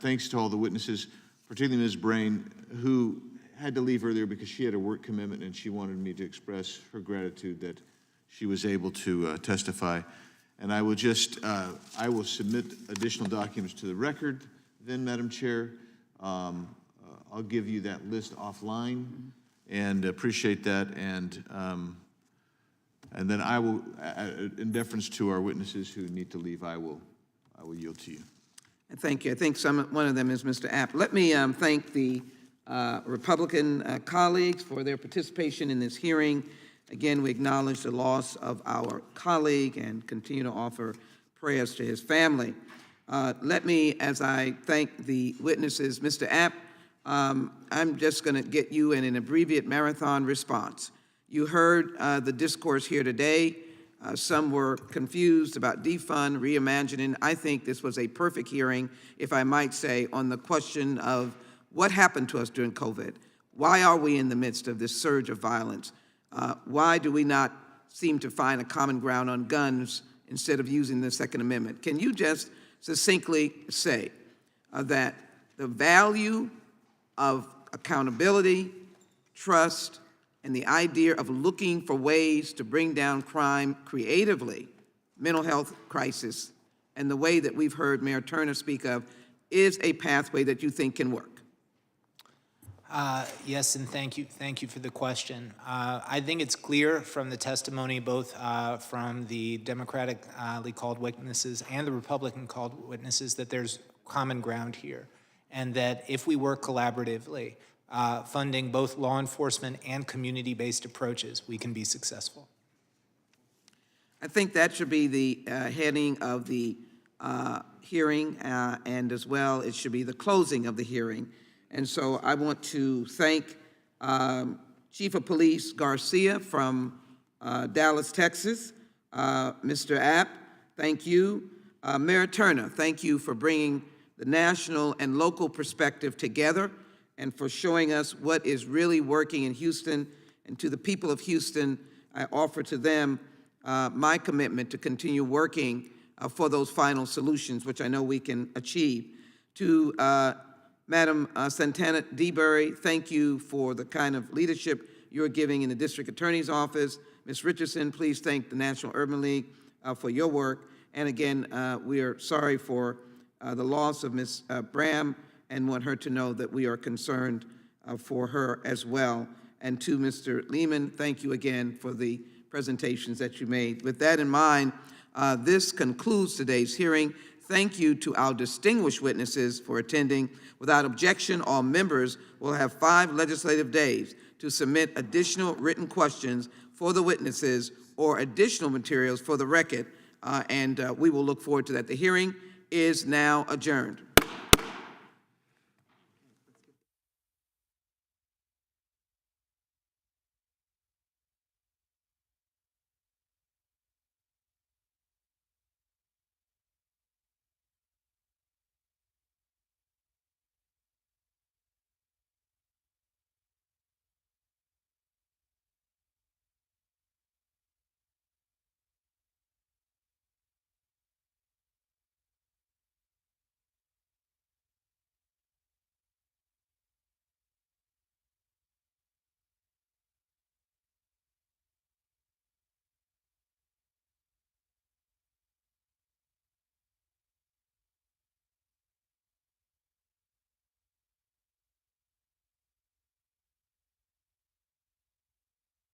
thanks to all the witnesses, particularly Ms. Brain, who had to leave earlier because she had a work commitment and she wanted me to express her gratitude that she was able to testify. And I will just, I will submit additional documents to the record then, Madam Chair. I'll give you that list offline and appreciate that. And then I will, in deference to our witnesses who need to leave, I will yield to you. Thank you. I think one of them is Mr. App. Let me thank the Republican colleagues for their participation in this hearing. Again, we acknowledge the loss of our colleague and continue to offer prayers to his family. Let me, as I thank the witnesses, Mr. App, I'm just going to get you in an abbreviated marathon response. You heard the discourse here today. Some were confused about defund, reimagining. I think this was a perfect hearing, if I might say, on the question of what happened to us during COVID. Why are we in the midst of this surge of violence? Why do we not seem to find a common ground on guns instead of using the Second Amendment? Can you just succinctly say that the value of accountability, trust, and the idea of looking for ways to bring down crime creatively, mental health crisis, and the way that we've heard Mayor Turner speak of, is a pathway that you think can work? Yes, and thank you for the question. I think it's clear from the testimony, both from the Democratically called witnesses and the Republican called witnesses, that there's common ground here, and that if we work collaboratively, funding both law enforcement and community-based approaches, we can be successful. I think that should be the heading of the hearing, and as well, it should be the closing of the hearing. And so I want to thank Chief of Police Garcia from Dallas, Texas. Mr. App, thank you. Mayor Turner, thank you for bringing the national and local perspective together and for showing us what is really working in Houston. And to the people of Houston, I offer to them my commitment to continue working for those final solutions, which I know we can achieve. To Madam Santana DeBerry, thank you for the kind of leadership you're giving in the District Attorney's Office. Ms. Richardson, please thank the National Urban League for your work. And again, we are sorry for the loss of Ms. Bram and want her to know that we are concerned for her as well. And to Mr. Lehman, thank you again for the presentations that you made. With that in mind, this concludes today's hearing. Thank you to our distinguished witnesses for attending. Without objection, all members will have 5 legislative days to submit additional written questions for the witnesses or additional materials for the record, and we will look forward to that. The hearing is now adjourned.